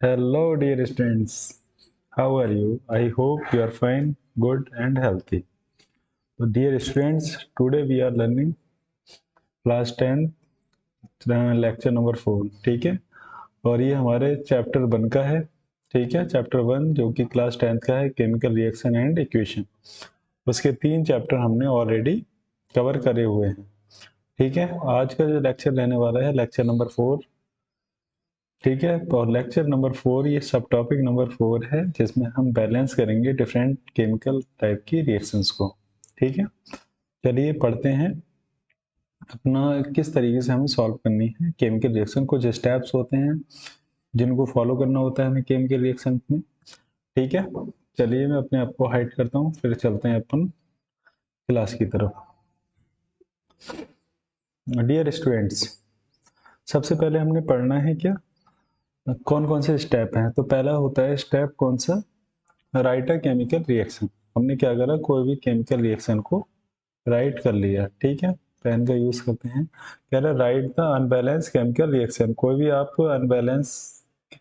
Hello, dear students. How are you? I hope you are fine, good, and healthy. So, dear students, today we are learning class 10 lecture number 4. ठीक है, और ये हमारे chapter 1 का है. ठीक है, चैप्टर 1 जो कि क्लास 10 का है, केमिकल रिएक्शन एंड इक्वेशन. उसके 3 चैप्टर हमने ऑलरेडी कवर करे हुए हैं. ठीक है, आज का जो लेक्चर लेने वाला है लेक्चर नंबर 4. ठीक है, और लेक्चर नंबर 4 ये सब टॉपिक नंबर 4 है जिसमें हम बैलेंस करेंगे डिफरेंट केमिकल टाइप की रिएक्शंस को. ठीक है, चलिए पढ़ते हैं अपना किस तरीके से हमें सॉल्व करनी है केमिकल रिएक्शन. कुछ स्टेप्स होते हैं जिनको फॉलो करना होता है हमें केमिकल रिएक्शन में. ठीक है, चलिए मैं अपने आप को हाइड करता हूँ, फिर चलते हैं अपन क्लास की तरफ. डियर स्टूडेंट्स, सबसे पहले हमने पढ़ना है क्या, कौन कौन से स्टेप हैं. तो पहला होता है स्टेप कौन सा, राइट अ केमिकल रिएक्शन. हमने क्या करा, कोई भी केमिकल रिएक्शन को राइट कर लिया. ठीक है, पेन का यूज करते हैं. कह रहा right the unbalance chemical reaction. कोई भी आप अनबैलेंस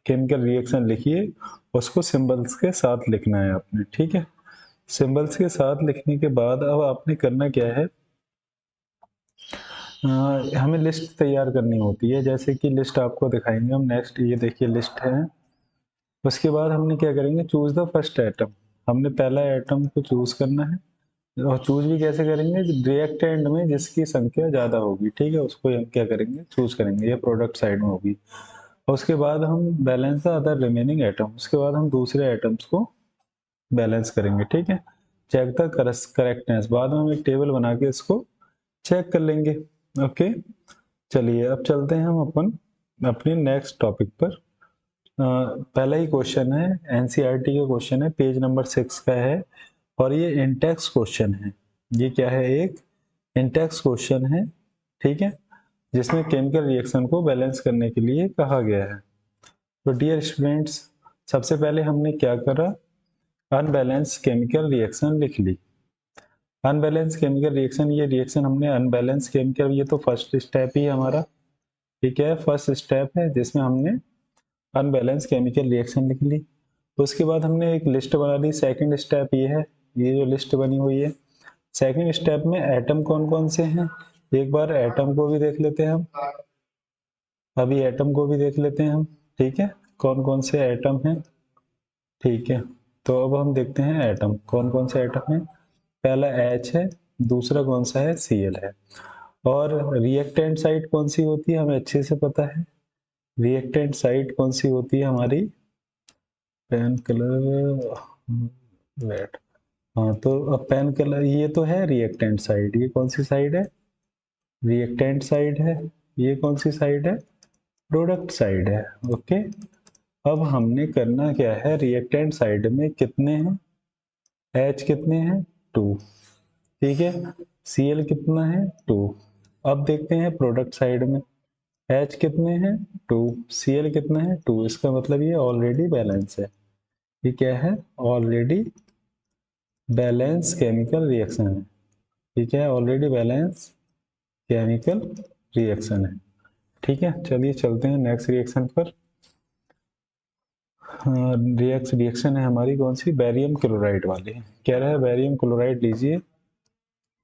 केमिकल रिएक्शन लिखिए, उसको सिंबल्स के साथ लिखना है आपने. ठीक है, सिंबल्स के साथ लिखने के बाद अब आपने करना क्या है, हमें लिस्ट तैयार करनी होती है. जैसे कि लिस्ट आपको दिखाएंगे हम नेक्स्ट. ये देखिए लिस्ट है. उसके बाद हमने क्या करेंगे, चूज द फर्स्ट एटम. हमने पहला एटम को चूज करना है, और चूज भी कैसे करेंगे, रिएक्टेंट में जिसकी संख्या ज्यादा होगी. ठीक है, उसको हम क्या करेंगे, चूज करेंगे. ये प्रोडक्ट साइड में होगी. और उसके बाद हम balance the other remaining atom. उसके बाद हम दूसरे एटम्स को बैलेंस करेंगे. ठीक है, चेक द करेक्टनेस. बाद में हम एक टेबल बना के इसको चेक कर लेंगे. ओके, चलिए अब चलते हैं हम अपने नेक्स्ट टॉपिक पर. पहला ही क्वेश्चन है, एनसीईआरटी का क्वेश्चन है, पेज नंबर 6 का है, और ये इंटेक्स क्वेश्चन है. ये क्या है, एक इंटेक्स क्वेश्चन है. ठीक है, जिसमें केमिकल रिएक्शन को बैलेंस करने के लिए कहा गया है. तो डियर स्टूडेंट्स, सबसे पहले हमने क्या करा, अनबैलेंस केमिकल रिएक्शन लिख ली. अनबैलेंस केमिकल रिएक्शन, ये रिएक्शन हमने अनबैलेंस केमिकल, ये तो फर्स्ट स्टेप ही हमारा. ठीक है, फर्स्ट स्टेप है जिसमें हमने अनबैलेंस केमिकल रिएक्शन लिख ली. तो उसके बाद हमने एक लिस्ट बना ली. सेकंड स्टेप ये है, ये जो लिस्ट बनी हुई है. सेकंड स्टेप में एटम कौन कौन से हैं, एक बार एटम को भी देख लेते हैं हम. अभी एटम को भी देख लेते हैं हम. ठीक है, कौन कौन से एटम हैं. ठीक है, तो अब हम देखते हैं एटम, कौन कौन से एटम हैं. पहला H है, दूसरा कौन सा है, Cl है. और रिएक्टेंट साइड कौन सी होती है हमें अच्छे से पता है. रिएक्टेंट साइड कौन सी होती है हमारी, पेन कलर रेड. हाँ, तो अब पेन कलर, ये तो है रिएक्टेंट साइड. ये कौन सी साइड है, रिएक्टेंट साइड है. ये कौन सी साइड है, प्रोडक्ट साइड है. ओके, अब हमने करना क्या है, रिएक्टेंट साइड में कितने हैं, H कितने हैं, 2. ठीक है, Cl कितना है, 2. अब देखते हैं प्रोडक्ट साइड में, H कितने हैं, 2. Cl कितना है, 2. इसका मतलब ये ऑलरेडी बैलेंस है. ये क्या है, ऑलरेडी बैलेंस केमिकल रिएक्शन है. ठीक है, ऑलरेडी बैलेंस केमिकल रिएक्शन है. ठीक है, चलिए चलते हैं नेक्स्ट रिएक्शन पर. रिएक्शन है हमारी कौन सी, बैरियम क्लोराइड वाली. कह रहा है बैरियम क्लोराइड लीजिए.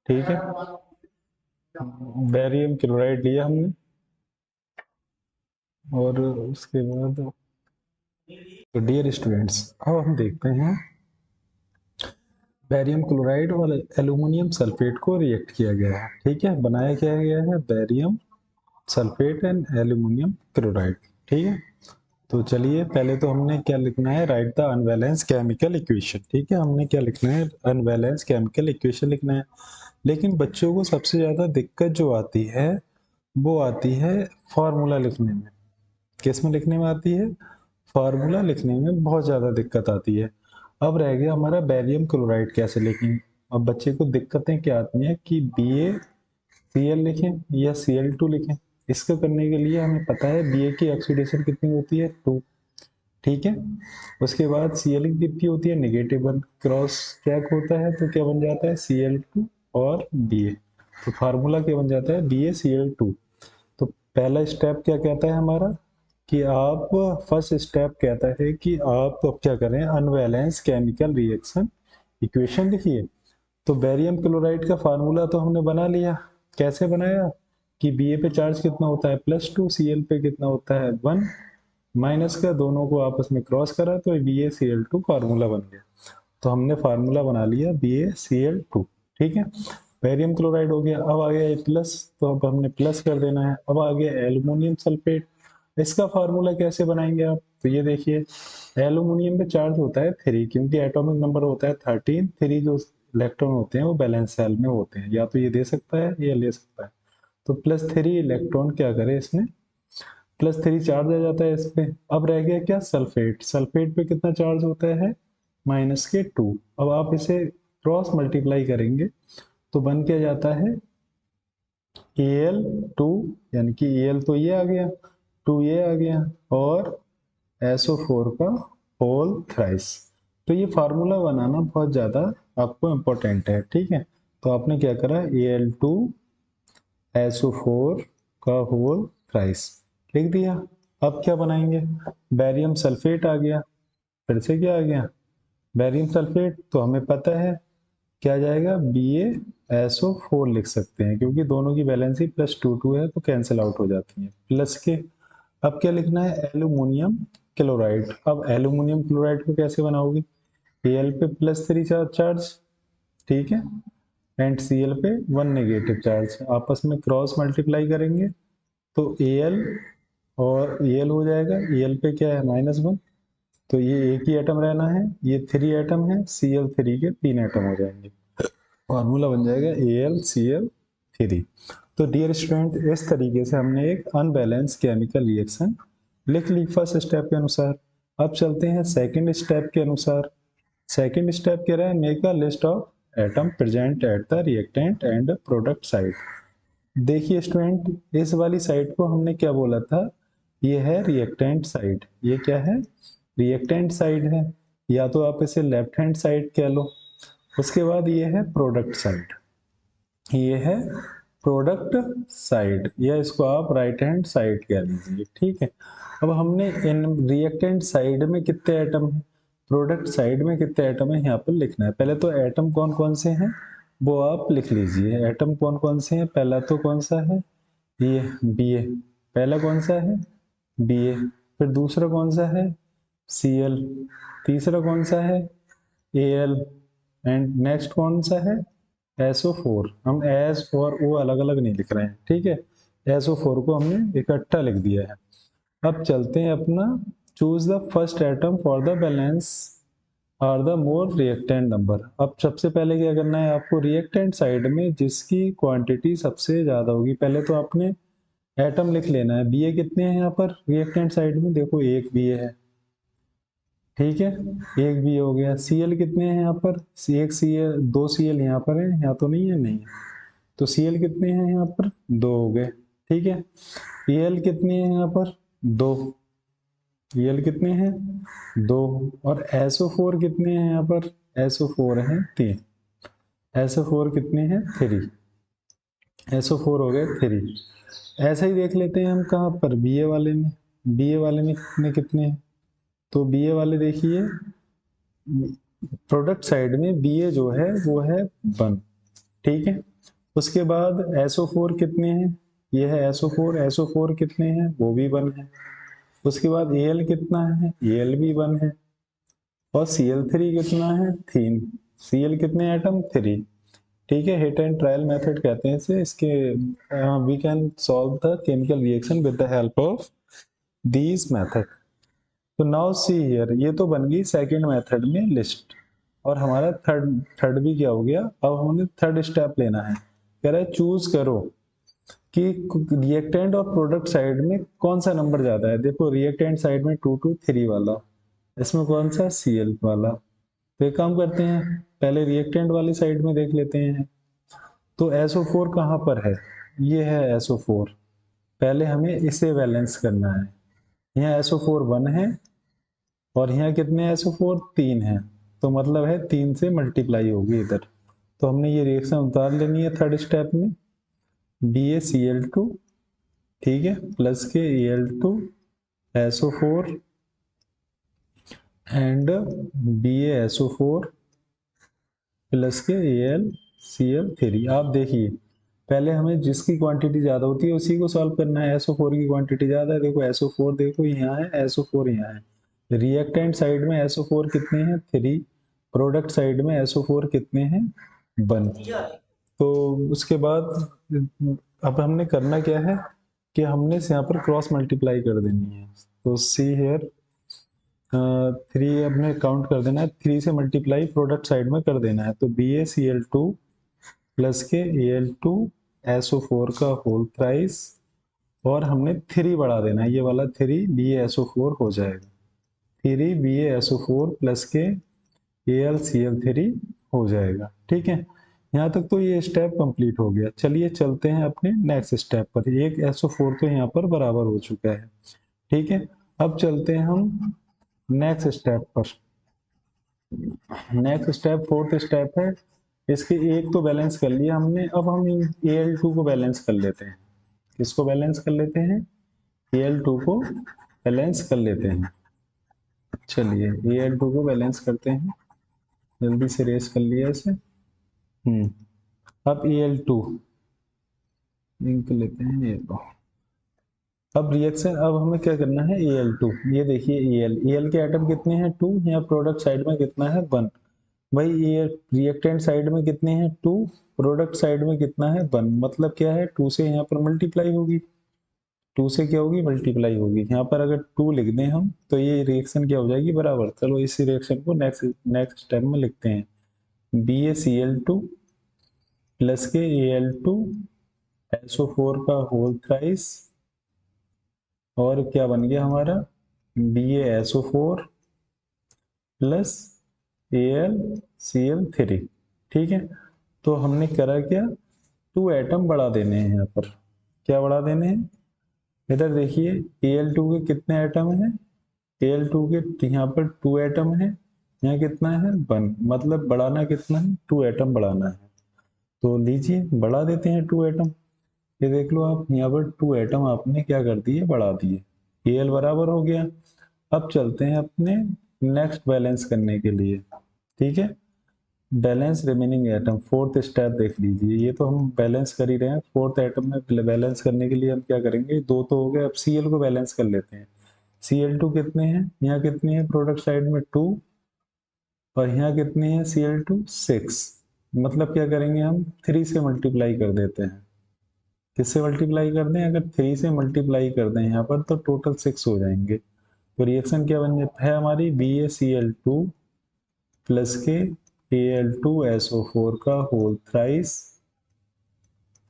ठीक है, बैरियम क्लोराइड लिया हमने, और उसके बाद तो डियर स्टूडेंट्स, अब हम देखते हैं बैरियम क्लोराइड और एल्यूमिनियम सल्फेट को रिएक्ट किया गया है. ठीक है, बनाया क्या गया है, barium sulphate and aluminium chloride. ठीक है, तो चलिए पहले तो हमने क्या लिखना है, right the unbalance chemical equation. ठीक है, हमने क्या लिखना है, अनबैलेंस केमिकल इक्वेशन लिखना है. लेकिन बच्चों को सबसे ज़्यादा दिक्कत जो आती है वो आती है फार्मूला लिखने में. किस में लिखने में आती है, फार्मूला लिखने में बहुत ज़्यादा दिक्कत आती है. अब रह गया हमारा बैरियम क्लोराइड कैसे लिखें. अब बच्चे को दिक्कतें क्या आती हैं कि BaCl लिखें या Cl2 लिखें. इसको करने के लिए हमें पता है Ba की ऑक्सीडेशन कितनी होती है, 2. ठीक है, उसके बाद Cl की कितनी होती है, -1. क्रॉस चेक होता है तो क्या बन जाता है, Cl2 और Ba. तो फार्मूला क्या बन जाता है, BaCl2. तो पहला स्टेप क्या कहता है हमारा, कि आप फर्स्ट स्टेप कहता है कि आप अब क्या करें, अनबैलेंस केमिकल रिएक्शन इक्वेशन लिखिए। तो बेरियम क्लोराइड का फार्मूला तो हमने बना लिया। कैसे बनाया कि Ba पे चार्ज कितना होता है +2, Cl पे कितना होता है 1, माइनस का दोनों को आपस में क्रॉस करा तो BaCl2 फार्मूला बन गया। तो हमने फार्मूला बना लिया BaCl2, ठीक है। बेरियम क्लोराइड हो गया, अब आ गया प्लस, तो अब हमने प्लस कर देना है। अब आ गया एल्युमिनियम सल्फेट। इसका फार्मूला कैसे बनाएंगे आप, तो ये देखिए, एल्युमिनियम पे चार्ज होता है 3, क्योंकि एटॉमिक नंबर होता है 13। 3 जो इलेक्ट्रॉन होते हैं वो बैलेंस सेल में होते हैं, या तो ये दे सकता है या ले सकता है। तो +3 इलेक्ट्रॉन क्या करे इसमें, +3 चार्ज आ जाता है इस पे। अब रह गया क्या, सल्फेट। सल्फेट पे कितना चार्ज होता है -2। अब आप इसे क्रॉस मल्टीप्लाई करेंगे तो बन क्या जाता है Al2, यानी कि Al तो ये आ गया, 2 ये आ गया, और SO4 का होल थ्राइस। तो ये फार्मूला बनाना बहुत ज़्यादा आपको इम्पोर्टेंट है, ठीक है। तो आपने क्या करा, Al2 SO4 का होल थ्राइस लिख दिया। अब क्या बनाएंगे, बैरियम सल्फेट आ गया। फिर से क्या आ गया, बैरियम सल्फेट। तो हमें पता है क्या जाएगा, BaSO4 लिख सकते हैं, क्योंकि दोनों की वैलेंसी +2 है तो कैंसिल आउट हो जाती है प्लस के। अब क्या लिखना है, एल्यूमिनियम क्लोराइड। अब एल्यूमिनियम क्लोराइड को कैसे बनाओगे, Al पे +3 चार्ज, ठीक है, एंड Cl पे 1 नेगेटिव चार्ज, आपस में क्रॉस मल्टीप्लाई करेंगे तो Al और Al हो जाएगा। Al पे क्या है -1, तो ये एक ही एटम रहना है, ये 3 एटम है, Cl3 के 3 एटम हो जाएंगे, फार्मूला बन जाएगा AlCl3। तो डियर स्टूडेंट, इस तरीके से हमने एक अनबैलेंस केमिकल रिएक्शन लिख ली फर्स्ट स्टेप के अनुसार। अब चलते हैं सेकंड स्टेप के अनुसार। सेकंड स्टेप कह रहा है, make a list of atom present at the reactant and product side. देखिए स्टूडेंट, इस वाली साइड को हमने क्या बोला था, ये है रिएक्टेंट साइड। ये क्या है, रिएक्टेंट साइड है, या तो आप इसे लेफ्ट हैंड साइड कह लो। उसके बाद ये है प्रोडक्ट साइड, ये है प्रोडक्ट साइड, या इसको आप राइट हैंड साइड कह लीजिए, ठीक है। अब हमने इन रिएक्टेंट साइड में कितने एटम हैं, प्रोडक्ट साइड में कितने एटम है, यहाँ पर लिखना है। पहले तो एटम कौन कौन से हैं वो आप लिख लीजिए। एटम कौन कौन से हैं, पहला तो कौन सा है, ये Ba। पहला कौन सा है, Ba। फिर दूसरा कौन सा है, Cl। तीसरा कौन सा है, Al। एंड नेक्स्ट कौन सा है, SO4। हम S और O अलग अलग नहीं लिख रहे हैं, ठीक है। SO4 को हमने इकट्ठा लिख दिया है। अब चलते हैं अपना, choose the first atom for the balance are the more reactant number. अब सबसे पहले क्या करना है आपको, रिएक्टेंट साइड में जिसकी क्वांटिटी सबसे ज्यादा होगी, पहले तो आपने एटम लिख लेना है। Ba कितने हैं यहाँ पर रिएक्टेंट साइड में, देखो एक Ba है, ठीक है, एक Ba हो गया। Cl कितने हैं यहाँ पर, एक Cl, 2 Cl यहाँ पर है, यहाँ तो नहीं है, नहीं है। तो Cl कितने हैं यहाँ पर, 2 हो गए, ठीक है। Al कितने हैं यहाँ पर, 2। Al कितने हैं, 2। और SO4 कितने हैं यहाँ पर, SO4 हैं 3। SO4 कितने हैं, 3। SO4 हो गए 3। ऐसा ही देख लेते हैं हम कहाँ पर, Ba वाले में। Ba वाले में कितने कितने हैं, तो Ba वाले देखिए, प्रोडक्ट साइड में Ba जो है वो है 1, ठीक है। उसके बाद SO4 कितने हैं, ये है SO4। SO4 कितने हैं, वो भी 1 है। उसके बाद Al कितना है, Al भी 1 है। और Cl3 कितना है, 3। Cl कितने एटम, 3, ठीक है। हिट एंड ट्रायल मेथड कहते हैं इसे। इसके we can solve the chemical reaction with the help of these method. तो नाउ सी हियर, ये तो बन गई सेकंड मेथड में लिस्ट, और हमारा थर्ड थर्ड भी क्या हो गया। अब हमें थर्ड स्टेप लेना है, कह रहा है चूज करो कि रिएक्टेंट और प्रोडक्ट साइड में कौन सा नंबर ज्यादा है। देखो रिएक्टेंट साइड में 2 2 3 वाला, इसमें कौन सा, Cl वाला। तो एक काम करते हैं, पहले रिएक्टेंट वाली साइड में देख लेते हैं। तो SO4 कहाँ पर है, ये है SO4। पहले हमें इसे बैलेंस करना है। यहाँ SO4 1 है, और यहाँ कितने SO4, 3 है। तो मतलब है 3 से मल्टीप्लाई होगी इधर। तो हमने ये रिएक्शन उतार लेनी है थर्ड स्टेप में। BaCl2, ठीक है, प्लस के Al2 SO4 and BaSO4 plus के AlCl3। आप देखिए पहले हमें जिसकी क्वांटिटी ज़्यादा होती है उसी को सॉल्व करना है। SO4 की क्वांटिटी ज़्यादा है, देखो SO4 देखो यहाँ है, SO4 यहाँ है। रिएक्टेंट साइड में SO4 कितने हैं 3, प्रोडक्ट साइड में SO4 कितने हैं 1। तो उसके बाद अब हमने करना क्या है कि हमने यहाँ पर क्रॉस मल्टीप्लाई कर देनी है। तो सी हेयर 3 अपने काउंट कर देना है, 3 से मल्टीप्लाई प्रोडक्ट साइड में कर देना है। तो BaCl2 प्लस के Al2SO4 का होल प्राइस और हमने 3 बढ़ा देना है, ये वाला 3 BaSO4 हो जाएगा। 3 BaSO4 प्लस के AlCl3 हो जाएगा। ठीक है, यहाँ तक तो ये स्टेप कंप्लीट हो गया। चलिए चलते हैं अपने नेक्स्ट स्टेप पर। एक SO4 तो यहाँ पर बराबर हो चुका है। ठीक है, अब चलते हैं हम नेक्स्ट स्टेप पर। नेक्स्ट स्टेप फोर्थ स्टेप है। इसके एक तो बैलेंस कर लिया हमने, अब हम Al2 को बैलेंस कर लेते हैं। किसको बैलेंस कर लेते हैं? Al2 को बैलेंस कर लेते हैं। चलिए Al2 को बैलेंस करते हैं, जल्दी से रेस कर लिया इसे। अब Al2 लिंक लेते हैं ये तो। अब रिएक्शन, अब हमें क्या करना है Al2, ये देखिए Al के एटम कितने हैं 2, यहाँ प्रोडक्ट साइड में कितना है 1। भाई ये रिएक्टेंट साइड में कितने हैं 2, प्रोडक्ट साइड में कितना है 1, मतलब क्या है 2 से यहाँ पर मल्टीप्लाई होगी। 2 से क्या होगी मल्टीप्लाई होगी। यहाँ पर अगर 2 लिख दें हम तो ये रिएक्शन क्या हो जाएगी बराबर। चलो इसी रिएक्शन को नेक्स्ट स्टेप में लिखते हैं। BaCl2 प्लस के Al2SO4 का होल थ्राइस और क्या बन गया हमारा BaSO4 प्लस AlCl3। ठीक है, तो हमने करा क्या, 2 एटम बढ़ा देने हैं यहाँ पर। क्या बढ़ा देने हैं, इधर देखिए Al2 के कितने एटम हैं, Al2 के यहाँ पर 2 एटम है, यहाँ कितना है 1, मतलब बढ़ाना कितना है 2 एटम बढ़ाना है। तो लीजिए बढ़ा देते हैं 2 एटम। ये देख लो आप, यहाँ पर 2 एटम आपने क्या कर दिए बढ़ा दिए, Al बराबर हो गया। अब चलते हैं अपने नेक्स्ट बैलेंस करने के लिए। ठीक है, balance remaining atom, fourth step देख लीजिए। ये तो हम बैलेंस कर ही रहे हैं, फोर्थ एटम में बैलेंस करने के लिए हम क्या करेंगे, 2 तो हो गए, अब Cl को बैलेंस कर लेते हैं। Cl2 कितने हैं, यहाँ कितने हैं प्रोडक्ट साइड में 2 और यहाँ कितने हैं Cl2 6, मतलब क्या करेंगे हम 3 से मल्टीप्लाई कर देते हैं। किससे मल्टीप्लाई कर दें, अगर 3 से मल्टीप्लाई कर दें यहाँ पर तो टोटल 6 हो जाएंगे। तो रिएक्शन क्या बन जाता है हमारी, BaCl2 प्लस के Al2SO4 का होल थ्राइस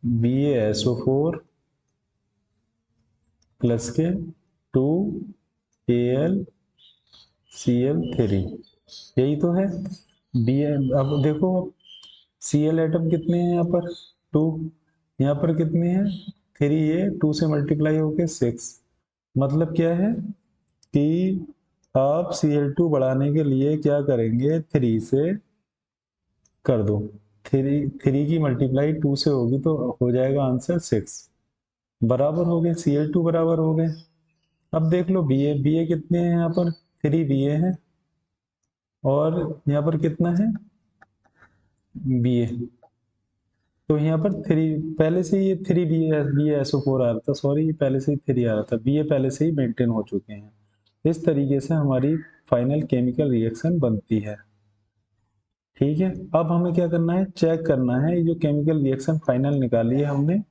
BaSO4 प्लस के 2AlCl3, यही तो है। अब देखो Cl एटम कितने हैं यहाँ पर 2, यहाँ पर कितने हैं 3, ये 2 से मल्टीप्लाई होके 6, मतलब क्या है कि आप Cl2 बढ़ाने के लिए क्या करेंगे 3 से कर दो, 3 की मल्टीप्लाई 2 से होगी तो हो जाएगा आंसर 6, बराबर हो गए Cl2 बराबर हो गए। अब देख लो Ba कितने हैं यहाँ पर 3 Ba हैं और यहाँ पर कितना है Ba, तो यहाँ पर 3 पहले से ये 3 BaSO4 आ रहा था, सॉरी पहले से ही 3 आ रहा था, Ba पहले से ही मेंटेन हो चुके हैं। इस तरीके से हमारी फाइनल केमिकल रिएक्शन बनती है। ठीक है, अब हमें क्या करना है, चेक करना है ये जो केमिकल रिएक्शन फाइनल निकाली है हमने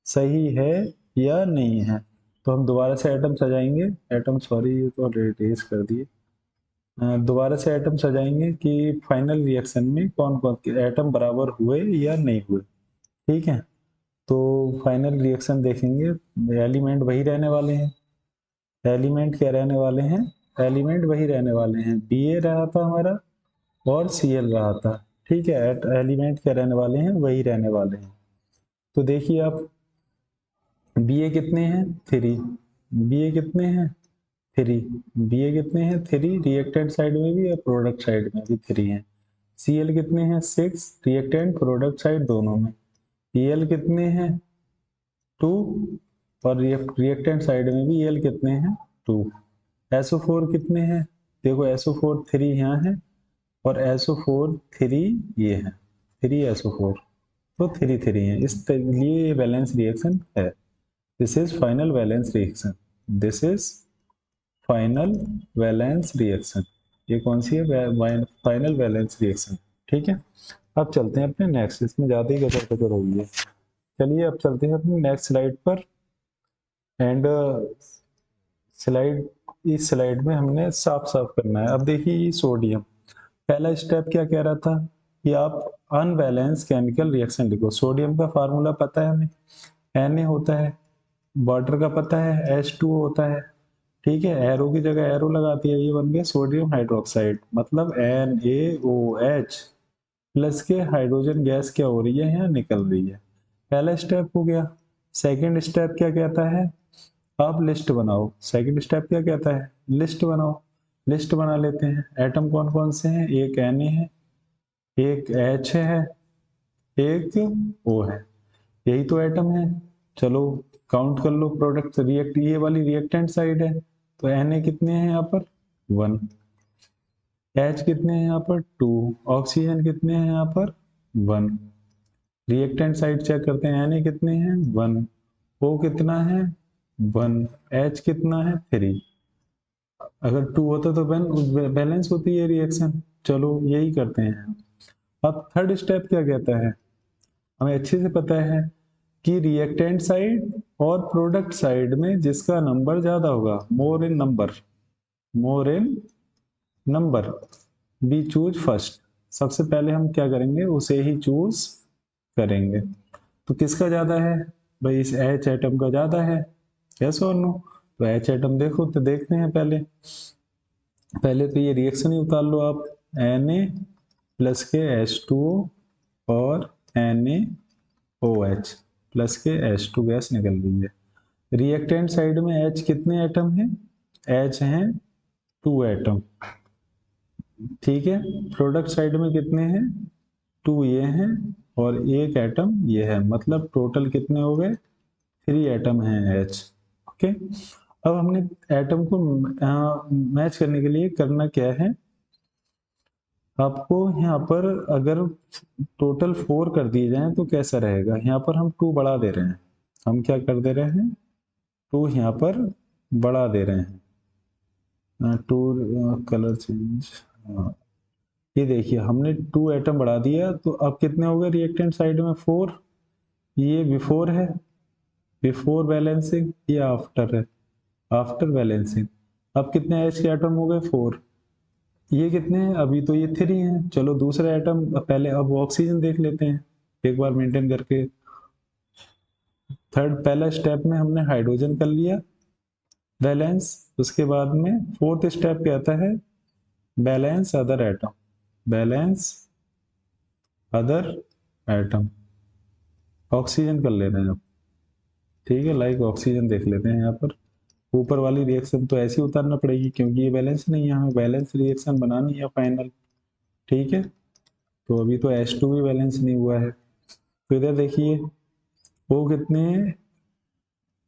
सही है या नहीं है। तो हम दोबारा से एटम सजाएंगे, एटम सॉरी ये तो रेस कर दिए, दोबारा से एटम सजाएंगे कि फाइनल रिएक्शन में कौन कौन के एटम बराबर हुए या नहीं हुए। ठीक है, तो फाइनल रिएक्शन देखेंगे, एलिमेंट वही रहने वाले हैं। एलिमेंट क्या रहने वाले हैं, एलिमेंट वही रहने वाले हैं, Ba रहा था हमारा और Cl रहा था। ठीक है, एलिमेंट क्या रहने वाले हैं, वही रहने वाले हैं। तो देखिए आप Ba कितने हैं 3, Ba कितने हैं 3, Ba कितने हैं 3, रिएक्टेंट साइड में भी और प्रोडक्ट साइड में भी 3 हैं। Cl कितने हैं 6, रिएक्टेंट प्रोडक्ट साइड दोनों में। Al कितने हैं 2 और रिएक्टेंट साइड में भी Al कितने हैं 2। SO4 कितने हैं, देखो SO4 3 यहाँ है और SO4 3 ये है, 3SO4, तो 3 है, लिए ये वैलेंस रिएक्शन है। This is final valence reaction, this is final valence reaction, ये कौन सी है, फाइनल वैलेंस रिएक्शन। ठीक है, अब चलते हैं अपने नेक्स्ट, इसमें ज़्यादा ही गजर गजर हो गई है। चलिए अब चलते हैं अपनी नेक्स्ट स्लाइड पर। एंड स्लाइड, इस स्लाइड में हमने साफ साफ करना है। अब देखिए ये सोडियम, पहला स्टेप क्या कह रहा था कि आप अनबैलेंस केमिकल रिएक्शन लिखो। सोडियम का फार्मूला पता है हमें, Na होता है, वाटर का पता है H2O होता है। ठीक है, एरो की जगह एरो लगा दिया, ये बन गया सोडियम हाइड्रोक्साइड, मतलब NaOH प्लस के हाइड्रोजन गैस क्या हो रही है, यहाँ निकल रही है। पहला स्टेप हो गया। सेकंड स्टेप क्या कहता है, आप लिस्ट बनाओ। सेकंड स्टेप क्या कहता है, लिस्ट बनाओ। लिस्ट बना लेते हैं। एटम कौन कौन से हैं, एक Na है, एक H है, एक O है, यही तो एटम है। चलो काउंट कर लो, प्रोडक्ट रिएक्ट, ये वाली रिएक्टेंट साइड है, तो Na कितने हैं यहाँ पर 1, H कितने हैं यहाँ पर 2, ऑक्सीजन कितने हैं यहाँ पर 1। रिएक्टेंट साइड चेक करते हैं, Na कितने हैं 1, O कितना है 1, H कितना है 3। अगर 2 होता तो बैलेंस होती है रिएक्शन। चलो यही करते हैं। अब थर्ड स्टेप क्या कहता है, हमें अच्छे से पता है कि रिएक्टेंट साइड और प्रोडक्ट साइड में जिसका नंबर ज्यादा होगा, मोर in number, more in number, B choose first. सबसे पहले हम क्या करेंगे, उसे ही चूज करेंगे। तो किसका ज्यादा है भाई, इस H एटम का ज्यादा है, यस और नो। तो H एटम देखो, तो देखते हैं पहले। पहले तो ये रिएक्शन ही उतार लो आप, Na प्लस के H2O और NaOH प्लस के H2 गैस निकल रही है। रिएक्टेंट साइड में H कितने एटम हैं, H हैं 2 एटम। ठीक है, प्रोडक्ट साइड में कितने हैं, 2 ये हैं और एक एटम ये है, मतलब टोटल कितने हो गए, 3 एटम हैं H। ओके, अब हमने एटम को मैच करने के लिए करना क्या है, आपको यहाँ पर अगर टोटल 4 कर दिए जाएं तो कैसा रहेगा, यहाँ पर हम 2 बढ़ा दे रहे हैं, हम क्या कर दे रहे हैं 2 यहाँ पर बढ़ा दे रहे हैं। 2 कलर चेंज, ये देखिए हमने 2 एटम बढ़ा दिया, तो अब कितने हो गए रिएक्टेंट साइड में 4, ये बिफोर है, बिफोर बैलेंसिंग, ये आफ्टर है, आफ्टर बैलेंसिंग। अब कितने H के एटम हो गए 4, ये कितने हैं, अभी तो ये 3 हैं। चलो दूसरा एटम पहले, अब ऑक्सीजन देख लेते हैं एक बार मेंटेन करके। थर्ड, पहला स्टेप में हमने हाइड्रोजन कर लिया बैलेंस, उसके बाद में फोर्थ स्टेप कहता है balance other atom, balance other atom. Oxygen कर ले रहे हैं अब, ठीक है, लाइक ऑक्सीजन देख लेते हैं यहाँ पर। ऊपर वाली रिएक्शन तो ऐसी उतारना पड़ेगी क्योंकि ये बैलेंस नहीं है, हमें बैलेंस रिएक्शन बनानी है फाइनल। ठीक है, तो अभी तो H2 भी बैलेंस नहीं हुआ है। तो इधर देखिए O कितने हैं,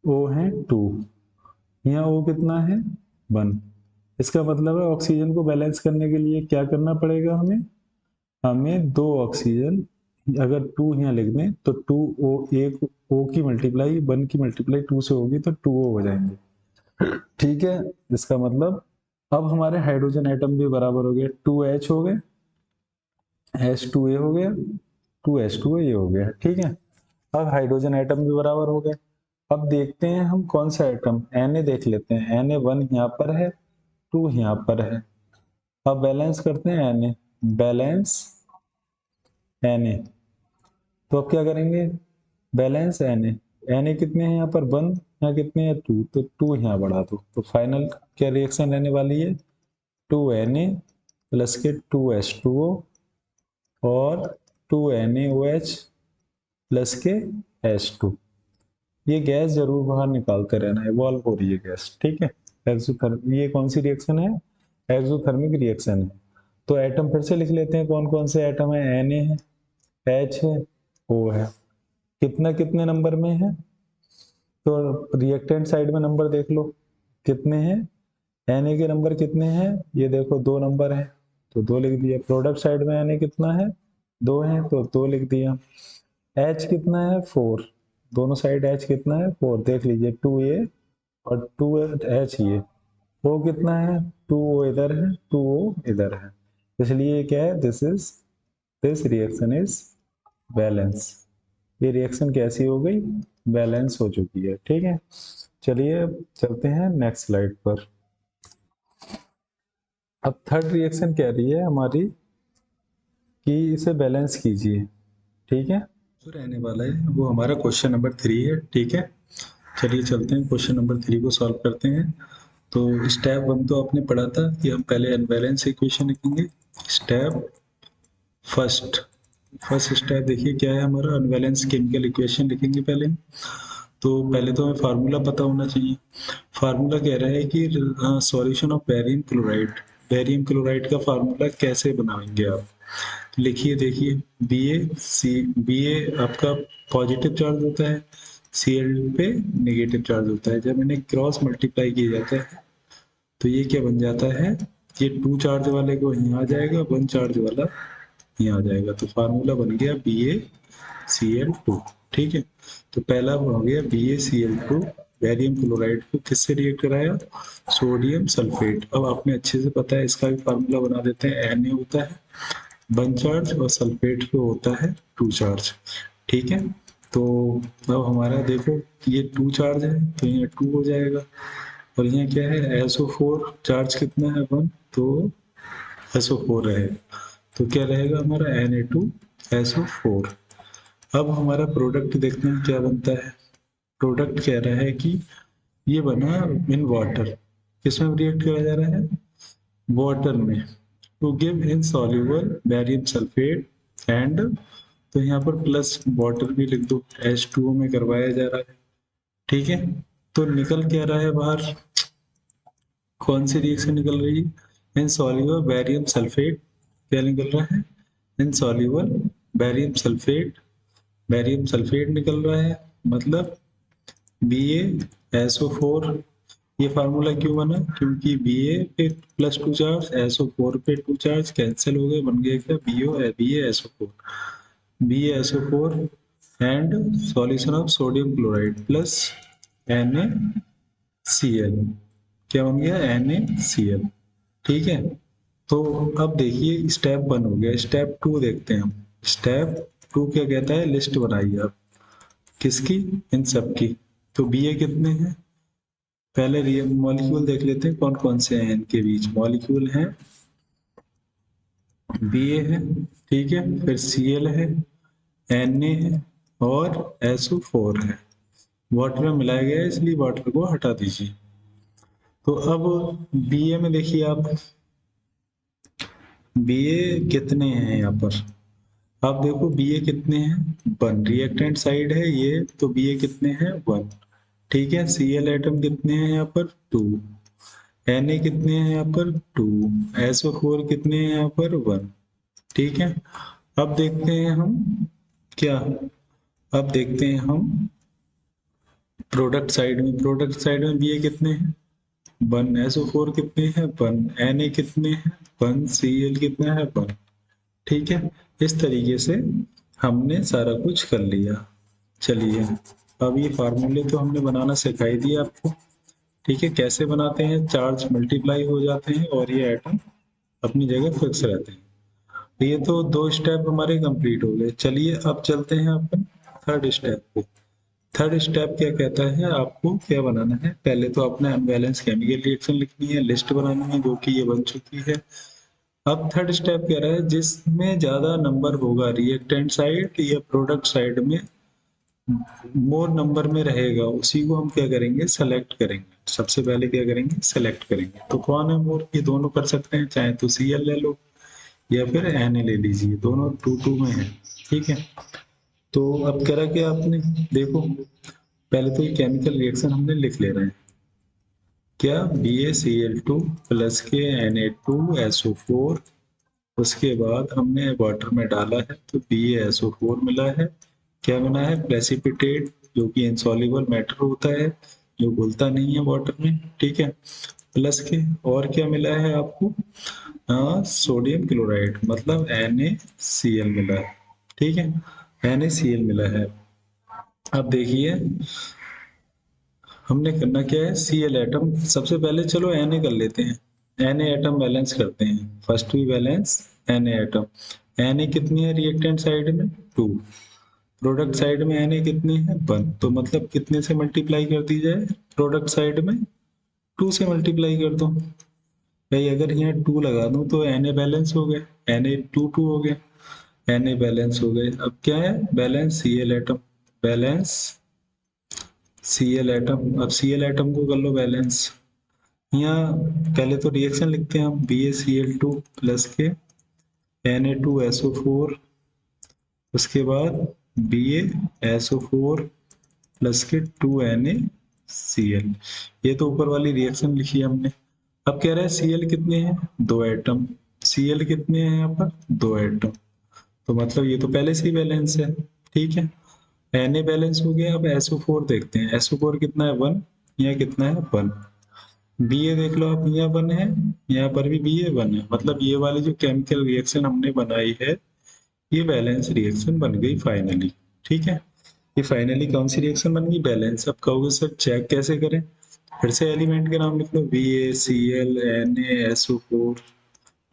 O है 2, यहाँ O कितना है 1। इसका मतलब है ऑक्सीजन को बैलेंस करने के लिए क्या करना पड़ेगा हमें, हमें 2 ऑक्सीजन, अगर 2 यहाँ लिख दें तो 2O, एक O की मल्टीप्लाई 1 की मल्टीप्लाई 2 से होगी तो 2O हो जाएंगे। ठीक है, इसका मतलब अब हमारे हाइड्रोजन एटम भी बराबर हो गए, 2H हो गए, H2A हो गया, 2H2O ये हो गया। ठीक है, अब हाइड्रोजन एटम भी बराबर हो गए। अब देखते हैं हम कौन सा एटम, Na देख लेते हैं, Na 1 यहाँ पर है, 2 यहाँ पर है। अब बैलेंस करते हैं Na, बैलेंस Na, तो अब क्या करेंगे, बैलेंस Na कितने हैं यहाँ पर 1, यहाँ कितने हैं 2, तो 2 यहाँ बढ़ा दो, तो फाइनल क्या रिएक्शन रहने वाली है, 2Na प्लस के 2H2O और 2NaOH प्लस के H2। ये गैस जरूर बाहर निकालते रहना, इवॉल्व हो रही है गैस। ठीक है, ये कौन सी रिएक्शन है, एक्सोथर्मिक रिएक्शन है। तो एटम फिर से लिख लेते हैं, कौन कौन से एटम है, Na है, H है, O है। कितना कितने नंबर में है, तो रिएक्टेंट साइड में नंबर देख लो कितने हैं, Na के नंबर कितने हैं, ये देखो 2 नंबर हैं तो 2 लिख दिया। प्रोडक्ट साइड में Na कितना है, 2 है तो 2 लिख दिया। H कितना है, 4, दोनों साइड H कितना है, 4, देख लीजिए 2A और 2H ये। O कितना है, 2O इधर है, 2O इधर है, इसलिए क्या है, दिस रिएक्शन इज बैलेंस। ये रिएक्शन कैसी हो गई, बैलेंस हो चुकी है। ठीक है, चलिए चलते हैं नेक्स्ट स्लाइड पर। अब थर्ड रिएक्शन कह रही है हमारी कि इसे बैलेंस कीजिए। ठीक है, जो रहने वाला है वो हमारा क्वेश्चन नंबर 3 है। ठीक है, चलिए चलते हैं क्वेश्चन नंबर 3 को सॉल्व करते हैं। तो स्टेप 1 तो आपने पढ़ा था कि हम पहले अनबैलेंस इक्वेशन लिखेंगे। स्टेप फर्स्ट स्टेप देखिए क्या है हमारा, अनबैलेंस केमिकल इक्वेशन लिखेंगे पहले। तो पहले तो हमें फार्मूला पता होना चाहिए। फार्मूला कह रहा है कि सॉल्यूशन ऑफ बेरियम क्लोराइड का फार्मूला कैसे बनाएंगे आप। तो लिखिए, देखिए बी ए आपका पॉजिटिव चार्ज होता है, Cl पे नेगेटिव चार्ज होता है। जब इन्हें क्रॉस मल्टीप्लाई किया जाता है तो ये क्या बन जाता है, ये 2 चार्ज वाले को यहाँ आ जाएगा, 1 चार्ज वाला यहाँ आ जाएगा। तो फार्मूला बन गया BaCl2। ठीक है, तो पहला हो गया BaCl2, बेरियम क्लोराइड को किससे रिएक्ट कराया, सोडियम सल्फेट। अब आपने अच्छे से पता है, इसका भी फार्मूला बना देते हैं। Na होता है 1 चार्ज और सल्फेट पे होता है 2 चार्ज। ठीक है, तो अब हमारा देखो ये 2 चार्ज है तो यहाँ 2 हो जाएगा, और यहाँ क्या है SO4 चार्ज कितना है 1, तो SO4 रहेगा, तो क्या रहेगा हमारा Na2SO4। अब हमारा प्रोडक्ट देखते हैं क्या बनता है। प्रोडक्ट कह रहा है कि ये बना इन वाटर, किसमें रिएक्ट करा जा रहा है, वाटर में, to give insoluble barium sulphate and, तो यहाँ पर प्लस वाटर भी लिख दो, H2O में करवाया जा रहा है। ठीक है, तो निकल क्या रहा है बाहर, कौन सी रिएक्शन निकल रही है, इनसॉल्युबल बेरियम सल्फेट, क्या निकल रहा है, इनसॉल्युबल बेरियम सल्फेट निकल रहा है। मतलब BaSO4। ये फार्मूला क्यों बना, क्योंकि Ba पे +2 चार्ज, SO4 पे 2 चार्ज कैंसिल हो गए, बन गया क्या BaSO4 and solution of sodium chloride plus NaCl, क्या बन गया NaCl। ठीक है, तो अब देखिए स्टेप 1 हो गया। स्टेप 2 देखते हैं हम। स्टेप 2 क्या कहता है, लिस्ट बनाइए आप, किसकी, इन सब की। तो Ba कितने हैं, पहले मॉलिक्यूल देख लेते हैं कौन कौन से हैं इनके बीच। मॉलिक्यूल हैं Ba है, ठीक है, फिर Cl है, Na है और SO4 है। वाटर में मिलाया गया है इसलिए वाटर को हटा दीजिए। तो अब Ba में देखिए आप, Ba कितने हैं यहाँ पर, आप देखो Ba कितने हैं 1, रिएक्टेंट साइड है ये, तो Ba कितने हैं 1। ठीक है, Cl एटम कितने हैं यहाँ पर 2, Na कितने हैं यहाँ पर 2, SO4 कितने हैं यहाँ पर 1। ठीक है, अब देखते हैं हम क्या, अब देखते हैं हम प्रोडक्ट साइड में। प्रोडक्ट साइड में Ba कितने हैं 1, SO4 कितने हैं 1, Na कितने हैं 1, Cl कितना है 1। ठीक है, इस तरीके से हमने सारा कुछ कर लिया। चलिए, अब ये फार्मूले तो हमने बनाना सिखाई दिया आपको। ठीक है, कैसे बनाते हैं, चार्ज मल्टीप्लाई हो जाते हैं और ये एटम अपनी जगह फिक्स रहते हैं। तो ये तो 2 स्टेप हमारे कंप्लीट हो गए। चलिए अब चलते हैं अपन थर्ड स्टेप पे। थर्ड स्टेप क्या कहता है, आपको क्या बनाना है, पहले तो अपने अनबैलेंस केमिकल रिएक्शन लिखनी है, लिस्ट बनानी है, जो कि ये बन चुकी है। अब थर्ड स्टेप कह रहा है जिसमें ज्यादा नंबर होगा रिएक्टेंट साइड या प्रोडक्ट साइड में, मोर नंबर में रहेगा, उसी को हम क्या करेंगे, सेलेक्ट करेंगे। सबसे पहले क्या करेंगे, सेलेक्ट करेंगे। तो कौन है मोर, ये दोनों कर सकते हैं, चाहे तो Cl ले लो या फिर Na ले लीजिए, दोनों 2-2 में है। ठीक है, तो अब करा क्या आपने, देखो पहले तो ये केमिकल रिएक्शन हमने लिख ले रहे हैं, क्या BaCl2 प्लस के Na2SO4, उसके बाद हमने वाटर में डाला है तो BaSO4 मिला है, क्या बना है प्रेसिपिटेट, जो कि इनसॉल्युबल मैटर होता है, जो घुलता नहीं है वाटर में। ठीक है, प्लस के, और क्या मिला है आपको, सोडियम क्लोराइड मतलब NaCl मिला है। ठीक है, NaCl मिला है। अब देखिए हमने करना क्या है, Cl एटम सबसे पहले चलो Na कर लेते हैं, Na एटम बैलेंस करते हैं, first we balance Na atom. Na कितनी है रिएक्टेंट साइड में 2, प्रोडक्ट साइड में Na कितनी है 1, तो मतलब कितने से मल्टीप्लाई कर दी जाए, प्रोडक्ट साइड में 2 से मल्टीप्लाई कर दो भाई। अगर यहाँ 2 लगा दूं तो Na बैलेंस हो गए, Na 2 हो गए, Na बैलेंस हो गए। अब क्या है balance Cl atom, balance Cl atom. अब Cl एटम को कर लो बैलेंस। यहाँ पहले तो रिएक्शन लिखते हैं हम, BaCl2 प्लस के Na2SO4, उसके बाद BaSO4 प्लस के 2NaCl। ये तो ऊपर वाली रिएक्शन लिखी है हमने। अब कह रहा है Cl कितने हैं, 2 एटम। Cl कितने हैं यहाँ पर 2 एटम, तो मतलब ये तो पहले से ही बैलेंस है। ठीक है, Na बैलेंस हो गया। अब SO4 देखते हैं, SO4 कितना है 1, यहाँ कितना है 1। Ba देख लो आप, यहाँ 1 है, यहाँ पर भी Ba 1 है, मतलब ये वाली जो केमिकल रिएक्शन हमने बनाई है ये बैलेंस रिएक्शन बन गई फाइनली। ठीक है, ये फाइनली कौन सी रिएक्शन बन गई, बैलेंस। अब कहोगे सर चेक कैसे करें, फिर से एलिमेंट के नाम लिख लो, BaCl NaSO4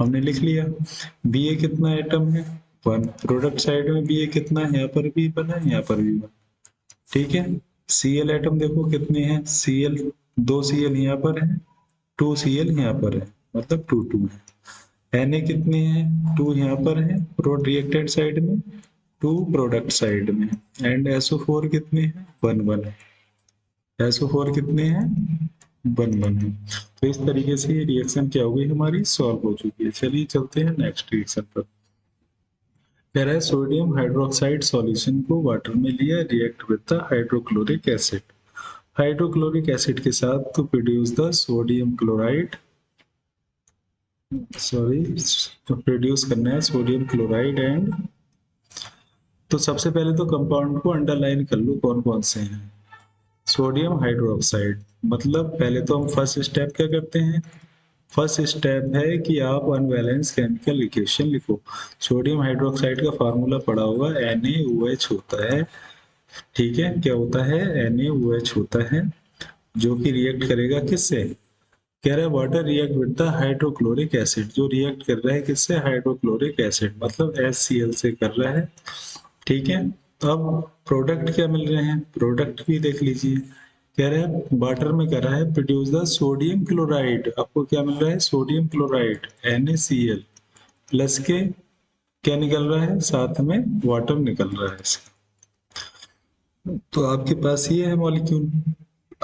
हमने लिख लिया। Ba कितना एटम है 1, प्रोडक्ट साइड में Ba कितना है, यहाँ पर भी 1 है, यहाँ पर भी 1। ठीक है, Cl एटम देखो कितने हैं, Cl 2 Cl यहाँ पर है, 2 Cl यहाँ पर है, मतलब 2 2 है। Na कितने हैं 2 यहाँ पर है प्रोड रिएक्टेड साइड में, 2 प्रोडक्ट साइड में, एंड SO4 कितने हैं 1 1 है। SO4 कितने हैं 1 1 है। तो इस तरीके से ये रिएक्शन क्या हो गई हमारी, सॉल्व हो चुकी है। चलिए चलते हैं नेक्स्ट रिएक्शन पर। कह रहा है सोडियम हाइड्रोक्साइड सॉल्यूशन को वाटर में लिया, react with the hydrochloric acid. Hydrochloric acid के साथ तो produce the sodium chloride, sorry तो प्रोड्यूस करना है सोडियम क्लोराइड एंड, तो सबसे पहले तो कंपाउंड को अंडरलाइन कर लो कौन कौन से हैं। सोडियम हाइड्रोक्साइड मतलब पहले तो हम फर्स्ट स्टेप क्या करते हैं, फर्स्ट स्टेप है कि आप अनबैलेंस केमिकल इक्वेशन लिखो। सोडियम हाइड्रोक्साइड का फार्मूला पड़ा होगा NaOH होता है। ठीक है, क्या होता है NaOH होता है, जो कि रिएक्ट करेगा किससे, कह रहा है water react with the hydrochloric acid, जो रिएक्ट कर रहा है किससे, हाइड्रोक्लोरिक एसिड मतलब HCl से कर रहा है। ठीक है, तो अब प्रोडक्ट क्या मिल रहे हैं, प्रोडक्ट भी देख लीजिए। कह रहे हैं वाटर में कर रहा है प्रोड्यूस द सोडियम क्लोराइड, आपको क्या मिल रहा है सोडियम क्लोराइड NaCl प्लस के क्या निकल रहा है, साथ में वाटर निकल रहा है इसका। तो आपके पास ये है मॉलिक्यूल।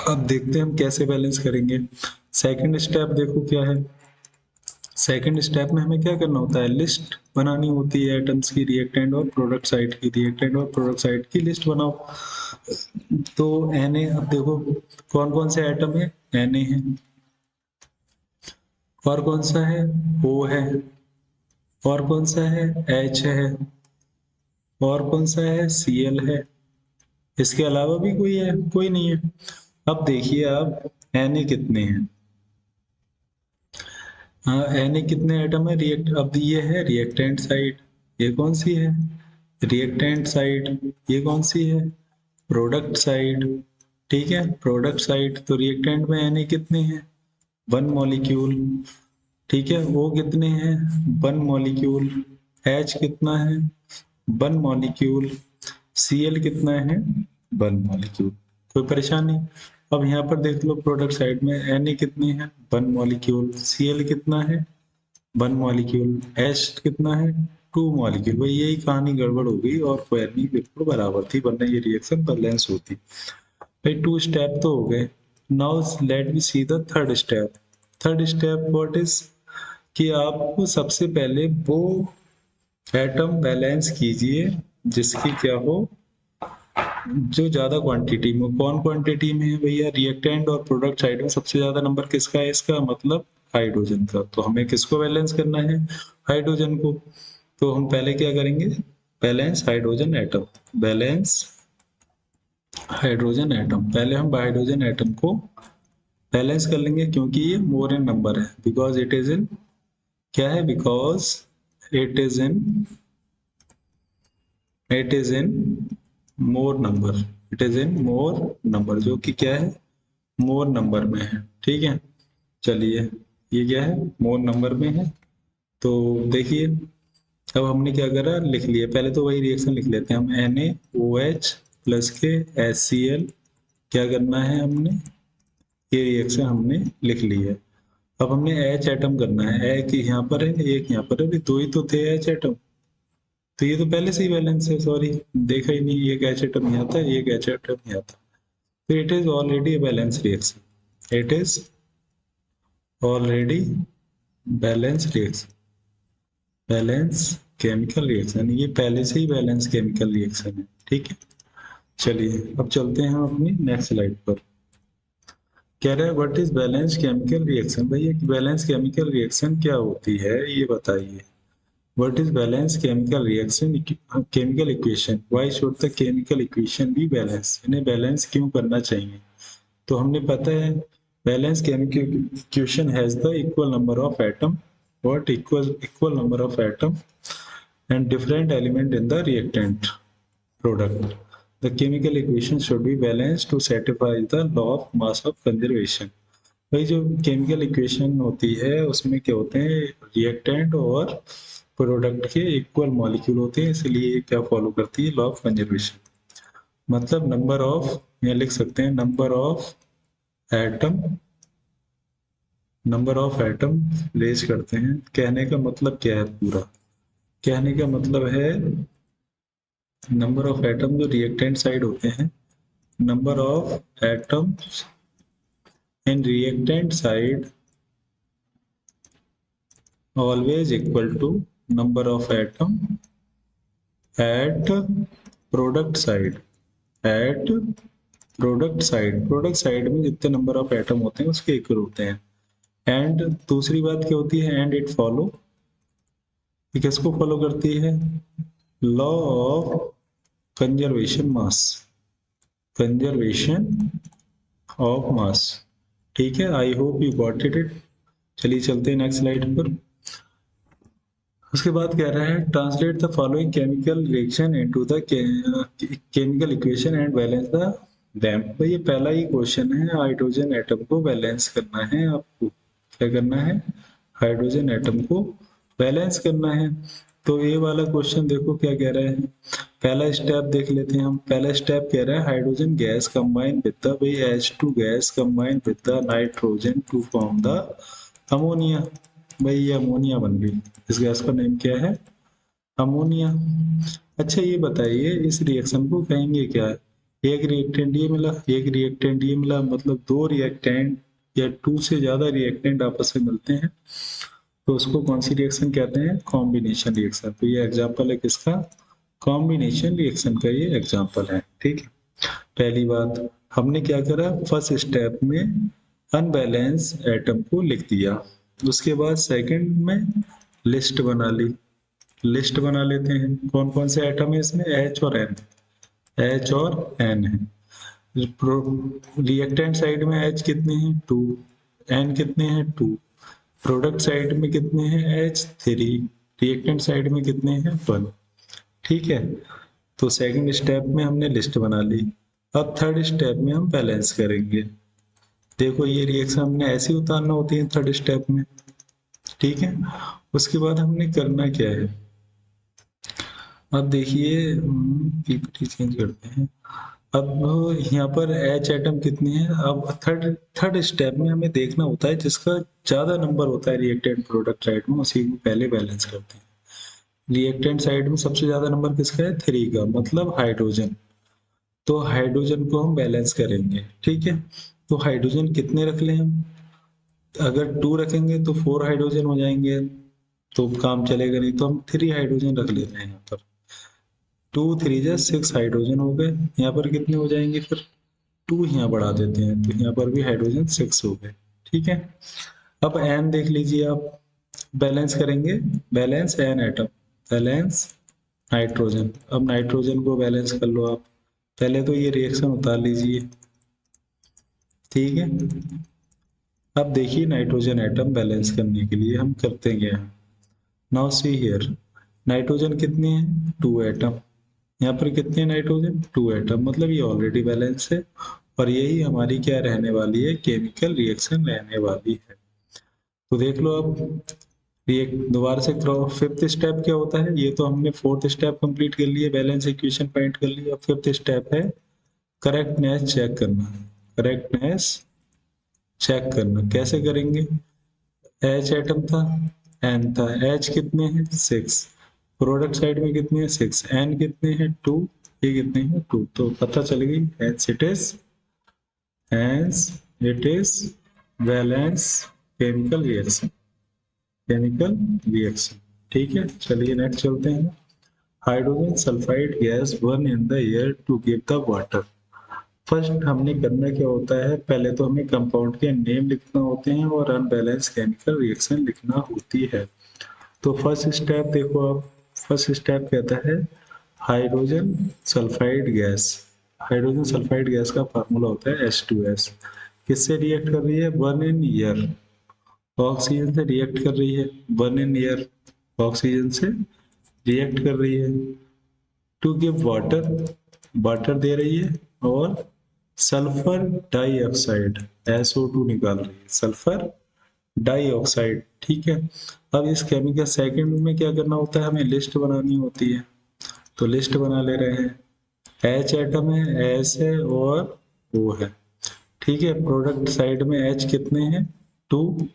अब देखते हैं हम कैसे बैलेंस करेंगे। सेकंड स्टेप देखो क्या है, सेकंड स्टेप में हमें क्या करना होता है, लिस्ट बनानी होती है एटम्स की, रिएक्टेंट और प्रोडक्ट साइड की, रिएक्टेंट और प्रोडक्ट साइड की लिस्ट बनाओ। तो Na, अब देखो कौन कौन से एटम है, Na है, और कौन सा है O है, और कौन सा है H है, और कौन सा है Cl है, इसके अलावा भी कोई है, कोई नहीं है। अब देखिए आप Na कितने हैं, हाँ Na कितने एटम है रिएक्ट, अब ये है रिएक्टेंट साइड, ये कौन सी है रिएक्टेंट साइड, ये कौन सी है प्रोडक्ट साइड। ठीक है, प्रोडक्ट साइड तो रिएक्टेंट में Na कितने हैं 1 मॉलिक्यूल। ठीक है, O कितने हैं 1 मॉलिक्यूल, H कितना है 1 मॉलिक्यूल, Cl कितना है 1 मॉलिक्यूल, कोई परेशानी। अब यहाँ पर देख लो प्रोडक्ट साइड में Na कितनी है 1 मॉलिक्यूल, Cl कितना है 1 मॉलिक्यूल, H कितना है 2 मॉलिक्यूल। भाई यही कहानी गड़बड़ हो गई और कोई नहीं बिल्कुल बराबर थी, वरना ये रिएक्शन बैलेंस होती। भाई 2 स्टेप तो हो गए। Now let me see the third step. Third step what is, कि आपको सबसे पहले वो एटम बैलेंस कीजिए जिसकी क्या हो, जो ज्यादा क्वांटिटी में। कौन क्वांटिटी में है भैया, रिएक्टेंट और प्रोडक्ट साइड में सबसे ज्यादा नंबर किसका है, इसका मतलब हाइड्रोजन का। तो हमें किसको बैलेंस करना है, हाइड्रोजन को। तो हम पहले क्या करेंगे, balance hydrogen atom, balance hydrogen atom, पहले हम हाइड्रोजन एटम को बैलेंस कर लेंगे क्योंकि ये मोर इन नंबर है, बिकॉज इट इज इन, क्या है, because it is in, it is in more number, it is in more number, जो कि क्या है, मोर नंबर में है। ठीक है, चलिए ये क्या है, मोर नंबर में है। तो देखिए अब हमने क्या करा, लिख लिया, पहले तो वही रिएक्शन लिख लेते हैं हम, NaOH प्लस के HCl, क्या करना है हमने, ये रिएक्शन हमने लिख ली है। अब हमने H एटम करना है, एक यहाँ पर है एक यहाँ पर है, अभी दो ही तो थे H एटम, तो ये तो पहले से ही बैलेंस है, सॉरी देखा ही नहीं, एक H एटम यहाँ था, एक H एटम यहाँ था, तो it is already a balance reaction, it is already balance reaction, balance chemical reaction, ये पहले से ही बैलेंस केमिकल रिएक्शन है। ठीक है, चलिए अब चलते हैं हम अपनी नेक्स्ट स्लाइड पर। कह रहा है what is balance chemical reaction, भैया बैलेंस केमिकल रिएक्शन क्या होती है ये बताइए। What is balance chemical reaction, chemical equation, why should the chemical equation be balance, इन्हें बैलेंस क्यों करना चाहिए। तो हमने पता है balance chemical equation has the equal number of atom, what equal number of atom and different element in the reactant product. The chemical equation should be balanced to satisfy the law of mass of conservation. भाई जो chemical equation होती है उसमें क्या होते हैं, reactant और product के इक्वल मॉलिक्यूल होते हैं, इसलिए क्या फॉलो करती है, लॉ ऑफ कंजर्वेशन। मतलब नंबर ऑफ, यहाँ लिख सकते हैं number of atom, number of atom रेज करते हैं। कहने का मतलब क्या है, पूरा कहने का मतलब है नंबर ऑफ एटम जो रिएक्टेंट साइड होते हैं, number of atoms in reactant side always equal to number of atom at product side, at product side, product side में जितने नंबर ऑफ एटम होते हैं उसके इक्वल होते हैं। एंड दूसरी बात क्या होती है, एंड इट फॉलो, ये किसको फॉलो करती है, law of conservation mass, conservation of mass. ठीक है, आई होप यू गॉट इट। चलिए चलते हैं नेक्स्ट स्लाइड पर। उसके बाद कह रहा है translate the following chemical reaction into the chemical equation and balance the them. तो ये पहला ही क्वेश्चन है, हाइड्रोजन एटम को बैलेंस करना है आपको, क्या करना है, हाइड्रोजन एटम को बैलेंस करना है। तो ये वाला क्वेश्चन देखो क्या कह रहा है, पहला स्टेप देख लेते हैं हम। पहला स्टेप कह रहा है hydrogen gas combine with the भाई H2 gas combine with the nitrogen to form the ammonia. भाई ये अमोनिया बन गई, इस गैस का नेम क्या है, अमोनिया। अच्छा ये बताइए इस रिएक्शन को कहेंगे क्या, एक रिएक्टेंट ये मिला, एक रिएक्टेंट ये मिला, मतलब दो रिएक्टेंट या टू से ज्यादा रिएक्टेंट आपस में मिलते हैं तो उसको कौन सी रिएक्शन कहते हैं, कॉम्बिनेशन रिएक्शन। तो ये एग्जांपल है किसका, कॉम्बिनेशन रिएक्शन का ये एग्जांपल है। ठीक है, पहली बात हमने क्या करा, फर्स्ट स्टेप में अनबैलेंस एटम को लिख दिया, उसके बाद सेकंड में लिस्ट बना ली, लिस्ट बना लेते हैं कौन कौन से एटम है इसमें, H और N, H और N है। रिएक्टेंट साइड में H कितने हैं 2, N कितने हैं 2, प्रोडक्ट साइड में कितने हैं H3, रिएक्टेंट साइड में कितने हैं 1। ठीक है, तो सेकंड स्टेप में हमने लिस्ट बना ली। अब थर्ड स्टेप में हम बैलेंस करेंगे। देखो ये रिएक्शन हमने ऐसे उतारना होती है थर्ड स्टेप में। ठीक है, उसके बाद हमने करना क्या है, अब देखिए पीपीटी चेंज करते हैं। अब यहाँ पर H एटम कितने हैं, अब थर्ड स्टेप में हमें देखना होता है जिसका ज्यादा नंबर होता है रिएक्टेंट प्रोडक्ट साइड में, उसी को पहले बैलेंस करते हैं। रिएक्टेंट साइड में सबसे ज्यादा नंबर किसका है, 3 का, मतलब हाइड्रोजन। तो हाइड्रोजन को हम बैलेंस करेंगे। ठीक है, तो हाइड्रोजन कितने रख लें हम, अगर 2 रखेंगे तो 4 हाइड्रोजन हो जाएंगे, तो काम चलेगा नहीं, तो हम 3 हाइड्रोजन रख लेते हैं यहाँ पर। 2 3 जा 6 हाइड्रोजन हो गए, यहाँ पर कितने हो जाएंगे फिर, 2 यहाँ बढ़ा देते हैं तो यहाँ पर भी हाइड्रोजन 6 हो गए। ठीक है, अब एन देख लीजिए आप, बैलेंस करेंगे, balance an atom, balance nitrogen. अब नाइट्रोजन को बैलेंस कर लो आप, पहले तो ये रिएक्शन उतार लीजिए। ठीक है, अब देखिए नाइट्रोजन एटम बैलेंस करने के लिए हम करते क्या हैं। नाउ सी हियर, नाइट्रोजन कितने हैं, 2 एटम। यहाँ पर कितने नाइट्रोजन, 2 एटम, मतलब ये ऑलरेडी बैलेंस है। और यही हमारी क्या रहने वाली है, केमिकल रिएक्शन रहने वाली है। तो देख लो अब, ये दोबारा से करो। फिफ्थ स्टेप क्या होता है, ये तो हमने फोर्थ स्टेप कंप्लीट कर लिया, बैलेंस इक्वेशन फाइंड कर लिया। अब फिफ्थ स्टेप है करेक्टनेस चेक करना। करेक्टनेस चेक करना कैसे करेंगे, एच एटम था, एन था, एच कितने हैं, 6, प्रोडक्ट साइड में कितने हैं, 6, एन कितने हैं, 2, ये कितने हैं, 2, तो पता चल गई hence it is balance chemical reaction, chemical reaction. ठीक है, चलिए नेक्स्ट चलते हैं। Hydrogen sulphide gas burn in the air to give the water. First हमने करना क्या होता है, पहले तो हमें कंपाउंड के नेम लिखना होते हैं और अनबैलेंस केमिकल रिएक्शन लिखना होती है। तो फर्स्ट स्टेप देखो आप, फर्स्ट स्टेप कहता है hydrogen sulphide gas. Hydrogen sulphide gas का फार्मूला होता है H2S। किससे रिएक्ट कर रही है, बर्न इन एयर, ऑक्सीजन से रिएक्ट कर रही है। बर्न इन एयर, ऑक्सीजन से रिएक्ट कर रही है। टू गिव वाटर, वाटर दे रही है, और सल्फर डाइऑक्साइड SO2 निकाल रही है, सल्फर डाइऑक्साइड। ठीक है, अब इस केमिकल सेकंड में क्या करना होता है, हमें लिस्ट बनानी होती है। तो लिस्ट बना ले रहे हैं। एच एटम है, एस है और ओ है। ठीक है, प्रोडक्ट साइड में एच कितने हैं, 2,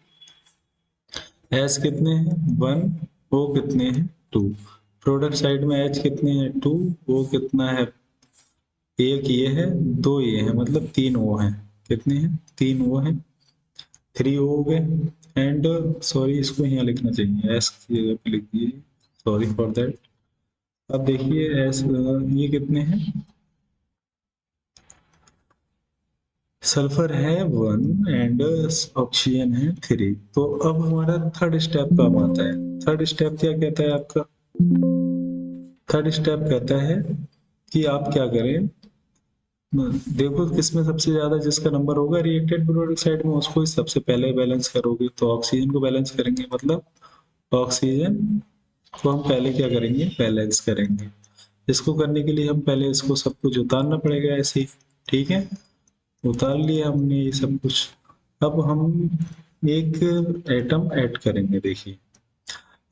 एस कितने हैं, 1, ओ कितने हैं, 2। प्रोडक्ट साइड में एच कितने हैं, 2, ओ कितना है, एक ये है, 2 ये है, मतलब 3 ओ हैं। कितने हैं, 3 ओ हैं, 3 ओ हो गए। एंड सॉरी, इसको यहाँ लिखना चाहिए, एस की जगह पे लिख दीजिए, सॉरी फॉर दैट। अब देखिए एस, ये कितने हैं, सल्फर है 1 एंड ऑक्सीजन है 3। तो अब हमारा थर्ड स्टेप काम आता है। थर्ड स्टेप क्या कहता है आपका, थर्ड स्टेप कहता है कि आप क्या करें, देखो किसमें सबसे ज्यादा जिसका नंबर होगा रिएक्टेड प्रोडक्ट साइड में, उसको ही सबसे पहले बैलेंस करोगे। तो ऑक्सीजन को बैलेंस करेंगे, मतलब ऑक्सीजन को हम पहले क्या करेंगे, बैलेंस करेंगे। इसको करने के लिए हम पहले इसको सब कुछ उतारना पड़ेगा ऐसे ही। ठीक है, उतार लिया हमने ये सब कुछ। अब हम एक एटम ऐड करेंगे। देखिए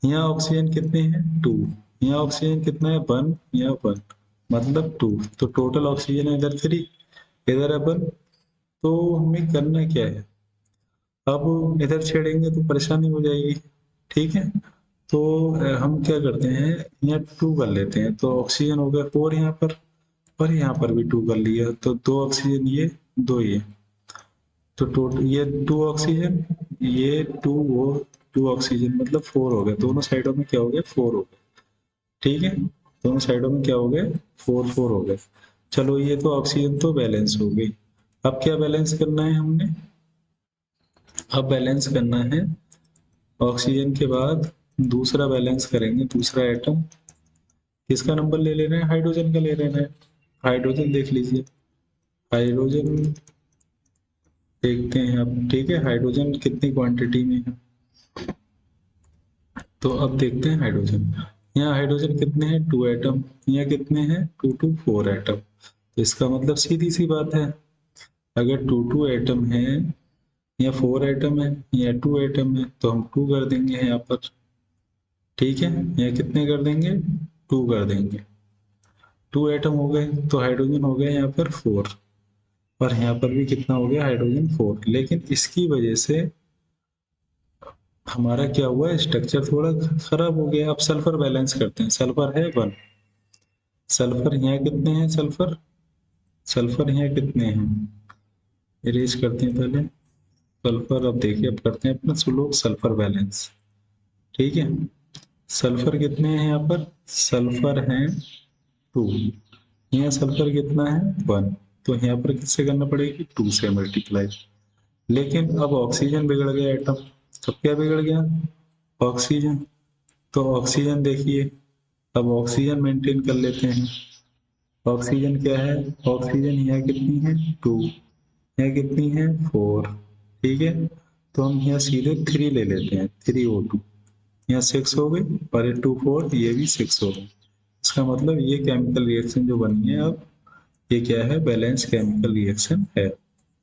यहाँ ऑक्सीजन कितने हैं, 2, यहाँ ऑक्सीजन कितना है, 1, यहाँ 1, मतलब 2। तो टोटल ऑक्सीजन है इधर 3, इधर है 1। तो हमें करना क्या है, अब इधर छेड़ेंगे तो परेशानी हो जाएगी। ठीक है, तो हम क्या करते हैं, यहाँ 2 कर लेते हैं। तो ऑक्सीजन हो गया 4 यहाँ पर, और यहाँ पर भी 2 कर लिया, तो 2 ऑक्सीजन ये, 2 ये। तो टोटल ये 2 ऑक्सीजन, ये 2 वो, 2 ऑक्सीजन, मतलब 4 हो गए। दोनों साइडों में क्या हो गया, 4 हो गए। ठीक है, दोनों साइडों में क्या हो गए, 4 4 हो गए। चलो ये तो ऑक्सीजन तो बैलेंस हो गई। अब क्या बैलेंस करना है हमने, अब बैलेंस करना है ऑक्सीजन के बाद दूसरा बैलेंस करेंगे, दूसरा एटम। किसका नंबर ले ले रहे हैं, हाइड्रोजन का ले रहे हैं। हाइड्रोजन देख लीजिए, हाइड्रोजन देखते हैं अब। ठीक है, हाइड्रोजन कितनी क्वांटिटी में है, तो अब देखते हैं हाइड्रोजन। यहाँ हाइड्रोजन कितने हैं, 2 एटम। यहाँ कितने हैं, 2 2 4 एटम। तो इसका मतलब सीधी सी बात है, अगर 2 2 एटम है या 4 एटम है या 2 एटम है, तो हम 2 कर देंगे यहाँ पर। ठीक है, यहाँ कितने कर देंगे, 2 कर देंगे। 2 एटम हो गए, तो हाइड्रोजन हो गया यहाँ पर 4, और यहाँ पर भी कितना हो गया, हाइड्रोजन 4। लेकिन इसकी वजह से हमारा क्या हुआ, स्ट्रक्चर थोड़ा खराब हो गया। अब सल्फर बैलेंस करते हैं। सल्फर है 1, सल्फर यहाँ कितने हैं, सल्फर, सल्फर यहाँ कितने हैं, इरेज करते हैं पहले सल्फर। अब देखिए, अब करते हैं अपना स्लो सल्फर बैलेंस। ठीक है, सल्फर कितने हैं यहाँ पर, सल्फर हैं 2, यहाँ सल्फर कितना है, 1। तो यहाँ पर किससे करना पड़ेगी, 2 से मल्टीप्लाई। लेकिन अब ऑक्सीजन बिगड़ गया एटम। अब क्या बिगड़ गया, ऑक्सीजन। तो ऑक्सीजन देखिए, अब ऑक्सीजन मेंटेन कर लेते हैं। ऑक्सीजन क्या है, ऑक्सीजन यहाँ कितनी है, 2, यहाँ कितनी है, 4। ठीक है, तो हम यहाँ सीधे 3 ले लेते हैं, 3O2, यहाँ 6 हो गई और ये 2 4, ये भी 6 हो गई। इसका मतलब ये केमिकल रिएक्शन जो बनी है अब, ये क्या है, बैलेंस केमिकल रिएक्शन है।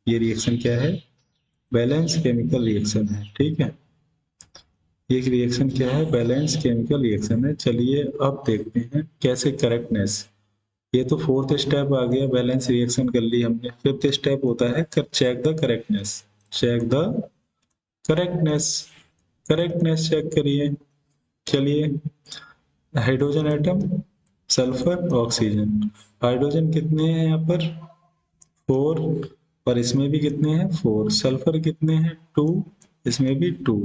ये रिएक्शन क्या है, बैलेंस केमिकल रिएक्शन है। ठीक है, एक रिएक्शन क्या है, बैलेंस केमिकल रिएक्शन है। चलिए अब देखते हैं कैसे करेक्टनेस। ये तो फोर्थ स्टेप आ गया, बैलेंस रिएक्शन कर ली हमने। फिफ्थ स्टेप होता है check the correctness. Check the correctness, correctness check करिए। चलिए, hydrogen atom, sulphur, oxygen. Hydrogen कितने हैं यहाँ पर, 4, और इसमें भी कितने हैं, 4। सल्फर कितने हैं, 2, इसमें भी 2।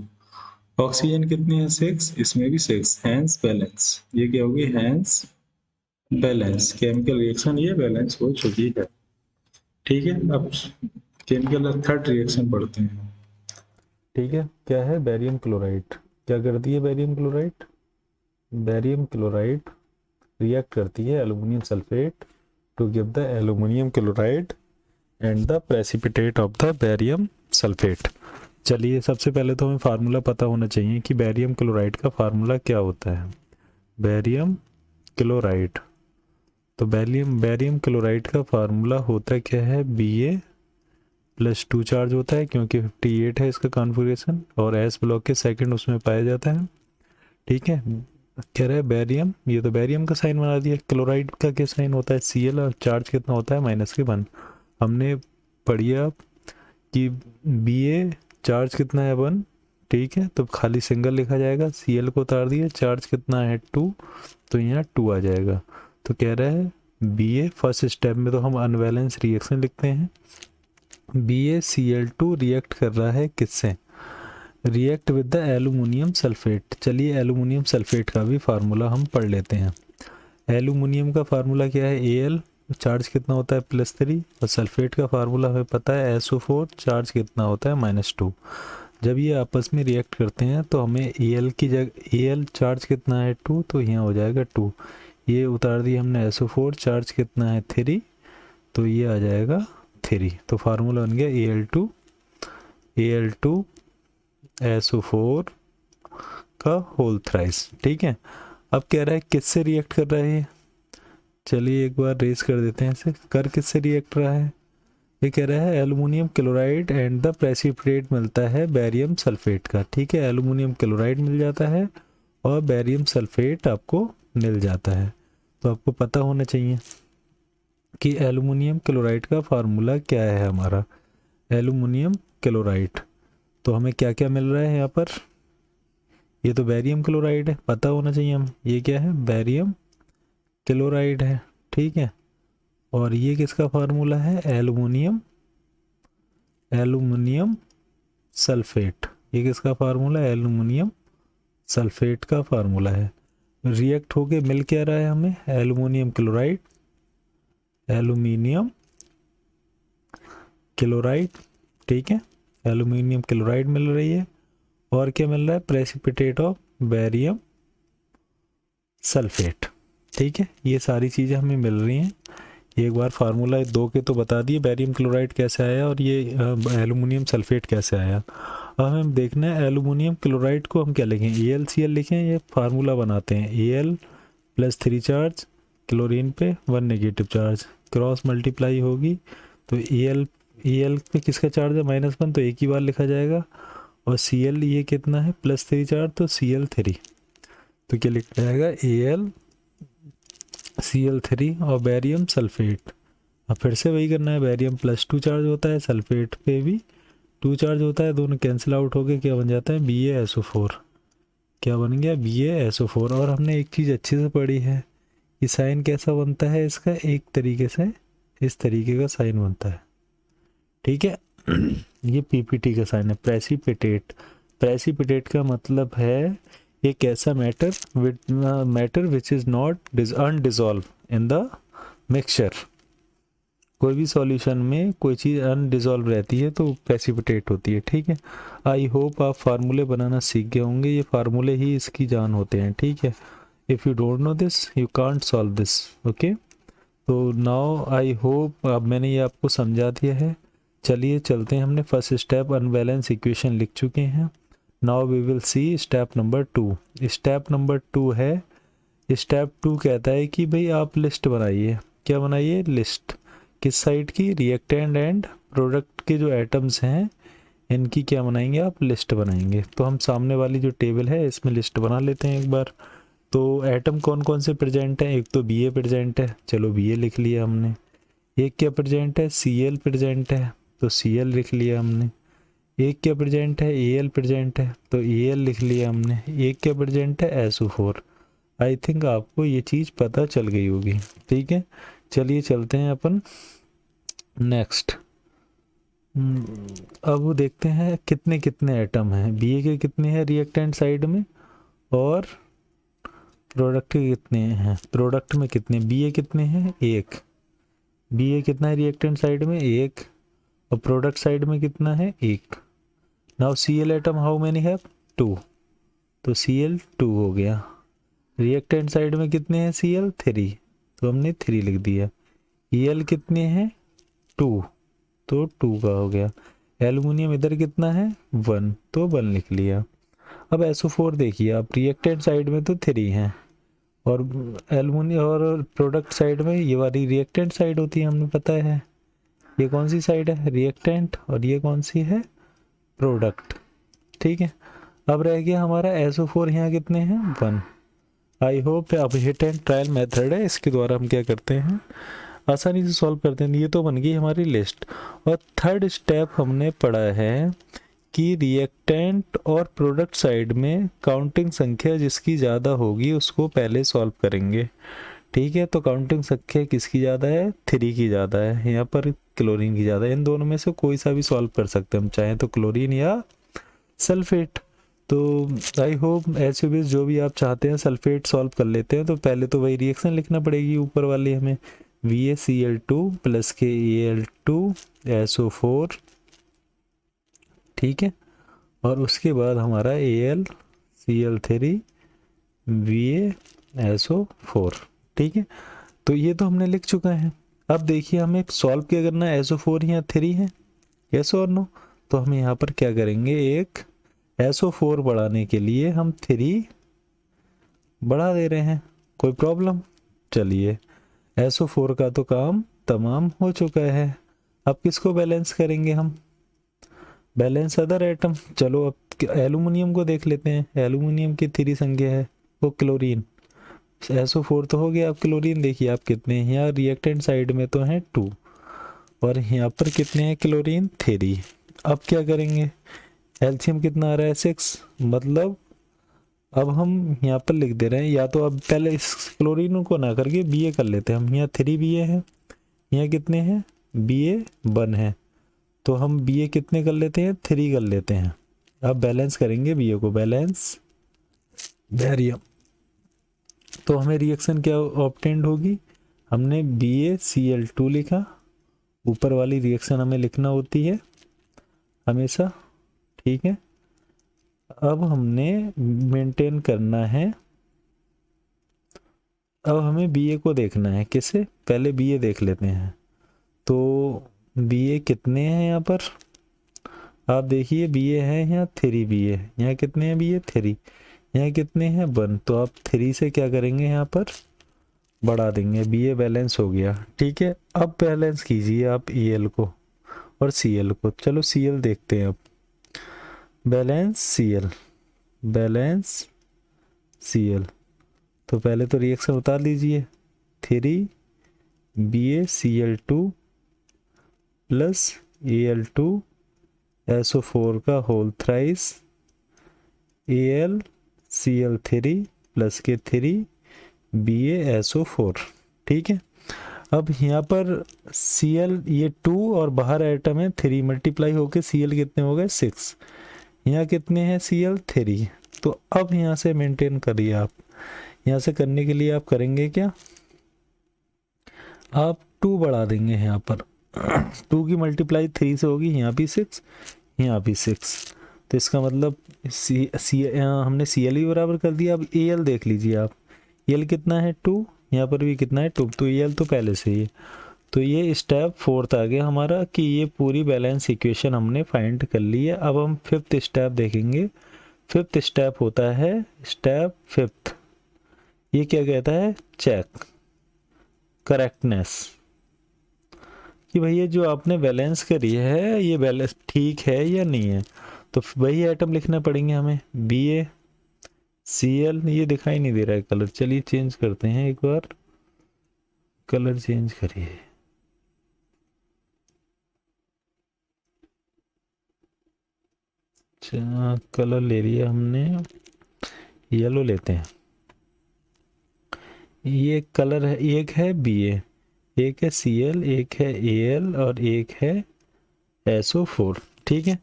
ऑक्सीजन कितने हैं, 6, इसमें भी 6। हैंस बैलेंस, ये क्या होगी, हैंस बैलेंस। केमिकल रिएक्शन ये बैलेंस हो चुकी है। ठीक है, अब केमिकल थर्ड रिएक्शन पढ़ते हैं। ठीक है, क्या है, बेरियम क्लोराइड। क्या करती है barium chloride, barium chloride react करती है aluminium sulphate to give the aluminium chloride and the precipitate of the barium sulphate. चलिए, सबसे पहले तो हमें फार्मूला पता होना चाहिए कि बेरियम क्लोराइड का फार्मूला क्या होता है। बेरियम क्लोराइड, तो बेरियम क्लोराइड का फार्मूला होता क्या है, Ba+2 चार्ज होता है क्योंकि 58 है इसका कॉन्फ़िगरेशन और S ब्लॉक के सेकंड उसमें पाया जाता है। ठीक है, कह रहा है बेरियम, ये तो बेरियम का साइन बना दिया। क्लोराइड का क्या साइन होता है, Cl, और चार्ज कितना होता है, -1। हमने पढ़िया कि Ba चार्ज कितना है, 1। ठीक है, तो खाली सिंगल लिखा जाएगा, Cl को उतार दिया, चार्ज कितना है, 2, तो यहाँ 2 आ जाएगा। तो कह रहा है Ba, फर्स्ट स्टेप में तो हम अनबैलेंस रिएक्शन लिखते हैं। BaCl2 रिएक्ट कर रहा है किससे, react with the aluminium sulphate. चलिए, एल्युमिनियम सल्फेट का भी फार्मूला हम पढ़ लेते हैं। एल्युमिनियम का फार्मूला क्या है, Al, चार्ज कितना होता है, +3, और सल्फेट का फार्मूला हमें पता है SO4, चार्ज कितना होता है, -2। जब ये आपस में रिएक्ट करते हैं तो हमें Al की जगह, Al चार्ज कितना है, 2, तो यहाँ हो जाएगा 2। ये उतार दिया हमने SO4, चार्ज कितना है, 3, तो ये आ जाएगा 3। तो फार्मूला बन गया Al2 SO4 का होल थ्राइस। ठीक है, अब कह रहा है किससे रिएक्ट कर रहा है ये, चलिए एक बार रेस कर देते हैं इसे, कर किससे रिएक्ट रहा है। ये कह रहा है aluminium chloride and the precipitate मिलता है बेरियम सल्फेट का। ठीक है, एल्युमिनियम क्लोराइड मिल जाता है और बेरियम सल्फेट आपको मिल जाता है। तो आपको पता होना चाहिए कि एल्युमिनियम क्लोराइड का फार्मूला क्या है हमारा, एल्युमिनियम क्लोराइड। तो हमें क्या क्या मिल रहा है यहाँ पर, ये तो बेरियम क्लोराइड है, पता होना चाहिए हमें ये क्या है, बेरियम क्लोराइड है। ठीक है, और ये किसका फार्मूला है, एल्युमिनियम सल्फेट। ये किसका फार्मूला है, एल्युमिनियम सल्फेट का फार्मूला है। रिएक्ट होके मिल क्या रहा है हमें, एल्युमिनियम क्लोराइड, एल्युमिनियम क्लोराइड। ठीक है, एल्युमिनियम क्लोराइड मिल रही है, और क्या मिल रहा है, प्रेसिपिटेट ऑफ बेरियम सल्फेट। ठीक है, ये सारी चीज़ें हमें मिल रही हैं। एक बार फार्मूला 2 के तो बता दिए, बेरियम क्लोराइड कैसे आया और ये एल्युमिनियम सल्फेट कैसे आया। अब हमें देखना है एल्युमिनियम क्लोराइड को हम क्या लिखें, AlCl लिखें, ये फार्मूला बनाते हैं। Al+3 चार्ज, क्लोरीन पे 1 नेगेटिव चार्ज, क्रॉस मल्टीप्लाई होगी तो Al पे किसका चार्ज है, -1, तो एक ही बार लिखा जाएगा। और Cl ये कितना है, +3 चार्ज, तो Cl3, तो क्या लिखा जाएगा, AlCl3 और बेरियम सल्फेट। अब फिर से वही करना है, बेरियम +2 चार्ज होता है, सल्फेट पे भी 2 चार्ज होता है, दोनों कैंसिल आउट हो गए, क्या बन जाता है, BaSO4। क्या बन गया, BaSO4। और हमने एक चीज़ अच्छे से पढ़ी है, ये साइन कैसा बनता है इसका, एक तरीके से इस तरीके का साइन बनता है। ठीक है, ये PPT का साइन है, प्रेसिपिटेट। प्रेसिपिटेट का मतलब है एक ऐसा matter which is not undissolved in the mixture. कोई भी सॉल्यूशन में कोई चीज़ अनडिजॉल्व रहती है तो प्रेसिपिटेट होती है। ठीक है, आई होप आप फार्मूले बनाना सीख गए होंगे, ये फार्मूले ही इसकी जान होते हैं। ठीक है, if you don't know this you can't solve this. Okay, तो नाउ आई होप अब मैंने ये आपको समझा दिया है। चलिए चलते हैं, हमने फर्स्ट स्टेप अनबैलेंस इक्वेशन लिख चुके हैं। Now we will see step number 2। Step number 2 है, स्टेप 2 कहता है कि भाई आप लिस्ट बनाइए। क्या बनाइए? लिस्ट। किस साइड की? रिएक्टेंट एंड प्रोडक्ट के जो एटम्स हैं इनकी क्या बनाएंगे आप? लिस्ट बनाएंगे। तो हम सामने वाली जो टेबल है इसमें लिस्ट बना लेते हैं एक बार। तो एटम कौन कौन से प्रेजेंट हैं? एक तो Ba प्रेजेंट है, चलो Ba लिख लिया हमने। एक क्या प्रेजेंट है? Cl प्रेजेंट है, तो Cl लिख लिया हमने। एक क्या प्रेजेंट है? Al प्रेजेंट है, तो Al लिख लिया हमने। एक क्या प्रेजेंट है? SO4। आई थिंक आपको ये चीज़ पता चल गई होगी। ठीक है, चलिए चलते हैं अपन नेक्स्ट। अब देखते हैं कितने कितने एटम हैं। Ba के कितने हैं रिएक्टेंट साइड में, और प्रोडक्ट के कितने हैं? प्रोडक्ट में कितने? Ba कितने हैं? 1। Ba कितना है रिएक्टेंट साइड में? 1। और प्रोडक्ट साइड में कितना है? 1। Now Cl atom how many have? 2। तो Cl 2 हो गया। रिएक्टेंट साइड में कितने हैं Cl? 3, तो हमने 3 लिख दिया। Al कितने हैं? 2, तो 2 का हो गया। एल्युमिनियम इधर कितना है? 1, तो 1 लिख लिया। अब SO4 देखिए आप, रिएक्टेंट साइड में तो 3 हैं, और एल्युमिनियम और प्रोडक्ट साइड में ये वाली रिएक्टेंट साइड होती है, हमें पता है। ये कौन सी साइड है? रिएक्टेंट। और ये कौन सी है? प्रोडक्ट। ठीक है, अब रह गया हमारा SO4, यहाँ कितने हैं? 1। आई होप अब हिट एंड ट्रायल मेथड है, इसके द्वारा हम क्या करते हैं, आसानी से सॉल्व करते हैं। ये तो बन गई हमारी लिस्ट। और थर्ड स्टेप हमने पढ़ा है कि रिएक्टेंट और प्रोडक्ट साइड में काउंटिंग संख्या जिसकी ज़्यादा होगी उसको पहले सॉल्व करेंगे। ठीक है, तो काउंटिंग संख्या किसकी ज़्यादा है? 3 की ज़्यादा है, यहाँ पर क्लोरीन की ज़्यादा है। इन दोनों में से कोई सा भी सॉल्व कर सकते हैं हम, चाहे तो क्लोरीन या सल्फेट। तो आई होप ऐसे भी जो भी आप चाहते हैं सल्फेट सॉल्व कर लेते हैं। तो पहले तो वही रिएक्शन लिखना पड़ेगी ऊपर वाली हमें, VaCl2 प्लस के Al2SO4। ठीक है, और उसके बाद हमारा AlCl3 VaSO4। ठीक है, तो ये तो हमने लिख चुका है। अब देखिए हमें सॉल्व क्या करना है, SO4 यहाँ 3 है, यस और नो। तो हम यहाँ पर क्या करेंगे, एक SO4 बढ़ाने के लिए हम 3 बढ़ा दे रहे हैं। कोई प्रॉब्लम? चलिए, SO4 का तो काम तमाम हो चुका है। अब किसको बैलेंस करेंगे हम? Balance other atom. चलो अब एल्युमिनियम को देख लेते हैं। एल्युमिनियम की 3 संख्या है, वो क्लोरीन। SO4 तो हो गया। अब क्लोरीन देखिए आप कितने हैं, यहाँ रिएक्टेंट साइड में तो हैं 2, और यहाँ पर कितने हैं क्लोरीन? 3। अब क्या करेंगे, एलसीएम कितना आ रहा है? 6। मतलब अब हम यहाँ पर लिख दे रहे हैं, या तो अब पहले इस क्लोरीन को ना करके Ba कर लेते हैं हम। यहाँ 3 Ba हैं, यहाँ कितने हैं? Ba 1 है, तो हम Ba कितने कर लेते हैं? 3 कर लेते हैं। अब बैलेंस करेंगे Ba को, बैलेंस बैरियम। तो हमें रिएक्शन क्या ऑब्टेंड होगी? हमने BaCl2 लिखा, ऊपर वाली रिएक्शन हमें लिखना होती है हमेशा। ठीक है, अब हमने मेंटेन करना है, अब हमें Ba को देखना है। किसे? पहले Ba देख लेते हैं। तो Ba कितने हैं यहाँ पर? आप देखिए Ba है यहाँ 3 Ba, यहाँ कितने हैं Ba? 3। यहाँ कितने हैं? 1। तो आप 3 से क्या करेंगे, यहाँ पर बढ़ा देंगे। Ba बैलेंस हो गया। ठीक है, अब बैलेंस कीजिए आप Al को और Cl को। चलो Cl देखते हैं अब। Balance Cl, balance Cl। तो पहले तो रिएक्शन उतार लीजिए, 3 BaCl2 प्लस Al2SO4 का होल थ्राइस AlCl3 प्लस के 3 BaSO4। ठीक है, अब यहाँ पर Cl ये 2 और बाहर एटम है 3, मल्टीप्लाई होके Cl कितने हो गए? 6। यहाँ कितने हैं Cl? 3। तो अब यहाँ से मेंटेन करिए आप। यहाँ से करने के लिए आप करेंगे क्या, आप 2 बढ़ा देंगे यहाँ पर। 2 की मल्टीप्लाई 3 से होगी, यहाँ भी 6, यहाँ भी 6। तो इसका मतलब हमने Cl ही बराबर कर दिया। अब Al देख लीजिए आप, Al कितना है? 2। यहाँ पर भी कितना है? 2। तो Al तो पहले से ही है, तो ये स्टेप 4 आ गया हमारा कि ये पूरी बैलेंस इक्वेशन हमने फाइंड कर ली है। अब हम 5th स्टेप देखेंगे। 5th स्टेप होता है स्टेप 5th, ये क्या कहता है, चेक करेक्टनेस, कि भैया जो आपने बैलेंस करी है ये बैलेंस ठीक है या नहीं है। तो वही आइटम लिखना पड़ेंगे हमें, BaCl। ये दिखाई नहीं दे रहा है कलर, चलिए चेंज करते हैं एक बार, कलर चेंज करिए। अच्छा कलर ले लिया हमने, येलो लेते हैं। ये कलर है, एक है Ba, एक है Cl, एक है Al और एक है SO4। ठीक है,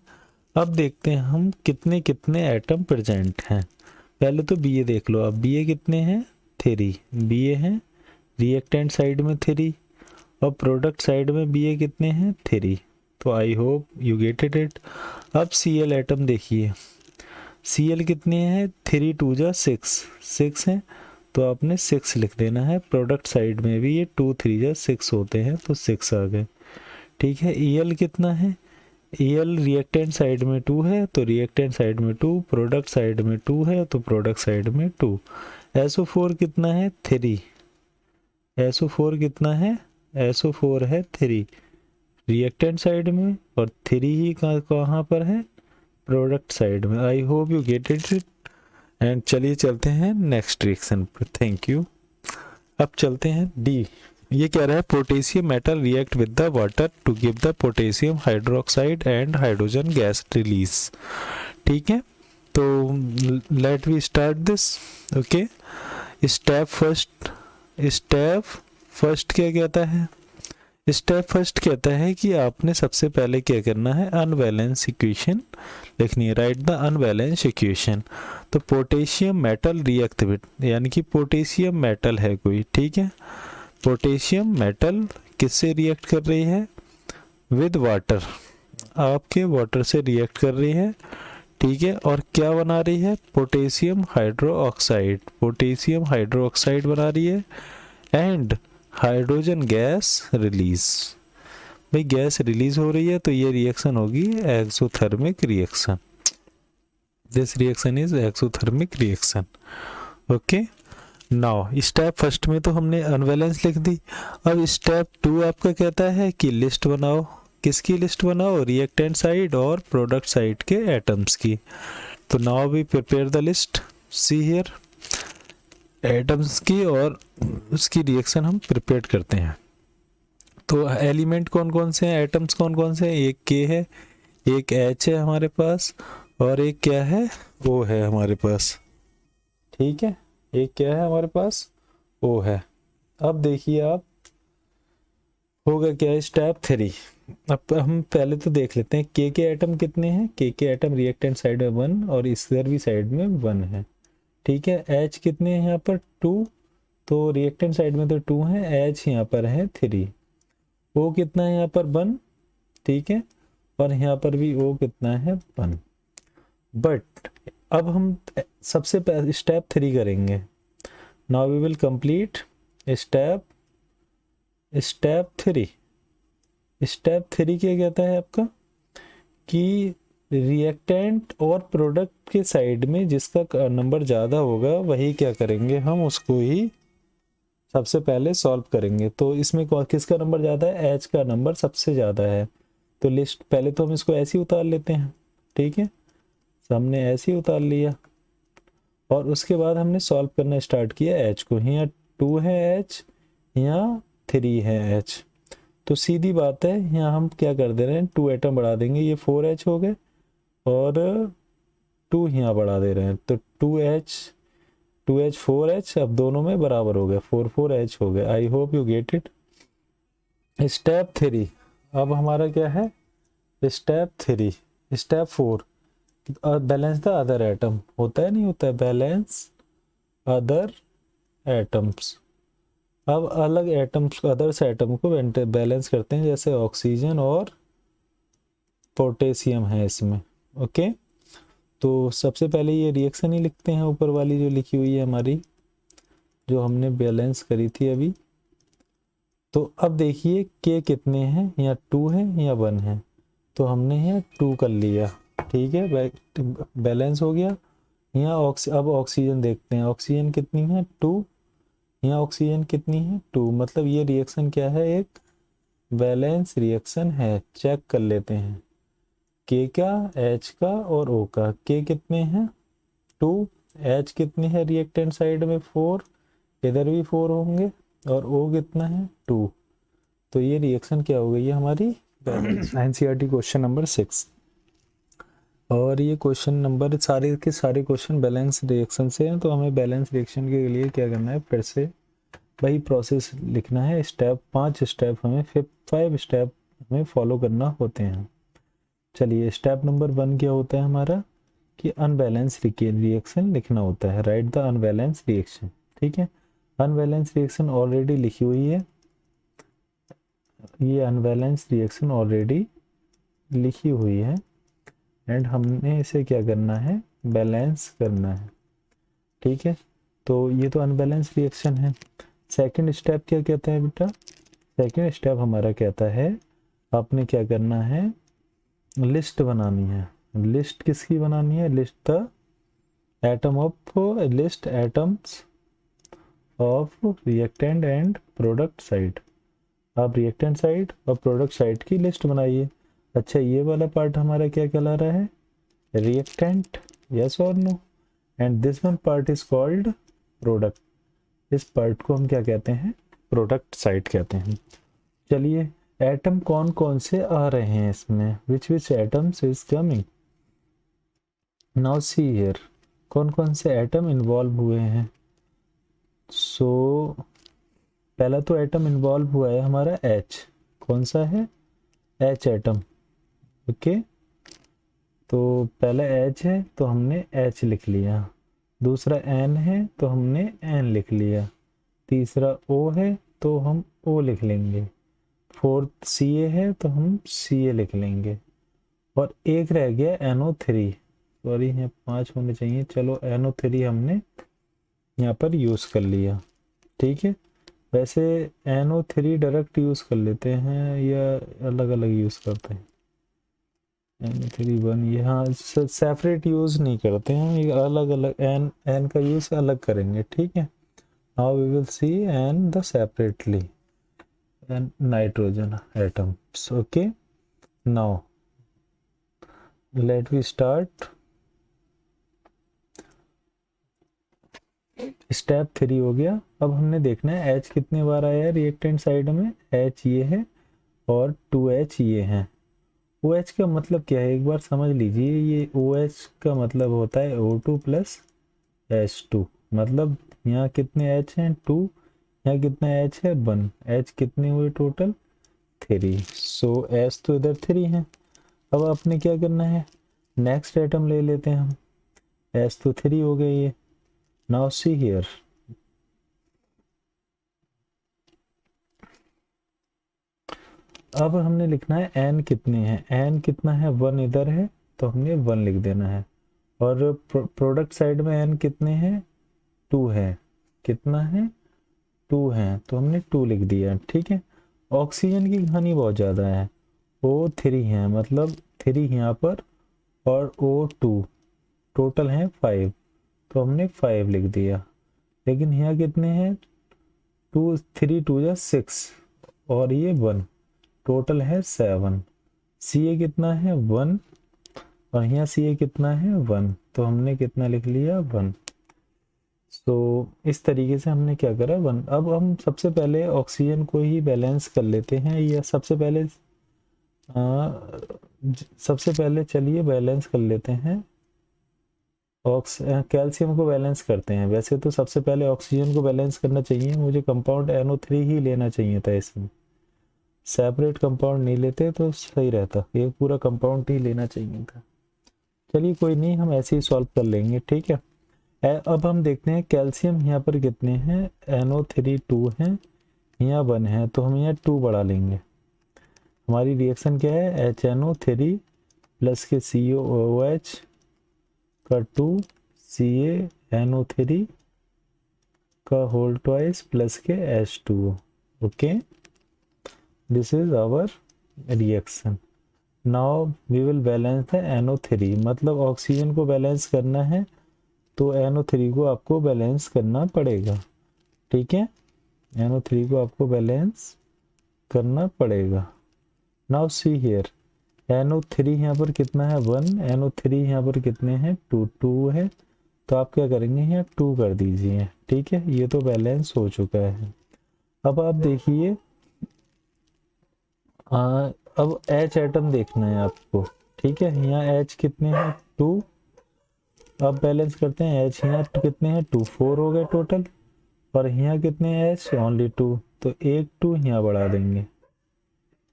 अब देखते हैं हम कितने कितने एटम प्रेजेंट हैं। पहले तो Ba देख लो, अब Ba कितने हैं, 3 Ba हैं, रिएक्टेंट साइड में 3 और प्रोडक्ट साइड में Ba कितने हैं, 3। तो आई होप यू गेट इट। अब Cl एटम देखिए, Cl कितने हैं, 3 2 जा 6 हैं, तो आपने 6 लिख देना है। प्रोडक्ट साइड में भी ये 2 3 जा 6 होते हैं, तो 6 आ गए। ठीक है, Al कितना है, Al रिएक्टेंट साइड में 2 है, तो रिएक्टेंट साइड में 2, प्रोडक्ट साइड में 2 है, तो प्रोडक्ट साइड में 2। SO4 कितना है, 3। SO4 कितना है, SO4 है 3 रिएक्टेंट साइड में, और 3 ही कहाँ पर है, प्रोडक्ट साइड में। I hope you get it. And चलिए चलते हैं नेक्स्ट रिएक्शन पर। Thank you. अब चलते हैं डी। ये कह रहा है potassium metal react with the water to give the potassium hydroxide and hydrogen gas release. ठीक है, तो let we start this. Okay, step first क्या कहता है, स्टेप फर्स्ट कहता है कि आपने सबसे पहले क्या करना है, अनबैलेंस इक्वेशन लिखनी है। Right the unbalance equation. तो पोटेशियम मेटल रिएक्ट विद, यानी कि पोटेशियम मेटल है कोई, ठीक है, पोटेशियम मेटल किससे रिएक्ट कर रही है, विद वाटर, आपके वाटर से रिएक्ट कर रही है। ठीक है, और क्या बना रही है, पोटेशियम हाइड्रोक्साइड, पोटेशियम हाइड्रोक्साइड बना रही है, एंड हाइड्रोजन गैस रिलीज। भाई गैस रिलीज हो रही है, तो ये रिएक्शन होगी exothermic reaction. This reaction is exothermic reaction. Okay, now step first में तो हमने अनबैलेंस लिख दी। अब स्टेप 2 आपका कहता है कि लिस्ट बनाओ। किसकी लिस्ट बनाओ, रिएक्टेंट साइड और प्रोडक्ट साइड के एटम्स की। तो now we prepare the list, see here, atoms की और उसकी रिएक्शन हम प्रिपेयर करते हैं। तो एलिमेंट कौन कौन से हैं, एटम्स कौन कौन से हैं, एक K है, एक H है हमारे पास, और एक क्या है, O है हमारे पास। ठीक है, एक क्या है हमारे पास, O है। अब देखिए आप, होगा क्या, स्टेप 3। अब हम पहले तो देख लेते हैं K के एटम कितने हैं। K के एटम रिएक्टेंट साइड में 1 और इधर भी साइड में 1 है। ठीक है, H कितने हैं यहाँ पर, 2, तो रिएक्टेंट साइड में तो 2 है, H यहाँ पर है 3। O कितना है यहाँ पर, 1। ठीक है, और यहाँ पर भी O कितना है, 1। बट अब हम सबसे पहले स्टेप 3 करेंगे। Now we will complete step 3। Step 3 क्या कहता है आपका, कि रिएक्टेंट और प्रोडक्ट के साइड में जिसका नंबर ज़्यादा होगा वही क्या करेंगे, हम उसको ही सबसे पहले सॉल्व करेंगे। तो इसमें किसका नंबर ज़्यादा है, H का नंबर सबसे ज़्यादा है। तो लिस्ट पहले तो हम इसको ऐसे ही उतार लेते हैं। ठीक है, हमने ऐसे ही उतार लिया, और उसके बाद हमने सॉल्व करना स्टार्ट किया H को। यहाँ 2 है H, यहाँ 3 है H। तो सीधी बात है, यहाँ हम क्या कर दे रहे हैं, 2 एटम बढ़ा देंगे, ये 4H हो गए, और 2 यहाँ बढ़ा दे रहे हैं, तो 2H 4H, अब दोनों में बराबर हो गया, 4 हो गया। आई hope you get it. Step 3, अब हमारा क्या है, step 3। Step 4, balance the other atom, होता है नहीं होता है, बैलेंस अदर एटम्स। अब अलग एटम्स, अदर्स एटम को बैलेंस करते हैं, जैसे ऑक्सीजन और पोटेशियम है इसमें। ओके, तो सबसे पहले ये रिएक्शन ही लिखते हैं, ऊपर वाली जो लिखी हुई है हमारी, जो हमने बैलेंस करी थी अभी। तो अब देखिए के कितने हैं, या 2 है या 1 है, तो हमने यहाँ 2 कर लिया, ठीक है, बैलेंस हो गया। यहाँ अब ऑक्सीजन देखते हैं, ऑक्सीजन कितनी है 2, यहाँ ऑक्सीजन कितनी है 2, मतलब ये रिएक्शन क्या है, एक बैलेंस रिएक्शन है। चेक कर लेते हैं के का, एच का और ओ का। के कितने हैं 2, एच कितनी है रिएक्टेंट साइड में 4, इधर भी 4 होंगे, और ओ कितना है 2, तो ये रिएक्शन क्या हो गई है हमारी बैलेंस। NCERT question number 6। और ये क्वेश्चन नंबर सारे के सारे क्वेश्चन बैलेंस रिएक्शन से हैं, तो हमें बैलेंस रिएक्शन के लिए क्या करना है, फिर से वही प्रोसेस लिखना है। स्टेप 5 स्टेप हमें 5 स्टेप हमें फॉलो करना होते हैं। चलिए स्टेप नंबर 1 क्या होता है हमारा, कि अनबैलेंस रिएक्शन लिखना होता है। राइट द अनबैलेंस रिएक्शन, ठीक है। अनबैलेंस रिएक्शन ऑलरेडी लिखी हुई है, ये अनबैलेंस रिएक्शन ऑलरेडी लिखी हुई है, एंड हमने इसे क्या करना है, बैलेंस करना है, ठीक है। तो ये तो अनबैलेंस रिएक्शन है। सेकंड स्टेप क्या कहता है बेटा, सेकंड स्टेप हमारा कहता है आपने क्या करना है, लिस्ट बनानी है। लिस्ट किसकी बनानी है, list the atom of, list atoms of reactant and product side. आप रिएक्टेंट साइड और प्रोडक्ट साइड की लिस्ट बनाइए। अच्छा ये वाला पार्ट हमारा क्या कहला रहा है, रिएक्टेंट, यस और no, and this one part is called product. इस पार्ट को हम क्या कहते हैं, प्रोडक्ट साइड कहते हैं। चलिए एटम कौन कौन से आ रहे हैं इसमें, which atoms is coming, now see here, कौन कौन से एटम इन्वॉल्व हुए हैं। सो पहला तो एटम इन्वॉल्व हुआ है हमारा H, कौन सा है, H एटम, ओके। तो पहला H है तो हमने H लिख लिया, दूसरा N है तो हमने N लिख लिया, तीसरा O है तो हम O लिख लेंगे, फोर्थ Ca है तो हम Ca लिख लेंगे, और एक रह गया NO3, सॉरी यहाँ 5 होने चाहिए, चलो NO3 हमने यहाँ पर यूज़ कर लिया, ठीक है। वैसे NO3 डायरेक्ट यूज़ कर लेते हैं या अलग अलग यूज़ करते हैं, NO3 1 यहाँ सेपरेट यूज़ नहीं करते हैं, ये अलग अलग N का यूज़ अलग करेंगे, ठीक है। Now we will see N the separately and nitrogen atoms, okay। now let we start step 3 हो गया। अब हमने देखना है H कितने बार आया है रिएक्टेंट साइड में, H ये है और 2H ये है। OH का मतलब क्या है एक बार समझ लीजिए, ये OH का मतलब होता है O2 प्लस H2, मतलब यहाँ कितने H हैं 2, यहाँ कितना H है 1, H कितने हुए टोटल 3, सो H तो इधर 3 है। अब आपने क्या करना है, नेक्स्ट एटम ले लेते हैं हम, H तो 3 हो गई है। नाउ सी हियर, अब हमने लिखना है N कितने हैं, N कितना है 1 इधर है तो हमने 1 लिख देना है, और प्रोडक्ट साइड में N कितने हैं 2 है, कितना है 2 है तो हमने 2 लिख दिया, ठीक है। ऑक्सीजन की कहानी बहुत ज़्यादा है, O3 है मतलब 3 यहाँ पर, और O2 टोटल है 5 तो हमने 5 लिख दिया, लेकिन यहाँ कितने हैं 2 3 2 जा 6 और ये 1, टोटल है 7। Ca कितना है 1 और यहाँ Ca कितना है 1, तो हमने कितना लिख लिया 1। तो इस तरीके से हमने क्या करा 1। अब हम सबसे पहले ऑक्सीजन को ही बैलेंस कर लेते हैं, या सबसे पहले चलिए बैलेंस कर लेते हैं, कैल्शियम को बैलेंस करते हैं। वैसे तो सबसे पहले ऑक्सीजन को बैलेंस करना चाहिए, मुझे कंपाउंड NO3 ही लेना चाहिए था, इसमें सेपरेट कंपाउंड नहीं लेते तो सही रहता, एक पूरा कंपाउंड ही लेना चाहिए था। चलिए कोई नहीं, हम ऐसे ही सॉल्व कर लेंगे, ठीक है। अब हम देखते हैं कैल्शियम यहाँ पर कितने हैं, NO3 2 हैं, यहाँ 1 है तो हम यहाँ 2 बढ़ा लेंगे। हमारी रिएक्शन क्या है, HNO3 प्लस के COOH का 2 CaNO3 का होल ट्वाइस प्लस के H2O, okay. This is our reaction. Now we will balance the NO3, मतलब ऑक्सीजन को बैलेंस करना है तो NO3 को आपको बैलेंस करना पड़ेगा, ठीक है। NO3 को आपको बैलेंस करना पड़ेगा। नाउ सी हियर, NO3 यहाँ पर कितना है 1, NO3 यहाँ पर कितने हैं 2 है, तो आप क्या करेंगे यहाँ 2 कर दीजिए, ठीक है। ये तो बैलेंस हो चुका है। अब आप देखिए अब H एटम देखना है आपको, ठीक है। यहाँ H कितने हैं 2, अब बैलेंस करते हैं। H यहाँ कितने हैं 2, 4 हो गए टोटल, और यहाँ कितने हैं H ओनली 2, तो एक 2 यहाँ बढ़ा देंगे,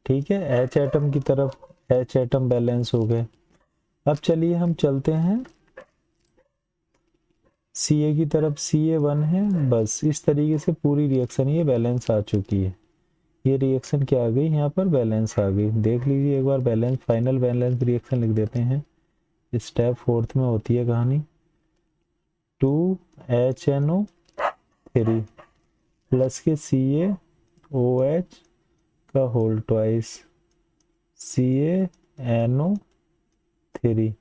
ठीक है। H एटम की तरफ, H एटम बैलेंस हो गए। अब चलिए हम चलते हैं Ca की तरफ, Ca1 है। बस इस तरीके से पूरी रिएक्शन ये बैलेंस आ चुकी है। ये रिएक्शन क्या आ गई यहाँ पर, बैलेंस आ गई। देख लीजिए एक बार बैलेंस, फाइनल बैलेंस रिएक्शन लिख देते हैं। स्टेप 4 में होती है कहानी, 2HNO3 प्लस के CaOH का होल ट्वाइस CaNO3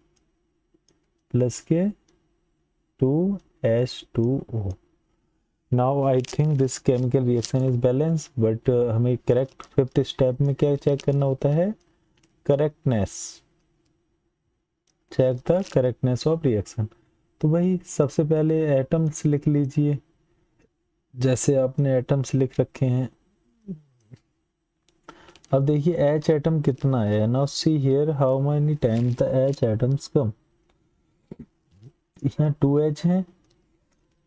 प्लस के 2H2O। Now I think this chemical reaction is balance, but हमें करेक्ट 5th स्टेप में क्या चेक करना होता है, correctness, check the correctness of reaction. तो भाई सबसे पहले एटम्स लिख लीजिए, जैसे आपने एटम्स लिख रखे हैं। अब देखिए H एटम कितना है। Now see here how many times the H atoms come. यहाँ 2H है,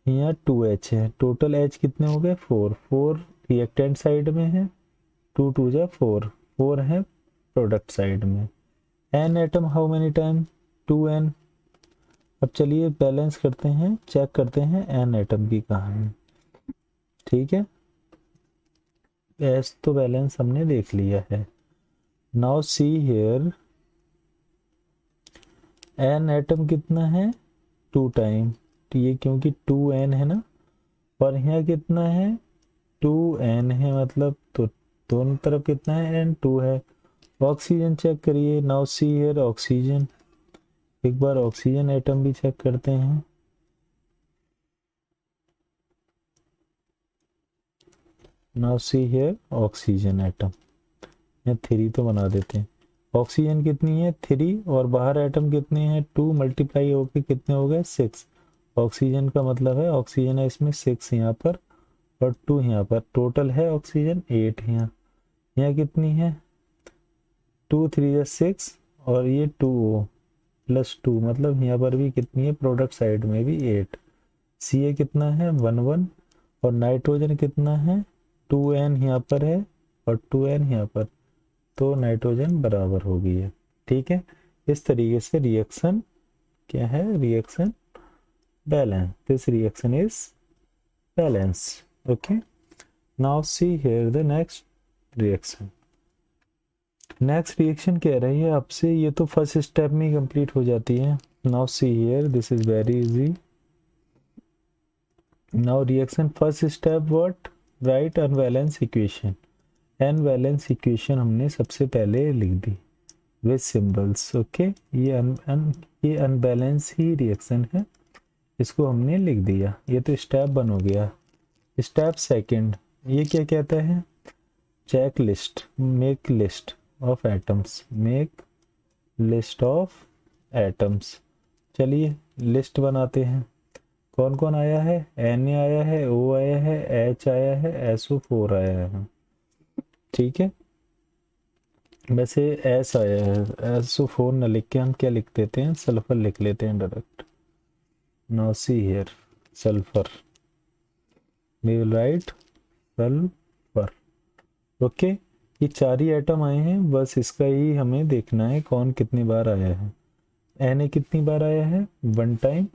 यहाँ 2H है, टोटल H कितने हो गए 4, 4 रिएक्टेंट साइड में है, 2 2 जा 4, 4 है प्रोडक्ट साइड में। N atom how many time 2N। अब चलिए बैलेंस करते हैं, चेक करते हैं N एटम की कहानी, ठीक है। S तो बैलेंस हमने देख लिया है। Now see here N atom कितना है 2 टाइम, तो ये क्योंकि 2N है ना, और यहाँ कितना है 2N है, मतलब तो दोनों तरफ कितना है N2 है। ऑक्सीजन चेक करिए। नाउ सी हियर ऑक्सीजन, एक बार ऑक्सीजन एटम भी चेक करते हैं। Now see here oxygen atom, यहाँ 3 तो बना देते हैं। ऑक्सीजन कितनी है 3, और बाहर एटम कितने हैं 2, मल्टीप्लाई होके कितने हो गए 6। ऑक्सीजन का मतलब है, ऑक्सीजन है इसमें 6 यहाँ पर और 2 यहाँ पर, टोटल है ऑक्सीजन 8 यहाँ। यहाँ कितनी है 2 3 6, और ये 2O प्लस 2, मतलब यहाँ पर भी कितनी है प्रोडक्ट साइड में भी 8। Ca कितना है 1 1, और नाइट्रोजन कितना है 2N यहाँ पर है और 2N यहाँ पर, तो नाइट्रोजन बराबर हो गई है, ठीक है। इस तरीके से रिएक्शन क्या है, reaction balance, this reaction is balance, okay. Now see here the next reaction. Next reaction कह रही है आपसे, ये तो फर्स्ट स्टेप में कंप्लीट हो जाती है। Now see here this is very easy. Now reaction first step what, right unbalance equation. Unbalance equation हमने सबसे पहले लिख दी विद सिंबल्स, ओके। ये अनबैलेंस ही रिएक्शन है, इसको हमने लिख दिया। ये तो स्टेप 1 हो गया। स्टेप सेकंड, ये क्या कहता है, check list, make list of atoms, make list of atoms. चलिए लिस्ट बनाते हैं। कौन कौन आया है, Na आया है, O आया है, H आया है, SO4 आया है, ठीक है। वैसे S आया है, SO4 न लिख के हम क्या लिख देते हैं, सल्फर लिख लेते हैं direct. Now see here sulphur, we will write sulphur, okay. ये 4 ही एटम आए हैं, बस इसका ही हमें देखना है कौन कितनी बार आया है। Na कितनी बार आया है 1 टाइम,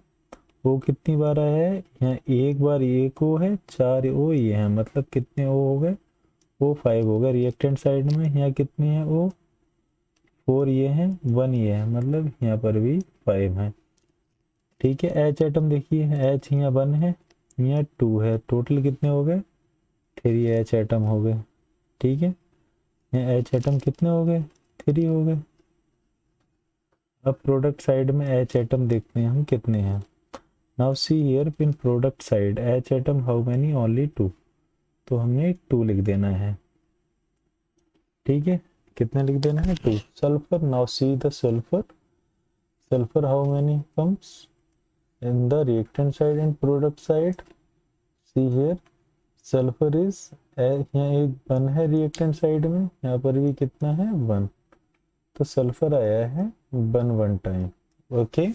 O कितनी बार आया है, यहाँ एक बार एक O है, 4 O ये है, मतलब कितने O हो गए, O 5 हो गए रिएक्टेंट साइड में। यहाँ कितने हैं O 4 ये हैं, 1 ये है, मतलब यहाँ पर भी 5 है, ठीक है। H एटम देखिए, H यहाँ 1 है, यहाँ 2 है, टोटल कितने हो गए 3 H एटम हो गए, ठीक है। यहाँ H एटम कितने हो गए, 3 हो गए। अब प्रोडक्ट साइड में H एटम देखते हैं हम कितने हैं। Now see here in product side H atom how many, only 2, तो हमने 2 लिख देना है। ठीक है, कितना लिख देना है, 2। Sulphur, now see the sulphur, sulphur how many comes in the reactant side and product side, C here sulphur is, यहाँ एक 1 है रिएक्टेंट साइड में, यहाँ पर भी कितना है 1, तो सल्फर आया है 1 टाइम। ओके,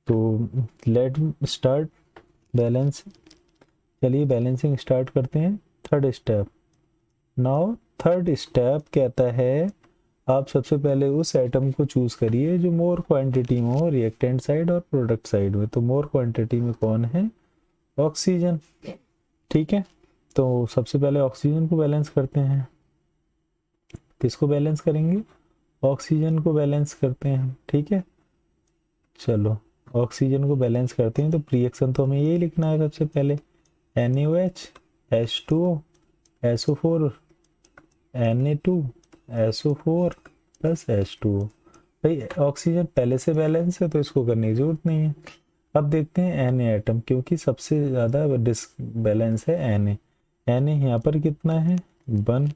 तो लेट स्टार्ट बैलेंस। चलिए बैलेंसिंग स्टार्ट करते हैं। Third step. Now third step कहता है आप सबसे पहले उस एटम को चूज करिए जो मोर क्वांटिटी में हो रिएक्टेंट साइड और प्रोडक्ट साइड में। तो मोर क्वांटिटी में कौन है, ऑक्सीजन। ठीक है, तो सबसे पहले ऑक्सीजन को बैलेंस करते हैं। किसको बैलेंस करेंगे, ऑक्सीजन को बैलेंस करते हैं। ठीक है, चलो ऑक्सीजन को बैलेंस करते हैं। तो रिएक्शन तो हमें यही लिखना है सबसे पहले, NaOH H2O SO4 Na2 SO4 plus H2O। भाई ऑक्सीजन पहले से बैलेंस है तो इसको करने की जरूरत नहीं है। अब देखते हैं Na एटम, क्योंकि सबसे ज़्यादा बैलेंस है Na यहाँ पर कितना है 1,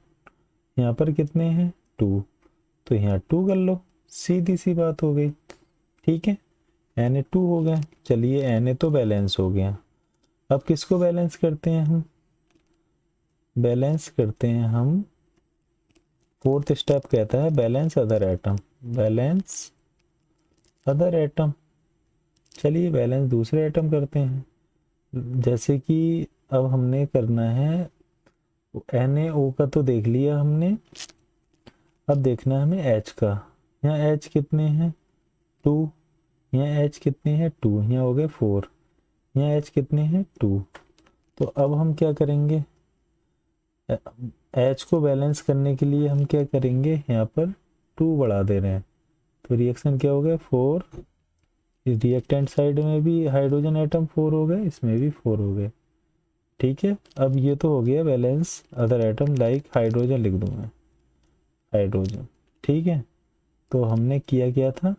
यहाँ पर कितने हैं 2, तो यहाँ 2 कर लो, सीधी सी बात हो गई। ठीक है, Na2 हो गया। चलिए Na तो बैलेंस हो गया। अब किसको बैलेंस करते हैं हम, बैलेंस करते हैं हम, फोर्थ स्टेप कहता है balance other atom, balance other atom. चलिए बैलेंस दूसरे एटम करते हैं। जैसे कि अब हमने करना है NaO का तो देख लिया हमने, अब देखना है हमें H का। यहाँ H कितने हैं 2, यहाँ H कितने हैं 2, यहाँ हो गए 4, यहाँ H कितने हैं 2। तो अब हम क्या करेंगे, H को बैलेंस करने के लिए हम क्या करेंगे, यहाँ पर 2 बढ़ा दे रहे हैं, तो रिएक्शन क्या हो गया 4। रिएक्टेंट साइड में भी हाइड्रोजन एटम 4 हो गए, इसमें भी 4 हो गए। ठीक है, अब ये तो हो गया balance other atom, like hydrogen लिख दूँ मैं, हाइड्रोजन। ठीक है, तो हमने किया क्या था,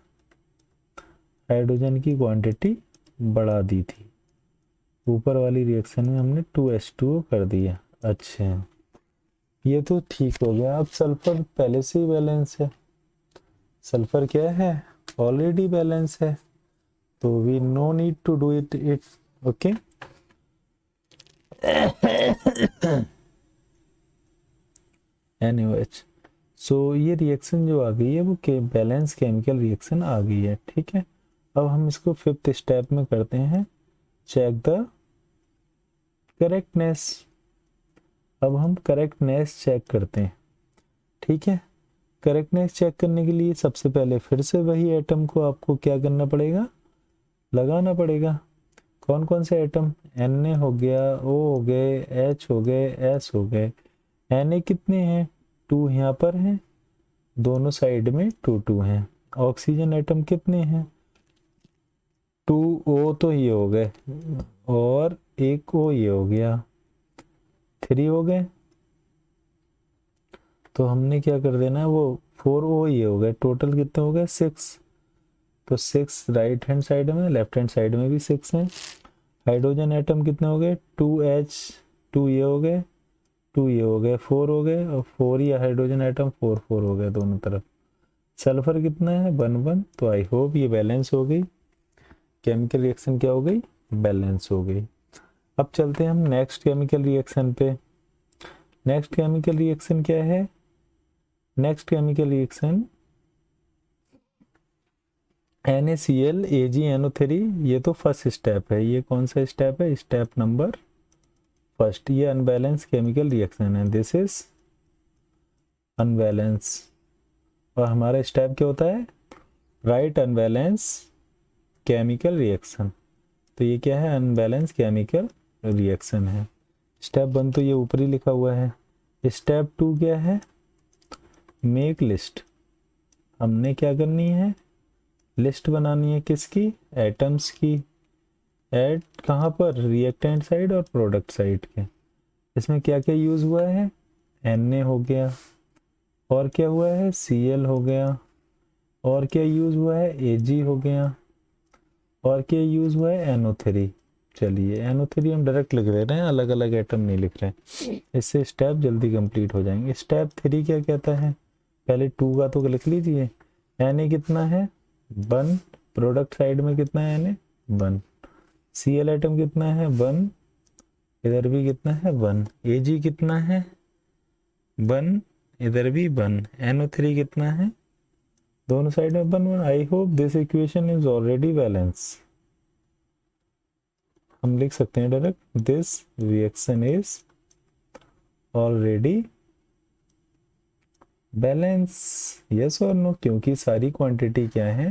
हाइड्रोजन की क्वांटिटी बढ़ा दी थी, ऊपर वाली रिएक्शन में हमने 2H2O कर दिया। अच्छा, ये तो ठीक हो गया। अब सल्फर पहले से ही बैलेंस है, सल्फर क्या है ऑलरेडी बैलेंस है, तो we no need to do it okay. NaOH, so ये रिएक्शन जो आ गई है वो बैलेंस केमिकल रिएक्शन आ गई है। ठीक है, अब हम इसको फिफ्थ स्टेप में करते हैं, चेक द करेक्टनेस। अब हम करेक्टनेस चेक करते हैं। ठीक है, करेक्टनेस चेक करने के लिए सबसे पहले फिर से वही एटम को आपको क्या करना पड़ेगा, लगाना पड़ेगा। कौन कौन से एटम, Na हो गया, O हो गए, H हो गए, S हो गए। Na कितने हैं 2 यहाँ पर हैं, दोनों साइड में 2 हैं। ऑक्सीजन एटम कितने हैं 2O, तो ये हो गए, और एक O ये हो गया, 3 हो गए। तो हमने क्या कर देना है, वो 4O ये हो गए, टोटल कितने हो गए 6। तो 6 राइट हैंड साइड में, लेफ्ट हैंड साइड में भी 6 हैं। हाइड्रोजन एटम कितने हो गए 2H, 2 ये हो गए, 2 ये हो गए, 4 हो गए, और 4 ये हाइड्रोजन एटम 4 4 हो गए दोनों तरफ। सल्फर कितना है 1 1। तो आई होप ये बैलेंस हो गई, केमिकल रिएक्शन क्या हो गई, बैलेंस हो गई। अब चलते हैं हम नेक्स्ट केमिकल रिएक्शन पे। नेक्स्ट केमिकल रिएक्शन क्या है, next chemical reaction NaCl AgNO3। ये तो फर्स्ट स्टेप है, ये कौन सा स्टेप है, स्टेप नंबर फर्स्ट। ये अनबैलेंस केमिकल रिएक्शन है, दिस इज अनबैलेंस। और हमारा स्टेप क्या होता है, राइट अनबैलेंस केमिकल रिएक्शन। तो ये क्या है, अनबैलेंस केमिकल रिएक्शन है। स्टेप 1 तो ये ऊपर ही लिखा हुआ है। स्टेप 2 क्या है, मेक लिस्ट। हमने क्या करनी है, लिस्ट बनानी है किसकी, एटम्स की। एट कहाँ पर, रिएक्टेंट साइड और प्रोडक्ट साइड के। इसमें क्या क्या यूज हुआ है, Na हो गया, और क्या हुआ है, Cl हो गया, और क्या यूज हुआ है, Ag हो गया, और क्या यूज हुआ है, NO3। चलिए NO3 हम डायरेक्ट लिख दे रहे हैं, अलग अलग एटम नहीं लिख रहे हैं, इससे स्टेप जल्दी कंप्लीट हो जाएंगे। स्टेप 3 क्या कहता है, पहले 2 का तो लिख लीजिए, Na कितना है 1, प्रोडक्ट साइड में कितना है Na 1, Cl एटम कितना है 1, इधर भी कितना है 1, Ag कितना है 1, इधर भी 1, NO3 कितना है, दोनों साइड में 1 1। I hope this equation is already balance. हम लिख सकते हैं direct, this reaction is already balance, yes और नो, क्योंकि सारी क्वांटिटी क्या है,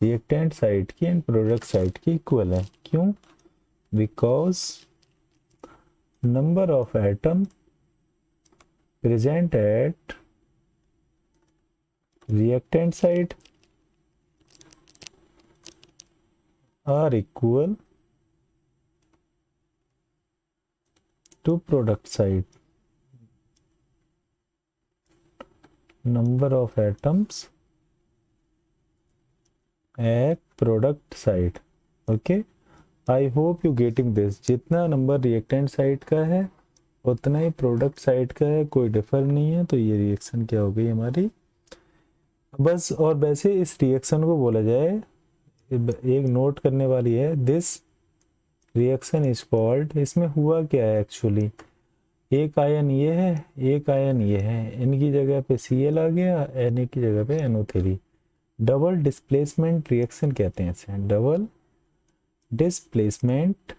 रिएक्टेंट साइड की एंड प्रोडक्ट साइड की इक्वल है। क्यों, because number of atom present at reactant side are equal to product side. Number of atoms at product side. Okay, I hope you getting this. जितना number reactant side का है उतना ही product side का है, कोई differ नहीं है। तो ये रिएक्शन क्या हो गई हमारी, बस। और वैसे इस रिएक्शन को बोला जाए, एक नोट करने वाली है, दिस रिएक्शन इज कॉल्ड, इसमें हुआ क्या है एक्चुअली, एक आयन ये है, एक आयन ये है, इनकी जगह पे Cl आ गया, Na की जगह पे NO3। डबल डिस्प्लेसमेंट रिएक्शन कहते हैं इसे, double displacement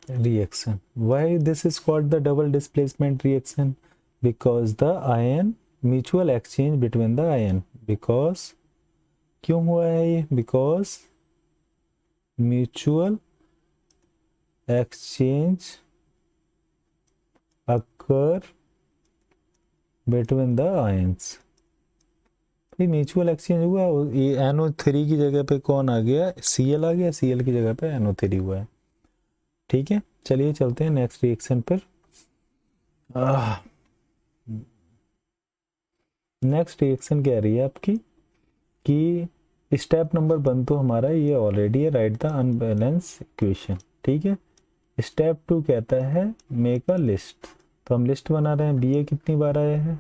reaction. Why this is called the double displacement reaction? Because the ion mutual exchange between the ion, because क्यों हुआ है ये, because mutual exchange occur between the ions। ये mutual exchange हुआ, ये NO3 की जगह पे कौन आ गया, Cl आ गया, Cl की जगह पे NO3 हुआ है। ठीक है, चलिए चलते हैं नेक्स्ट रिएक्शन पर। नेक्स्ट रिएक्शन कह रही है आपकी कि स्टेप नंबर 1 तो हमारा ये ऑलरेडी है, राइट द अनबैलेंस इक्वेशन। ठीक है, स्टेप 2 कहता है मेक अ लिस्ट। तो हम लिस्ट बना रहे हैं, Ba कितनी बार आया है,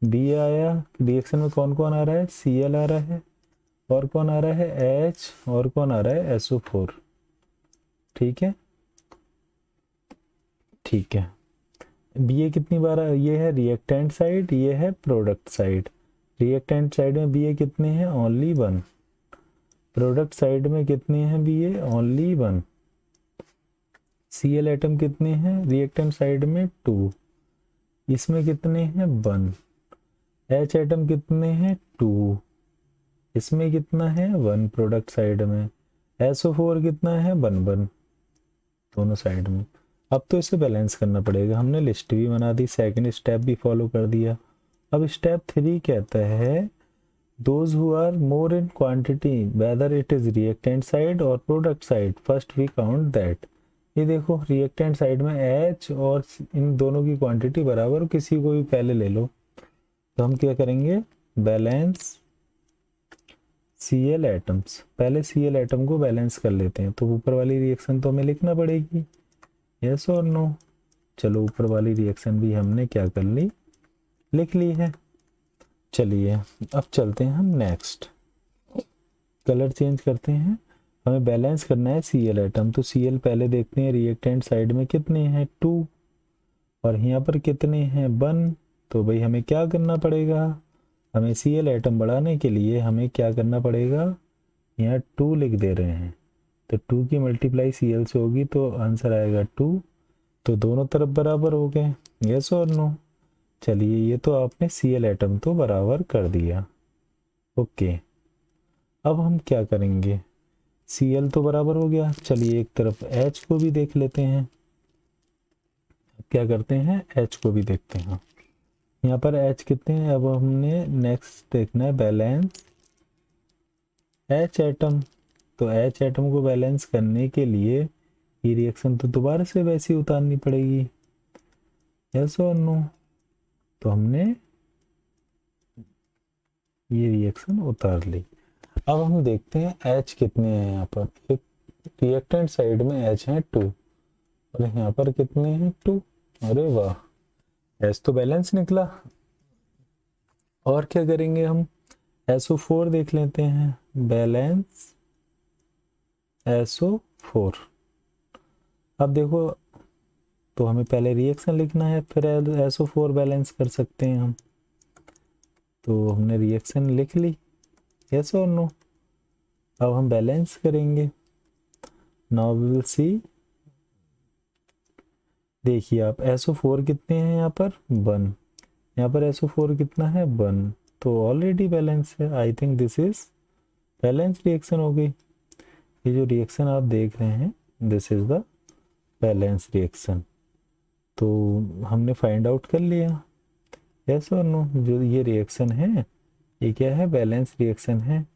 Ba आया, रिएक्शन में कौन कौन आ रहा है, Cl आ रहा है, और कौन आ रहा है H, और कौन आ रहा है SO4। ठीक है, ठीक है, Ba कितनी बार, ये है रिएक्टेंट साइड, ये है प्रोडक्ट साइड। रिएक्टेंट साइड में Ba कितने हैं, ओनली 1, प्रोडक्ट साइड में कितने हैं Ba, ओनली 1। Cl एटम कितने हैं रिएक्टेंट साइड में 2, इसमें कितने हैं 1। H एटम कितने हैं 2, इसमें कितना है 1 प्रोडक्ट साइड में। SO4 कितना है 1 1 दोनों साइड में। अब तो इसे बैलेंस करना पड़ेगा, हमने लिस्ट भी बना दी, सेकंड स्टेप भी फॉलो कर दिया। अब स्टेप 3 कहता है those who are more in quantity whether it is reactant side और product side, first we count that. ये देखो रिएक्टेंट साइड में H और इन दोनों की क्वांटिटी बराबर, किसी को भी पहले ले लो। तो हम क्या करेंगे, बैलेंस Cl एटम्स, पहले Cl एटम को बैलेंस कर लेते हैं। तो ऊपर वाली रिएक्शन तो हमें लिखना पड़ेगी, यस और नो। चलो ऊपर वाली रिएक्शन भी हमने क्या कर ली, लिख ली है। चलिए अब चलते हैं हम नेक्स्ट, कलर चेंज करते हैं। हमें बैलेंस करना है Cl एटम, तो Cl पहले देखते हैं रिएक्टेंट साइड में कितने हैं 2, और यहाँ पर कितने हैं 1। तो भाई हमें क्या करना पड़ेगा, हमें Cl एटम बढ़ाने के लिए हमें क्या करना पड़ेगा, यहाँ 2 लिख दे रहे हैं, तो 2 की मल्टीप्लाई Cl से होगी तो आंसर आएगा 2। तो दोनों तरफ बराबर हो गए, यस और नो। चलिए ये तो आपने Cl एटम तो बराबर कर दिया, ओके। अब हम क्या करेंगे, Cl तो बराबर हो गया, चलिए एक तरफ H को भी देख लेते हैं। क्या करते हैं, H को भी देखते हैं। यहाँ पर H कितने हैं, अब हमने नेक्स्ट देखना है बैलेंस H एटम। तो H एटम को बैलेंस करने के लिए ये रिएक्शन तो दोबारा से वैसी उतारनी पड़ेगी। यस और नो? तो हमने ये रिएक्शन उतार ली। अब हम देखते हैं एच कितने हैं यहाँ पर। एक रिएक्टेंट साइड में एच है 2 और यहाँ पर कितने हैं 2। अरे वाह, एच तो बैलेंस निकला। और क्या करेंगे हम, SO4 देख लेते हैं, बैलेंस SO4। अब देखो, तो हमें पहले रिएक्शन लिखना है फिर SO4 बैलेंस कर सकते हैं हम। तो हमने रिएक्शन लिख ली, यस और नो? अब हम बैलेंस करेंगे। Now we will see. देखिए आप, SO4 कितने हैं यहाँ पर 1, यहाँ पर SO4 कितना है 1, तो ऑलरेडी बैलेंस है। आई think this is balance reaction हो गई। ये जो रिएक्शन आप देख रहे हैं, this is the balance reaction. तो हमने फाइंड आउट कर लिया, यस और नो? जो ये रिएक्शन है ये क्या है, बैलेंस रिएक्शन है।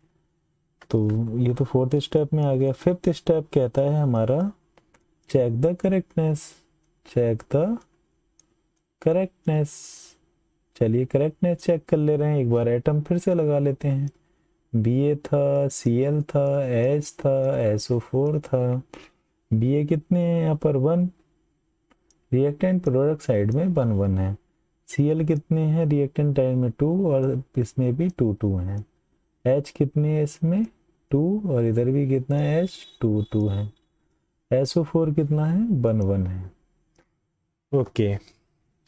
तो ये तो फोर्थ स्टेप में आ गया। फिफ्थ स्टेप कहता है हमारा check the correctness. Check the correctness. चलिए करेक्टनेस चेक कर ले रहे हैं, एक बार एटम फिर से लगा लेते हैं। Ba था, Cl था, H था, SO4 था। Ba कितने हैं यहाँ पर 1, रिएक्टेंट प्रोडक्ट साइड में 1 1 है। Cl कितने हैं रिएक्टेंट साइड में 2 और इसमें भी 2 2 हैं। H कितने हैं इसमें 2 और इधर भी कितना है H 2 2 है। SO4 कितना है 1 1 है। ओके,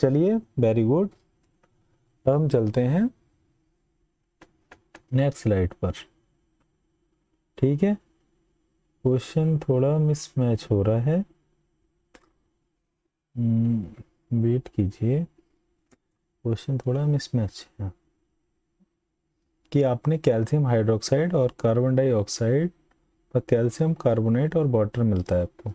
चलिए वेरी गुड। अब हम चलते हैं नेक्स्ट स्लाइड पर। ठीक है, क्वेश्चन थोड़ा मिसमैच हो रहा है, वेट कीजिए। क्वेश्चन थोड़ा मिसमैच है कि आपने कैल्शियम हाइड्रोक्साइड और कार्बन डाइऑक्साइड और कैल्शियम कार्बोनेट और वाटर मिलता है आपको।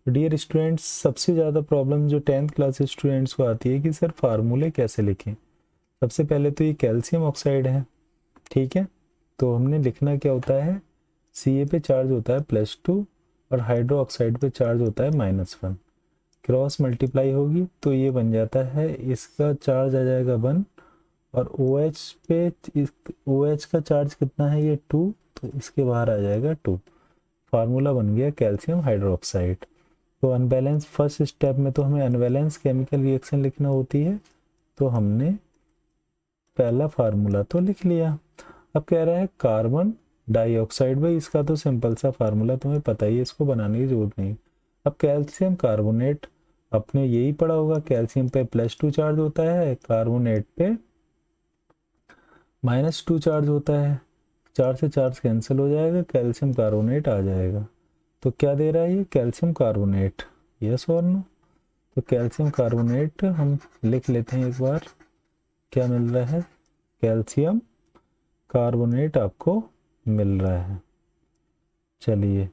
डियर स्टूडेंट्स, सबसे ज़्यादा प्रॉब्लम जो 10th क्लास स्टूडेंट्स को आती है कि सर फार्मूले कैसे लिखें। सबसे पहले तो ये कैल्शियम ऑक्साइड है, ठीक है? तो हमने लिखना क्या होता है, Ca पे चार्ज होता है +2 और हाइड्रो ऑक्साइड पे चार्ज होता है -1। क्रॉस मल्टीप्लाई होगी तो ये बन जाता है, इसका चार्ज आ जाएगा 1 और OH पे OH का चार्ज कितना है ये 2, तो इसके बाहर आ जाएगा 2। फार्मूला बन गया कैल्शियम हाइड्रोक्साइड। तो अनबैलेंस फर्स्ट स्टेप में तो हमें अनबैलेंस केमिकल रिएक्शन लिखना होती है, तो हमने पहला फार्मूला तो लिख लिया। अब कह रहा है कार्बन डाइऑक्साइड, भाई इसका तो सिंपल सा फार्मूला तुम्हें पता ही है, इसको बनाने की जरूरत नहीं। अब कैल्शियम कार्बोनेट, आपने यही पढ़ा होगा, कैल्शियम पे +2 चार्ज होता है, कार्बोनेट पे -2 चार्ज होता है। 4 से चार्ज कैंसिल हो जाएगा, कैल्शियम कार्बोनेट आ जाएगा। तो क्या दे रहा है ये, कैल्शियम कार्बोनेट, यस और नो? तो कैल्शियम कार्बोनेट हम लिख लेते हैं एक बार, क्या मिल रहा है, कैल्शियम कार्बोनेट आपको मिल रहा है। चलिए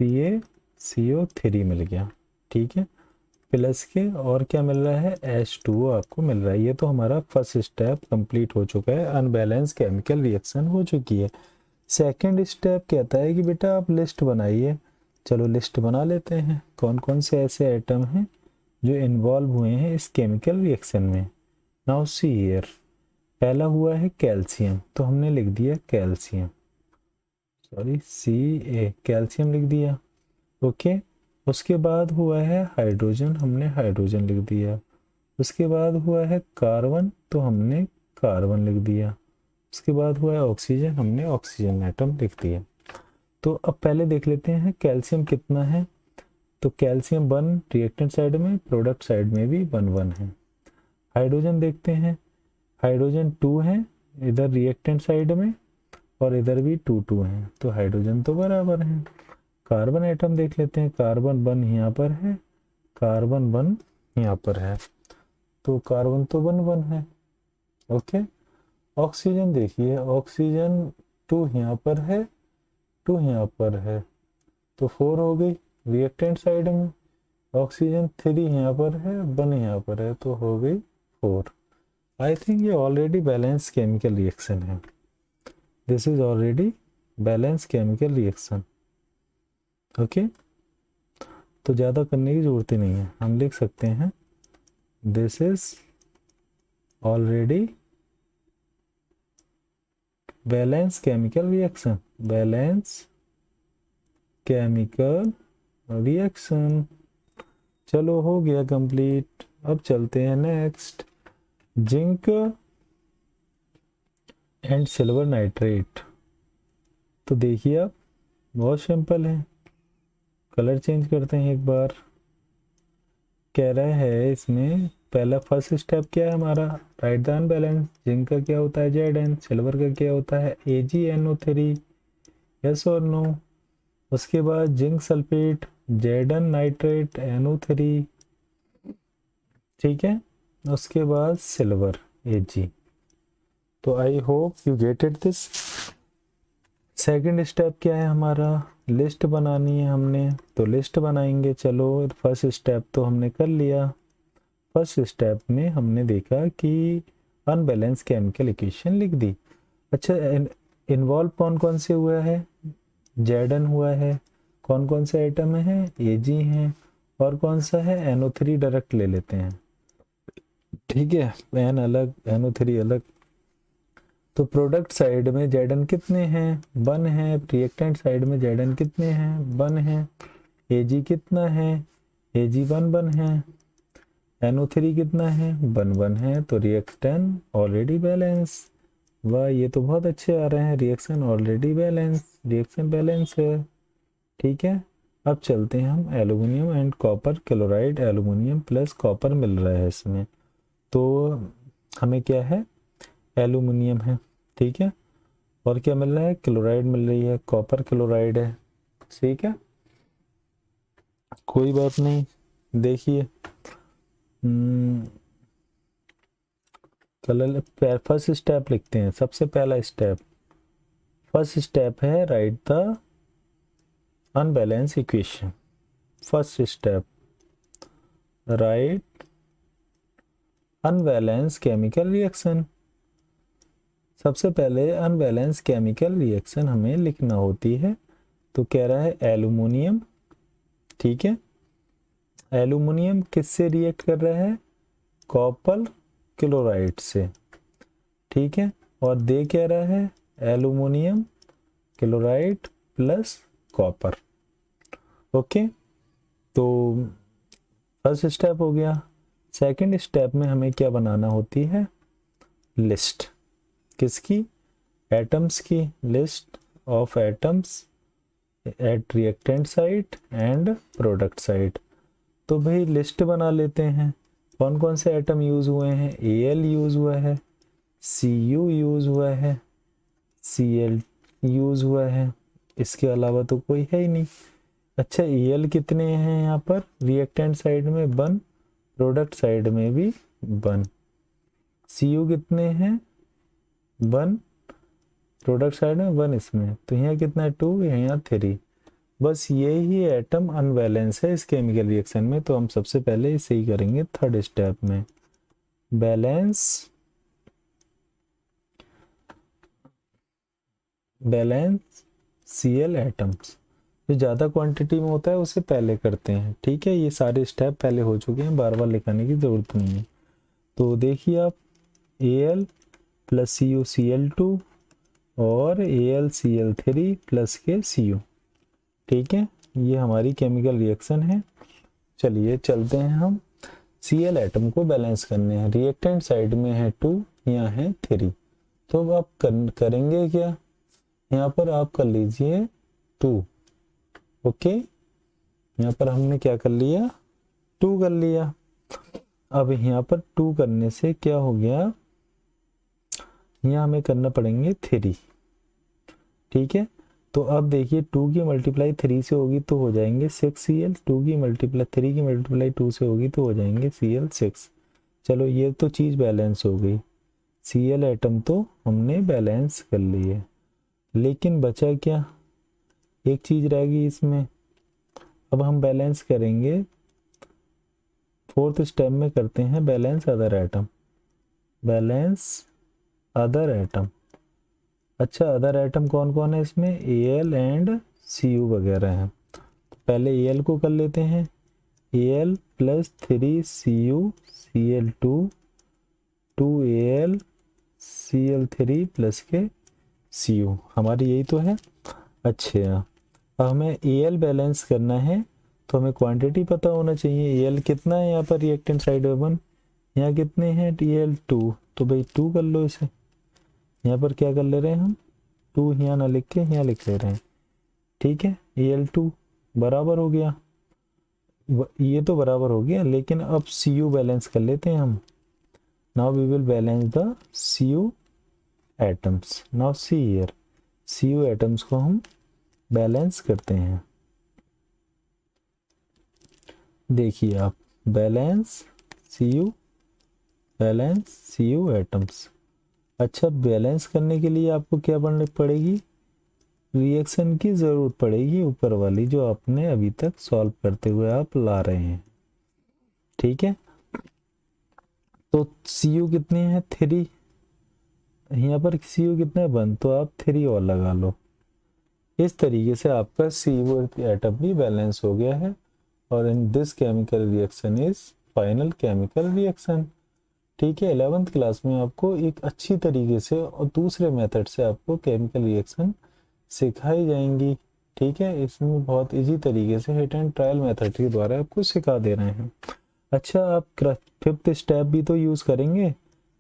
CaCO3 मिल गया, ठीक है, प्लस के और क्या मिल रहा है, H2O आपको मिल रहा है। ये तो हमारा फर्स्ट स्टेप कंप्लीट हो चुका है, अनबैलेंस केमिकल रिएक्शन हो चुकी है। सेकंड स्टेप कहता है कि बेटा आप लिस्ट बनाइए। चलो लिस्ट बना लेते हैं, कौन कौन से ऐसे आइटम हैं जो इन्वॉल्व हुए हैं इस केमिकल रिएक्शन में। नाउ सी हियर, पहला हुआ है कैल्शियम, तो हमने लिख दिया कैल्शियम, सॉरी Ca, कैल्शियम लिख दिया, ओके। उसके बाद हुआ है हाइड्रोजन, हमने हाइड्रोजन लिख दिया। उसके बाद हुआ है कार्बन, तो हमने कार्बन लिख दिया। उसके बाद हुआ है ऑक्सीजन, हमने ऑक्सीजन एटम लिख दिया। तो अब पहले देख लेते हैं कैल्शियम कितना है। तो कैल्शियम 1 रिएक्टेंट साइड में, प्रोडक्ट साइड में भी 1 1 है। हाइड्रोजन देखते हैं, हाइड्रोजन 2 है इधर रिएक्टेंट साइड में और इधर भी 2 2 है, तो हाइड्रोजन तो बराबर है। कार्बन एटम देख लेते हैं, कार्बन 1 यहाँ पर है, कार्बन 1 यहाँ पर है, तो कार्बन तो 1 1 है, ओके। ऑक्सीजन देखिए, ऑक्सीजन 2 यहाँ पर है, 2 यहाँ पर है, तो 4 हो गई रिएक्टेंट साइड में। ऑक्सीजन 3 यहाँ पर है, 1 यहाँ पर है, तो हो गई 4। आई थिंक ये ऑलरेडी बैलेंस केमिकल रिएक्शन है, this is already balance chemical reaction, okay. तो ज़्यादा करने की ज़रूरत ही नहीं है, हम लिख सकते हैं this is already balance chemical reaction, balance chemical reaction. चलो हो गया कंप्लीट। अब चलते हैं next, zinc and silver nitrate. तो देखिए आप, बहुत सिंपल है, कलर चेंज करते हैं एक बार। कह रहा है इसमें पहला फर्स्ट स्टेप क्या है हमारा, राइट द अनबैलेंस। जिंक का क्या होता है Zn, सिल्वर का क्या होता है AgNO3, यस और नो। उसके बाद zinc sulphate Zn nitrate NO3, ठीक है। उसके बाद सिल्वर Ag। तो आई hope you get it this. Second step क्या है हमारा, लिस्ट बनानी है हमने, तो लिस्ट बनाएंगे। चलो फर्स्ट स्टेप तो हमने कर लिया। फर्स्ट स्टेप में हमने देखा कि अनबैलेंस केमिकल इक्वेशन लिख दी। अच्छा, इन्वॉल्व कौन कौन से हुआ है, Zn हुआ है, कौन कौन से आइटम है Ag हैं, और कौन सा है NO3 डायरेक्ट ले लेते हैं, ठीक है, N अलग NO3 अलग। तो प्रोडक्ट साइड में Zn कितने हैं, 1 है। रिएक्टेंट साइड में Zn कितने हैं, 1 है। Ag कितना है, Ag 1 है। NO3 कितना है, 1 है। तो रिएक्शन ऑलरेडी बैलेंस। वाह, ये तो बहुत अच्छे आ रहे हैं, reaction already balance, reaction balance है, ठीक है। अब चलते हैं हम aluminium and copper chloride, aluminium plus copper मिल रहा है इसमें। तो हमें क्या है, एल्यूमिनियम है, ठीक है। और क्या मिल रहा है, क्लोराइड मिल रही है, कॉपर क्लोराइड है, ठीक है, कोई बात नहीं। देखिए कलर, फर्स्ट स्टेप लिखते हैं। सबसे पहला स्टेप, फर्स्ट स्टेप है right the unbalance equation. First step, right unbalance chemical reaction. सबसे पहले अनबैलेंस केमिकल रिएक्शन हमें लिखना होती है। तो कह रहा है एल्यूमिनियम, ठीक है। एल्यूमिनियम किससे रिएक्ट कर रहा है, कॉपर क्लोराइड से, ठीक है। और दे कह रहा है aluminium chloride plus copper, okay. तो फर्स्ट स्टेप हो गया। सेकंड स्टेप में हमें क्या बनाना होती है, लिस्ट, किसकी, एटम्स की, list of atoms at reactant site and product site. तो भाई लिस्ट बना लेते हैं, कौन कौन से एटम यूज हुए हैं, Al यूज हुआ है, Cu यूज हुआ है, Cl यूज हुआ है, इसके अलावा तो कोई है ही नहीं। अच्छा, Al कितने हैं यहाँ पर, रिएक्टेंट साइड में 1, प्रोडक्ट साइड में भी 1। Cu कितने हैं, 1, प्रोडक्ट साइड में 1 इसमें, तो यहाँ कितना है 2, यहाँ 3। बस ये ही एटम अनबैलेंस है इस केमिकल रिएक्शन में। तो हम सबसे पहले इसे ही करेंगे थर्ड स्टेप में, बैलेंस Cl एटम्स। जो ज़्यादा क्वांटिटी में होता है उसे पहले करते हैं, ठीक है। ये सारे स्टेप पहले हो चुके हैं, बार बार लिखाने की ज़रूरत नहीं है। तो देखिए आप, Al प्लस CuCl2 और AlCl3 प्लस के Cu, ठीक है। ये हमारी केमिकल रिएक्शन है। चलिए चलते हैं हम Cl एटम को बैलेंस करने हैं। रिएक्टेंट साइड में है 2, यहाँ है 3। तो अब आप करेंगे क्या, यहाँ पर आप कर लीजिए 2, ओके। यहाँ पर हमने क्या कर लिया, 2 कर लिया। अब यहाँ पर 2 करने से क्या हो गया, यहाँ हमें करना पड़ेंगे 3, ठीक है। तो अब देखिए 2 की मल्टीप्लाई 3 से होगी तो हो जाएंगे 6Cl, 2 की मल्टीप्लाई 3 की मल्टीप्लाई 2 से होगी तो हो जाएंगे Cl6। चलो ये तो चीज़ बैलेंस हो गई, Cl एटम तो हमने बैलेंस कर लिए। लेकिन बचा क्या, एक चीज़ रह गई इसमें। अब हम बैलेंस करेंगे, फोर्थ स्टेप में करते हैं balance other atom, balance other atom. अच्छा, अदर एटम कौन कौन है इसमें, Al एंड Cu वगैरह हैं। पहले Al को कर लेते हैं, Al plus 3Cu Cl2 2Al Cl3 plus के Cu, हमारी यही तो है। अच्छा, अब हमें Al बैलेंस करना है तो हमें क्वांटिटी पता होना चाहिए। Al कितना है यहाँ पर रिएक्टेंट साइड में 1, यहाँ कितने हैं Al2, तो भाई 2 कर लो इसे। यहाँ पर क्या कर ले रहे हैं हम, 2 यहाँ ना लिख के यहाँ लिख ले रहे हैं, ठीक है। Al2 बराबर हो गया, ये तो बराबर हो गया, लेकिन अब Cu बैलेंस कर लेते हैं हम। Now we will balance the Cu atoms. Now see here, Cu atoms को हम बैलेंस करते हैं। देखिए आप, बैलेंस Cu एटम्स। अच्छा, बैलेंस करने के लिए आपको क्या पढ़नी पड़ेगी, रिएक्शन की ज़रूरत पड़ेगी, ऊपर वाली जो आपने अभी तक सॉल्व करते हुए आप ला रहे हैं, ठीक है। तो Cu कितने हैं 3, यहाँ पर Cu कितने 1, तो आप 3 और लगा लो। इस तरीके से आपका Cu एटम भी बैलेंस हो गया है। और in this chemical reaction is final chemical reaction, ठीक है। 11th क्लास में आपको एक अच्छी तरीके से और दूसरे मेथड से आपको केमिकल रिएक्शन सिखाई जाएंगी, ठीक है। इसमें बहुत इजी तरीके से हिट एंड ट्रायल मेथड के द्वारा आपको सिखा दे रहे हैं। अच्छा, आप 5th स्टेप भी तो यूज़ करेंगे,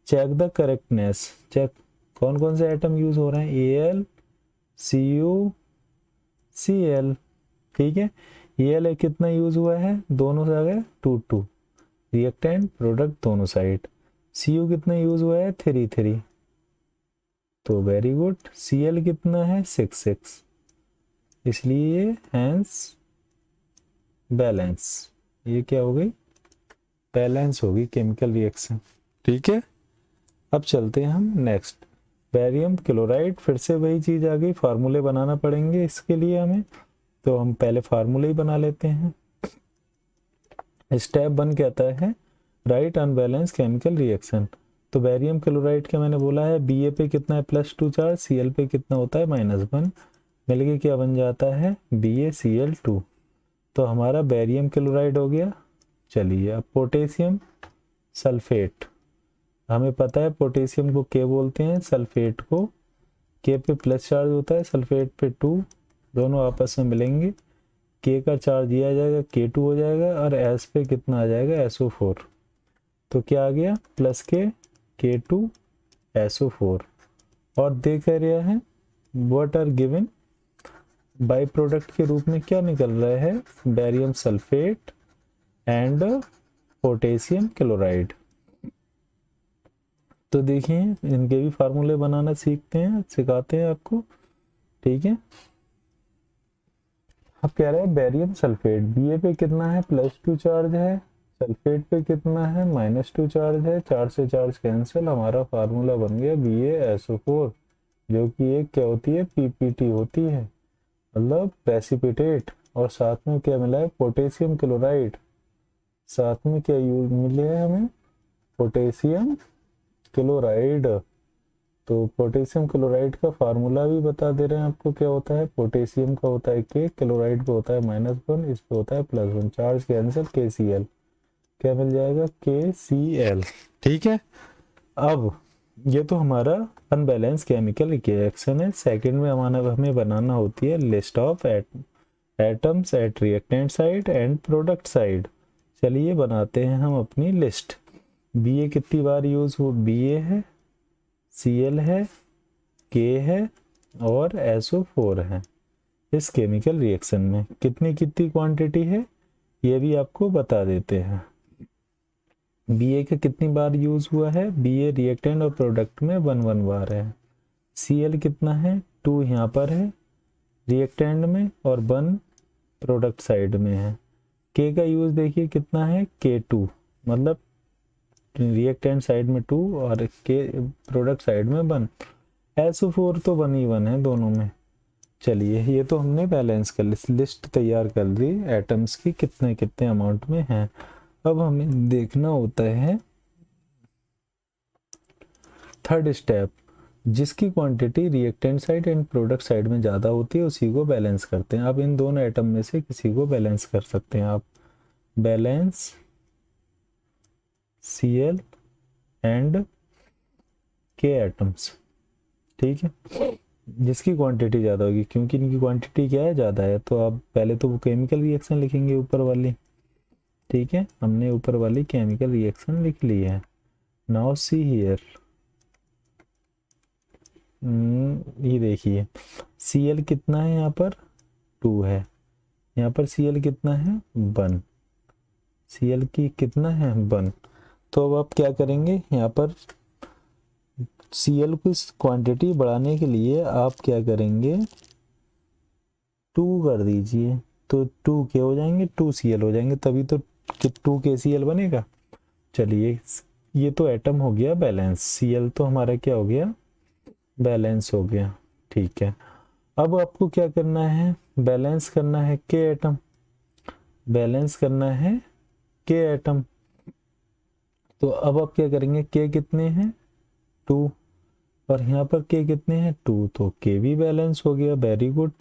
चेक द करेक्टनेस। चेक कौन कौन से आइटम यूज़ हो रहे हैं, Al Cu Cl, ठीक है। Al कितना यूज़ हुआ है, दोनों से आ गए 2 रिएक्टेंट प्रोडक्ट दोनों साइड। Cu कितना यूज़ हुआ है 3 तो वेरी गुड। Cl कितना है 6, इसलिए हैंस बैलेंस, ये क्या हो गई, बैलेंस होगी केमिकल रिएक्शन, ठीक है। अब चलते हैं हम नेक्स्ट, बेरियम क्लोराइड। फिर से वही चीज़ आ गई, फार्मूले बनाना पड़ेंगे इसके लिए हमें, तो हम पहले फार्मूले ही बना लेते हैं। स्टेप 1 कहता है राइट अनबैलेंस केमिकल रिएक्शन। तो बेरियम क्लोराइड का मैंने बोला है Ba पे कितना है +2 चार्ज, Cl पे कितना होता है -1, मिलके क्या बन जाता है BaCl2। तो हमारा बेरियम क्लोराइड हो गया। चलिए अब पोटेशियम सल्फेट, हमें पता है पोटेशियम को K बोलते हैं, सल्फेट को K पे प्लस चार्ज होता है, सल्फेट पे 2, दोनों आपस में मिलेंगे, K का चार्ज ये आ जाएगा K2 हो जाएगा, और S पे कितना आ जाएगा SO4। तो क्या आ गया +K K2 SO4। और देख रहे हैं what are given, by product के रूप में क्या निकल रहा है, barium sulphate and potassium chloride. तो देखिए इनके भी फार्मूले बनाना सिखाते हैं आपको, ठीक है। अब कह रहे हैं बेरियम सल्फेट, Ba पे कितना है +2 चार्ज है, सल्फेट पे कितना है -2 चार्ज है, 4 से चार्ज कैंसिल, हमारा फार्मूला बन गया BaSO4, जो कि एक क्या होती है PPT होती है, मतलब प्रेसिपिटेट। और साथ में क्या मिला है पोटेशियम क्लोराइड, साथ में क्या यूज मिले हैं हमें पोटेशियम क्लोराइड। तो पोटेशियम क्लोराइड का फार्मूला भी बता दे रहे हैं आपको, क्या होता है पोटेशियम का होता है K, क्लोराइड पे होता है -1, इस पे होता है +1, चार्ज कैंसिल KCl, क्या मिल जाएगा KCl, ठीक है। अब ये तो हमारा अनबैलेंस केमिकल रिएक्शन है। सेकंड में हमें बनाना होती है list of atoms at reactant side and product side. चलिए बनाते हैं हम अपनी लिस्ट। Ba कितनी बार यूज हो, Ba है, Cl है, K है और SO4 है। इस केमिकल रिएक्शन में कितनी कितनी क्वांटिटी है ये भी आपको बता देते हैं। Ba का कितनी बार यूज हुआ है, Ba रिएक्टेंट और प्रोडक्ट में 1 बार है। Cl कितना है 2 यहाँ पर है रिएक्टेंट में और 1 प्रोडक्ट साइड में है। K का यूज देखिए कितना है K2, मतलब रिएक्टेंट साइड में 2 और K प्रोडक्ट साइड में 1। SO4 तो 1 ही 1 है दोनों में। चलिए ये तो हमने बैलेंस कर लिस्ट तैयार कर दी एटम्स की कितने कितने अमाउंट में हैं। अब हमें देखना होता है थर्ड स्टेप, जिसकी quantity reactant side and product side में ज़्यादा होती है उसी को बैलेंस करते हैं। आप इन दोनों एटम में से किसी को बैलेंस कर सकते हैं। आप balance Cl and K atoms, ठीक है, जिसकी क्वांटिटी ज़्यादा होगी, क्योंकि इनकी क्वांटिटी क्या है, ज़्यादा है। तो आप पहले तो वो केमिकल रिएक्शन लिखेंगे ऊपर वाली, ठीक है, हमने ऊपर वाली केमिकल रिएक्शन लिख ली है। नाउ सी हियर, ये देखिए Cl कितना है यहाँ पर 2 है, यहाँ पर Cl कितना है 1, Cl की कितना है 1। तो अब आप क्या करेंगे, यहाँ पर Cl की क्वांटिटी बढ़ाने के लिए आप क्या करेंगे 2 कर दीजिए, तो 2 के हो जाएंगे 2Cl हो जाएंगे, तभी तो 2KCl बनेगा। चलिए ये तो एटम हो गया बैलेंस, Cl तो हमारा क्या हो गया बैलेंस हो गया, ठीक है। अब आपको क्या करना है, बैलेंस करना है K एटम, बैलेंस करना है K एटम। तो अब आप क्या करेंगे, K कितने हैं 2 और यहाँ पर K कितने हैं 2, तो K भी बैलेंस हो गया, वेरी गुड।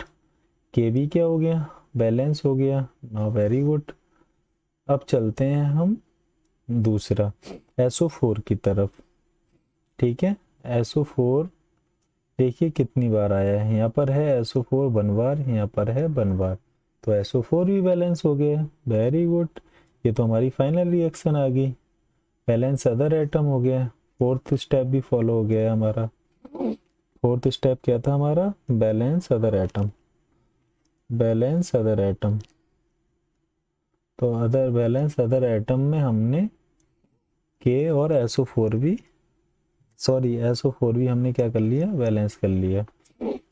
K भी क्या हो गया बैलेंस हो गया, नाउ वेरी गुड। अब चलते हैं हम दूसरा SO4 की तरफ, ठीक है। SO4 देखिए कितनी बार आया है, यहाँ पर है SO4 1 बार, यहाँ पर है 1 बार, तो SO4 भी बैलेंस हो गया, वेरी गुड। ये तो हमारी फाइनल रिएक्शन आ गई, बैलेंस अदर एटम हो गया। फोर्थ स्टेप भी फॉलो हो गया है हमारा। फोर्थ स्टेप क्या था हमारा, balance other atom, balance other atom. तो अदर बैलेंस अदर एटम में हमने K और SO4 भी, सॉरी SO4 भी हमने क्या कर लिया बैलेंस कर लिया।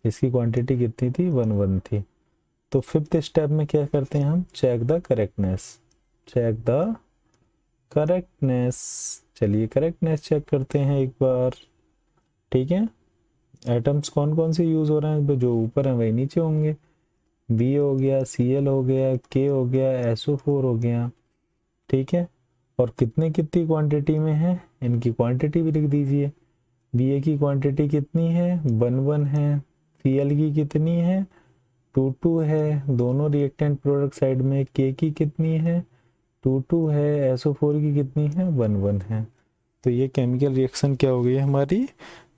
इसकी क्वांटिटी कितनी थी 1 थी। तो फिफ्थ स्टेप में क्या करते हैं हम, check the correctness, check the correctness. चलिए करेक्टनेस चेक करते हैं एक बार, ठीक है। एटम्स कौन कौन से यूज हो रहे हैं, जो ऊपर हैं वही नीचे होंगे। B हो गया, Cl हो गया, K हो गया, SO4 हो गया, ठीक है। और कितने कितनी क्वांटिटी में है, इनकी क्वांटिटी भी लिख दीजिए। Ba की क्वांटिटी कितनी है 1 है, Cl की कितनी है 2 है, दोनों रिएक्टेंट प्रोडक्ट साइड में। K की कितनी है 2 है, SO4 की कितनी है 1 है। तो ये केमिकल रिएक्शन क्या हो गई है हमारी,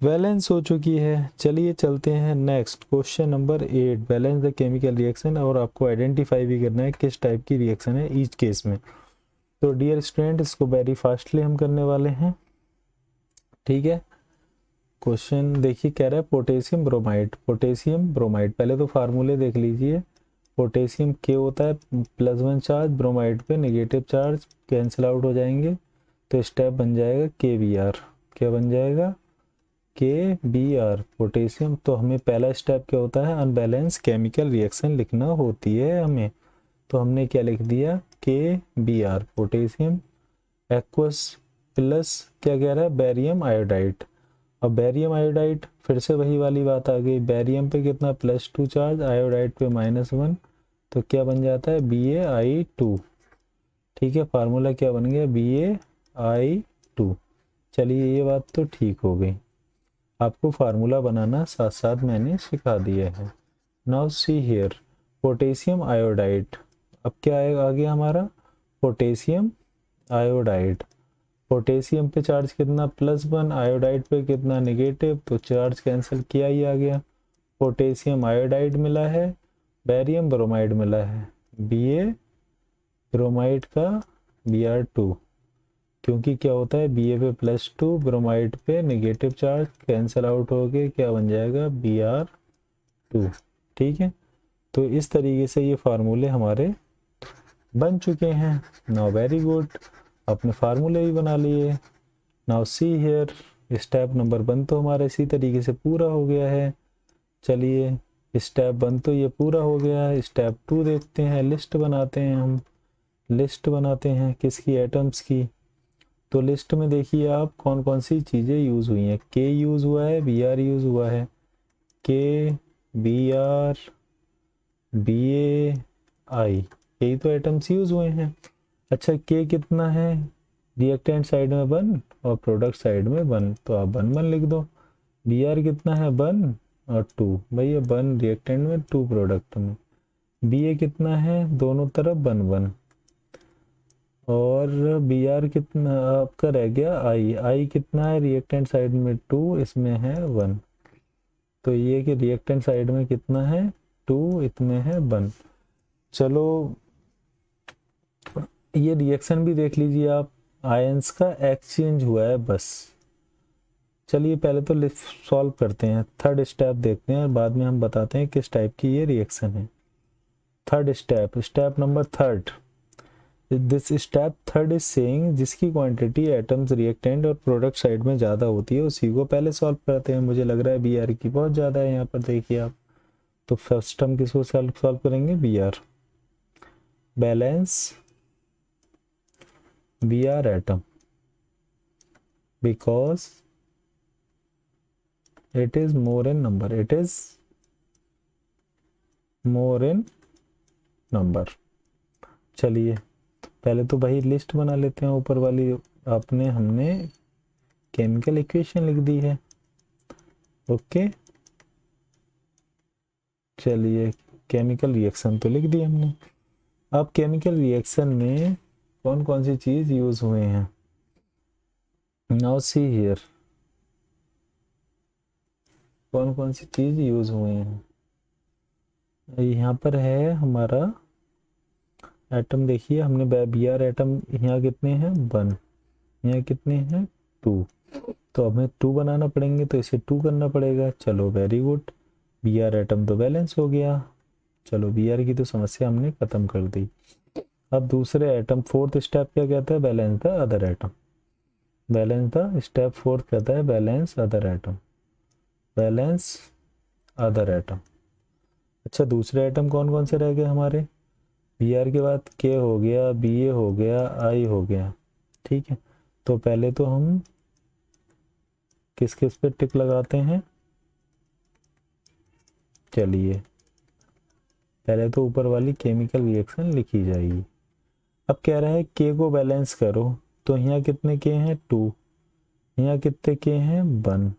बैलेंस हो चुकी है। चलिए चलते हैं next question number 8, balance the chemical reaction. और आपको आइडेंटिफाई भी करना है किस टाइप की रिएक्शन है ईच केस में। तो डियर स्टूडेंट इसको वेरी फास्टली हम करने वाले हैं, ठीक है। क्वेश्चन देखिए कह रहा है पोटेशियम ब्रोमाइड, पोटेशियम ब्रोमाइड, पहले तो फार्मूले देख लीजिए। पोटेशियम K होता है +1 चार्ज, ब्रोमाइड पे नेगेटिव चार्ज, कैंसिल आउट हो जाएंगे, तो स्टेप बन जाएगा KBr। क्या बन जाएगा KBr पोटेशियम। तो हमें पहला स्टेप क्या होता है, अनबैलेंस केमिकल रिएक्शन लिखना होती है हमें। तो हमने क्या लिख दिया KBr पोटेशियम एक्वस प्लस क्या कह रहा है बेरियम आयोडाइड। अब बेरियम आयोडाइड फिर से वही वाली बात आ गई, बेरियम पे कितना +2 चार्ज, आयोडाइड पे -1, तो क्या बन जाता है BaI2, ठीक है। फार्मूला क्या बन गया BaI2। चलिए ये बात तो ठीक हो गई, आपको फार्मूला बनाना साथ साथ मैंने सिखा दिया है। Now see here potassium iodide, अब क्या आ गया हमारा पोटेशियम आयोडाइड। पोटेशियम पे चार्ज कितना +1, आयोडाइड पे कितना नेगेटिव, तो चार्ज कैंसिल किया ही आ गया। पोटेशियम आयोडाइड मिला है, बेरियम ब्रोमाइड मिला है, Ba ब्रोमाइड का Br2, क्योंकि क्या होता है Ba पे +2 ब्रोमाइड पे नेगेटिव चार्ज कैंसिल आउट हो के क्या बन जाएगा Br2, ठीक है। तो इस तरीके से ये फार्मूले हमारे बन चुके हैं। नाउ वेरी गुड, अपने फार्मूले भी बना लिए। Now see here step number 1 तो हमारा इसी तरीके से पूरा हो गया है। चलिए स्टेप 1 तो ये पूरा हो गया है। स्टेप 2 देखते हैं, लिस्ट बनाते हैं हम, लिस्ट बनाते हैं किसकी, एटम्स की। तो लिस्ट में देखिए आप कौन कौन सी चीज़ें यूज़ हुई हैं। K यूज़ हुआ है, Br यूज़ हुआ है, K Br BaI, यही तो एटम्स यूज़ हुए हैं। अच्छा K कितना है, रिएक्टेंट साइड में 1 और प्रोडक्ट साइड में 1, तो आप 1 1 लिख दो। बी आर कितना है 1 और 2, भैया 1 रिएक्टेंट में 2 प्रोडक्ट में, बी ए कितना है दोनों तरफ 1 1, और बी आर कितना आपका रह गया आई, आई कितना है रिएक्टेंट साइड में 2, इसमें है 1, तो ये कि रिएक्टेंट साइड में कितना है 2, इसमें है 1। चलो ये रिएक्शन भी देख लीजिए आप, आयंस का एक्सचेंज हुआ है बस। चलिए पहले तो सॉल्व करते हैं, थर्ड स्टेप देखते हैं और बाद में हम बताते हैं किस टाइप की ये रिएक्शन है। Third step, step number third, this step third is saying जिसकी क्वांटिटी एटम्स रिएक्टेंट और प्रोडक्ट साइड में ज़्यादा होती है उसी को पहले सॉल्व करते हैं। मुझे लग रहा है बी आर की बहुत ज़्यादा है यहाँ पर, देखिए आप। तो फर्स्ट हम किसको सॉल्व करेंगे, B R, balance B R atom because it is more in number, it is more in number। चलिए पहले तो भाई लिस्ट बना लेते हैं, ऊपर वाली आपने हमने केमिकल इक्वेशन लिख दी है, ओके। चलिए केमिकल रिएक्शन तो लिख दी हमने, अब केमिकल रिएक्शन में कौन कौन सी चीज यूज हुए हैं, नाउ सी हियर कौन कौन सी चीज यूज हुए हैं। यहाँ पर है हमारा एटम, देखिए हमने बी आर एटम यहाँ कितने हैं 1, यहाँ कितने हैं 2, तो हमें 2 बनाना पड़ेंगे तो इसे 2 करना पड़ेगा। चलो very good, B R atom तो बैलेंस हो गया। चलो बी आर की तो समस्या हमने खत्म कर दी। अब दूसरे एटम, फोर्थ स्टेप क्या कहता है, balance the other atom, balance the step fourth कहता है balance other atom, balance other atom. अच्छा दूसरे एटम कौन कौन से रह गए हमारे, बी आर के बाद के हो गया, बी ए हो गया, आई हो गया, ठीक है। तो पहले तो हम किस किस पे टिक लगाते हैं, चलिए पहले तो ऊपर वाली केमिकल रिएक्शन लिखी जाएगी। अब कह रहा है के को बैलेंस करो, तो यहाँ कितने के हैं 2, यहाँ कितने के हैं 1,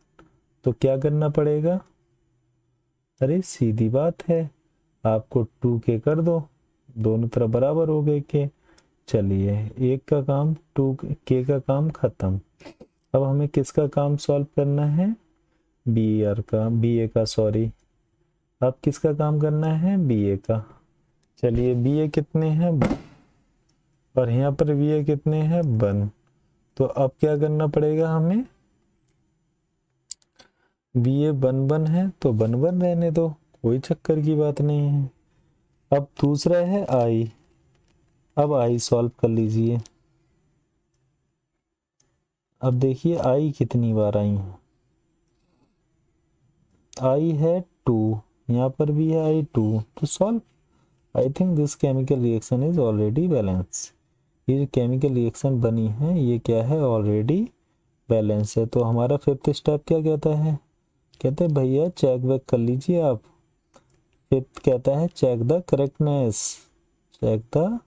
तो क्या करना पड़ेगा, अरे सीधी बात है, आपको 2 के कर दो, दोनों तरफ बराबर हो गए के। चलिए एक का काम 2 के का काम खत्म। अब हमें किसका काम सॉल्व करना है, बी आर का, बी ए का सॉरी, अब किसका काम करना है, बी ए का। चलिए बी ए कितने हैं और यहाँ पर बी ए कितने हैं 1, तो अब क्या करना पड़ेगा हमें, बी ए 1 1 है तो 1 1 रहने दो, कोई चक्कर की बात नहीं है। अब दूसरा है आई, अब आई सॉल्व कर लीजिए। अब देखिए आई कितनी बार आई है, आई है 2, यहाँ पर भी है आई 2, तो solve. I think this chemical reaction is already balance, ये जो केमिकल रिएक्शन बनी है ये क्या है, ऑलरेडी बैलेंस है। तो हमारा फिफ्थ स्टेप क्या कहता है, कहते हैं भैया चेक वेक कर लीजिए आप। फिफ्थ कहता है check the correctness, check the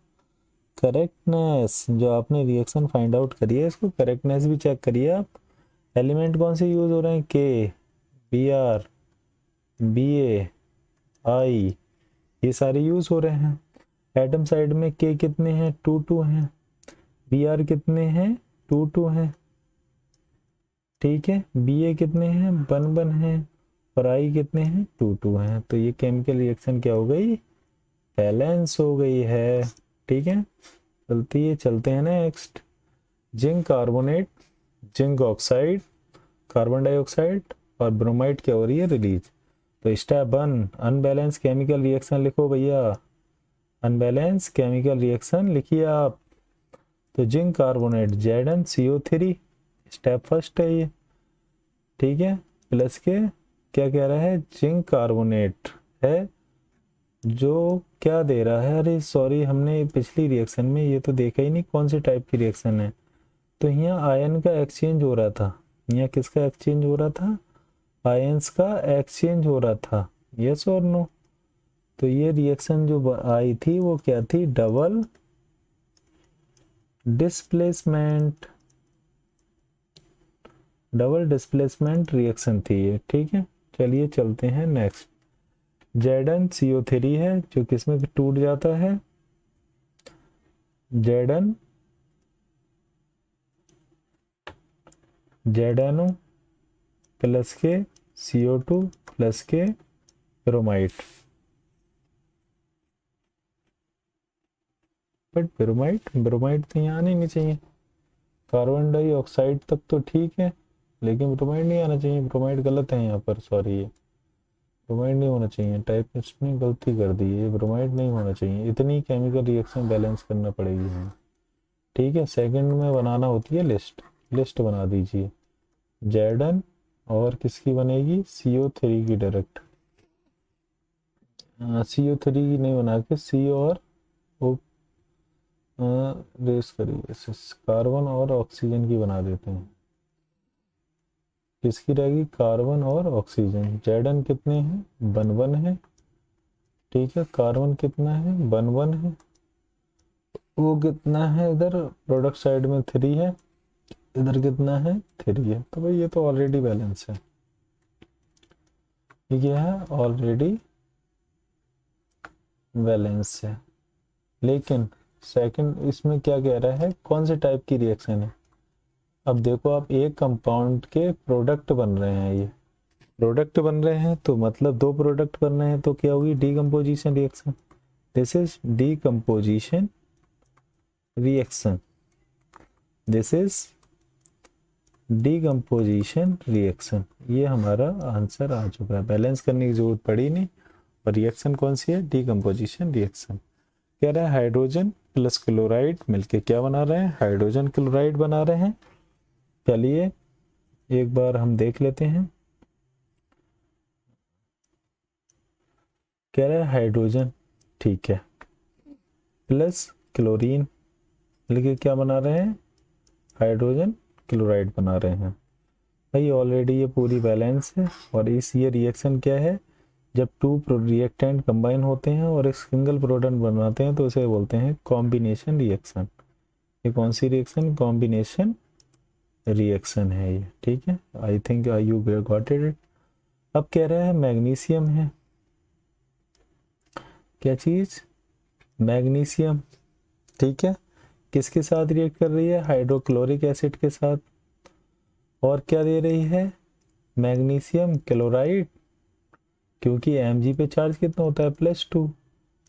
correctness, जो आपने रिएक्शन फाइंड आउट करी है इसको करेक्टनेस भी चेक करिए आप। एलिमेंट कौन से यूज हो रहे हैं, के, बी आर, बी ए, आई, ये सारे यूज हो रहे हैं। एटम साइड में के कितने हैं 2 2 हैं, बी आर कितने हैं 2 2 हैं, ठीक है, बी ए कितने हैं 1 1 हैं और आई कितने हैं 2 2 हैं। तो ये केमिकल रिएक्शन क्या हो गई, बैलेंस हो गई है, ठीक है। चलते हैं next, zinc carbonate, zinc oxide, carbon dioxide और ब्रोमाइड क्या हो रही है रिलीज। तो स्टेप 1 अनबैलेंस केमिकल रिएक्शन लिखो भैया, अनबैलेंस केमिकल रिएक्शन लिखिए आप। तो zinc carbonate ZnCO3 step first है ये, ठीक है, प्लस के क्या कह रहा है, जिंक कार्बोनेट है जो क्या दे रहा है, अरे सॉरी हमने पिछली रिएक्शन में ये तो देखा ही नहीं कौन से टाइप की रिएक्शन है। तो यहाँ आयन का एक्सचेंज हो रहा था, यहाँ किसका एक्सचेंज हो रहा था, आयंस का एक्सचेंज हो रहा था, यस और नो। तो ये रिएक्शन जो आई थी वो क्या थी, double displacement, double displacement reaction थी ये, ठीक है। चलिए चलते हैं नेक्स्ट। ZnCO3 है जो किसमें टूट जाता है, ZnO प्लस के CO2 प्लस के ब्रोमाइड। बट ब्रोमाइड तो यहाँ आने नहीं चाहिए, कार्बन डाइऑक्साइड तक तो ठीक है, लेकिन ब्रोमाइड नहीं आना चाहिए। ब्रोमाइड गलत है यहाँ पर, सॉरी, ये ब्रोमाइड नहीं होना चाहिए, टाइपिस्ट ने गलती कर दी, ये ब्रोमाइड नहीं होना चाहिए। इतनी केमिकल रिएक्शन बैलेंस करना पड़ेगी हमें, ठीक है। सेकंड में बनाना होती है लिस्ट बना दीजिए। Zn और किसकी बनेगी, CO3 की डायरेक्ट, CO3 की नहीं बना के C और O रेस करिए, कार्बन और ऑक्सीजन की बना देते हैं। किसकी रहेगी, कार्बन और ऑक्सीजन। Zn कितने हैं, 1 है, ठीक है। कार्बन कितना है, 1 है। वो कितना है, इधर प्रोडक्ट साइड में 3 है, इधर कितना है, 3 है। तो भाई ये तो ऑलरेडी बैलेंस है, ये है ऑलरेडी बैलेंस है। लेकिन सेकंड इसमें क्या कह रहा है, कौन से टाइप की रिएक्शन है। अब देखो आप, एक कंपाउंड के प्रोडक्ट बन रहे हैं, ये प्रोडक्ट बन रहे हैं, तो मतलब 2 प्रोडक्ट बन रहे हैं, तो क्या होगी, decomposition reaction. This is decomposition reaction, this is decomposition reaction. ये हमारा आंसर आ चुका है, बैलेंस करने की जरूरत पड़ी नहीं। और रिएक्शन कौन सी है, डीकम्पोजिशन रिएक्शन। कह रहा है हाइड्रोजन प्लस क्लोराइड मिलके क्या बना रहे हैं, हाइड्रोजन क्लोराइड बना रहे हैं। चलिए एक बार हम देख लेते हैं। कह रहा है हाइड्रोजन, ठीक है, प्लस क्लोरीन मिलके क्या बना रहे हैं, हाइड्रोजन क्लोराइड बना रहे हैं। भाई ऑलरेडी ये पूरी बैलेंस है। और इस ये रिएक्शन क्या है, जब 2 रिएक्टेंट कंबाइन होते हैं और एक सिंगल प्रोडक्ट बनाते हैं तो इसे बोलते हैं कॉम्बिनेशन रिएक्शन। ये कौन सी रिएक्शन, कॉम्बिनेशन रिएक्शन है ये, ठीक है। I think you got it. अब कह रहा है मैग्नीशियम है, क्या चीज, मैग्नीशियम, ठीक है। किसके साथ रिएक्ट कर रही है, हाइड्रोक्लोरिक एसिड के साथ। और क्या दे रही है, मैग्नीशियम क्लोराइड, क्योंकि Mg पे चार्ज कितना होता है, +2,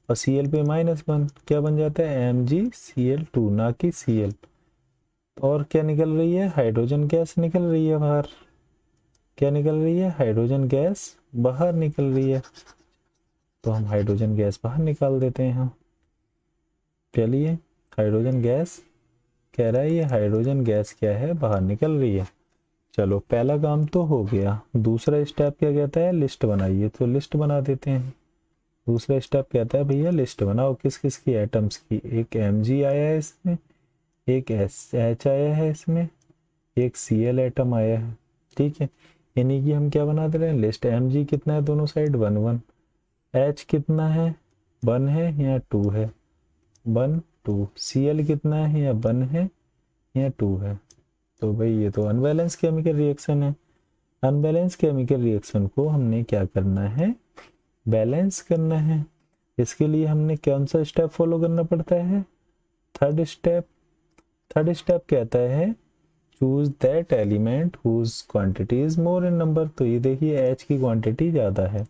और Cl पे -1, क्या बन जाता है, MgCl2, ना कि Cl। और क्या निकल रही है, हाइड्रोजन गैस निकल रही है बाहर। क्या निकल रही है, हाइड्रोजन गैस बाहर निकल रही है, तो हम हाइड्रोजन गैस बाहर निकाल देते हैं हम। चलिए हाइड्रोजन गैस, कह रहा है ये हाइड्रोजन गैस क्या है, बाहर निकल रही है। चलो पहला काम तो हो गया। दूसरा स्टेप क्या कहता है, लिस्ट बनाइए, तो लिस्ट बना देते हैं। दूसरा स्टेप कहता है भैया लिस्ट बनाओ, किस किस की एटम्स की। एक Mg आया है इसमें, एक H आया है इसमें, एक Cl एटम आया है, ठीक है। इन्हीं की हम क्या बना दे रहे हैं, लिस्ट। Mg कितना है दोनों साइड, 1 1। H कितना है, 1 है या 2 है, 1 2। Cl कितना है, या 1 है या 2 है। तो भाई ये तो अनबैलेंस केमिकल रिएक्शन है। अनबैलेंस केमिकल रिएक्शन को हमने क्या करना है, बैलेंस करना है। इसके लिए हमने कौन सा स्टेप फॉलो करना पड़ता है, थर्ड स्टेप। थर्ड स्टेप कहता है choose that element whose quantity is more in number. तो ये देखिए H की क्वांटिटी ज़्यादा है,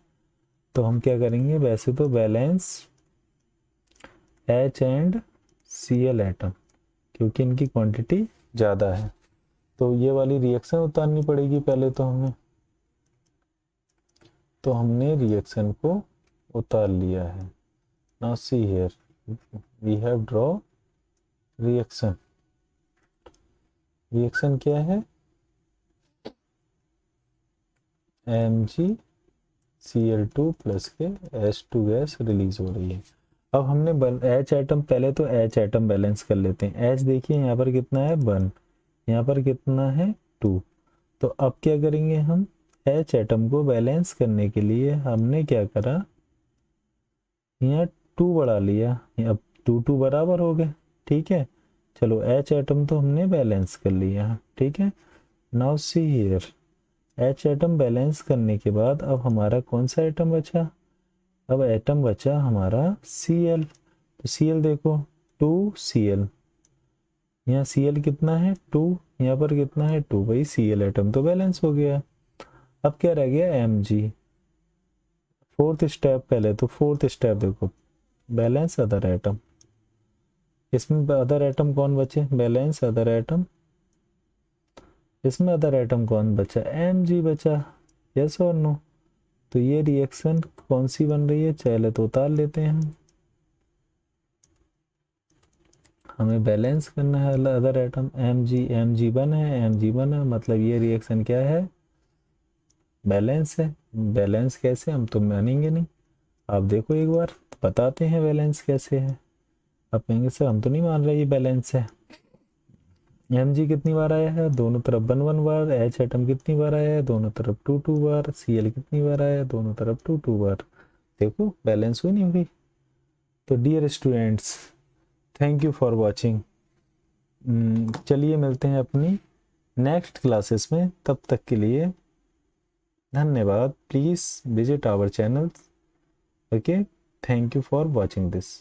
तो हम क्या करेंगे, वैसे तो balance H and Cl atom, क्योंकि इनकी क्वांटिटी ज़्यादा है। तो ये वाली रिएक्शन उतारनी पड़ेगी पहले तो हमें। तो हमने रिएक्शन को उतार लिया है। Now see here we have draw reaction. Reaction क्या है, MgCl2 प्लस के H2 गैस रिलीज हो रही है। अब हमने H एटम, पहले तो H एटम बैलेंस कर लेते हैं। H देखिए यहाँ पर कितना है, 1, यहाँ पर कितना है, 2। तो अब क्या करेंगे हम, H एटम को बैलेंस करने के लिए हमने क्या करा, यहाँ 2 बढ़ा लिया, अब 2 2 बराबर हो गए, ठीक है। चलो H एटम तो हमने बैलेंस कर लिया, ठीक है। Now see here, H atom balance करने के बाद अब हमारा कौन सा एटम बचा? अब एटम बचा हमारा Cl। तो Cl देखो 2Cl, यहाँ Cl कितना है 2, यहाँ पर कितना है 2, भाई Cl एटम तो बैलेंस हो गया। अब क्या रह गया Mg, फोर्थ स्टेप पहले, तो फोर्थ स्टेप देखो बैलेंस अदर एटम, इसमें अदर एटम कौन बचे? बैलेंस अदर एटम, इसमें अदर एटम कौन बचा? Mg बचा, यस और नो? तो ये रिएक्शन कौन सी बन रही है, चले तो उतार लेते हैं हम, हमें बैलेंस करना है अदर एटम। Mg बना है, Mg बना मतलब ये रिएक्शन क्या है? बैलेंस है। बैलेंस कैसे, हम तो मानेंगे नहीं, आप देखो एक बार बताते हैं बैलेंस कैसे है। आप कहेंगे सर हम तो नहीं मान रहे ये बैलेंस है। Mg कितनी बार आया है? दोनों तरफ 1 1 बार। H एटम कितनी बार आया है? दोनों तरफ 2 2 बार। Cl कितनी बार आया है? दोनों तरफ 2 2 बार। देखो बैलेंस हुई नहीं हुई? तो dear students, thank you for watching. चलिए मिलते हैं अपनी नेक्स्ट क्लासेस में, तब तक के लिए धन्यवाद। Please visit our channel. Okay, thank you for watching this.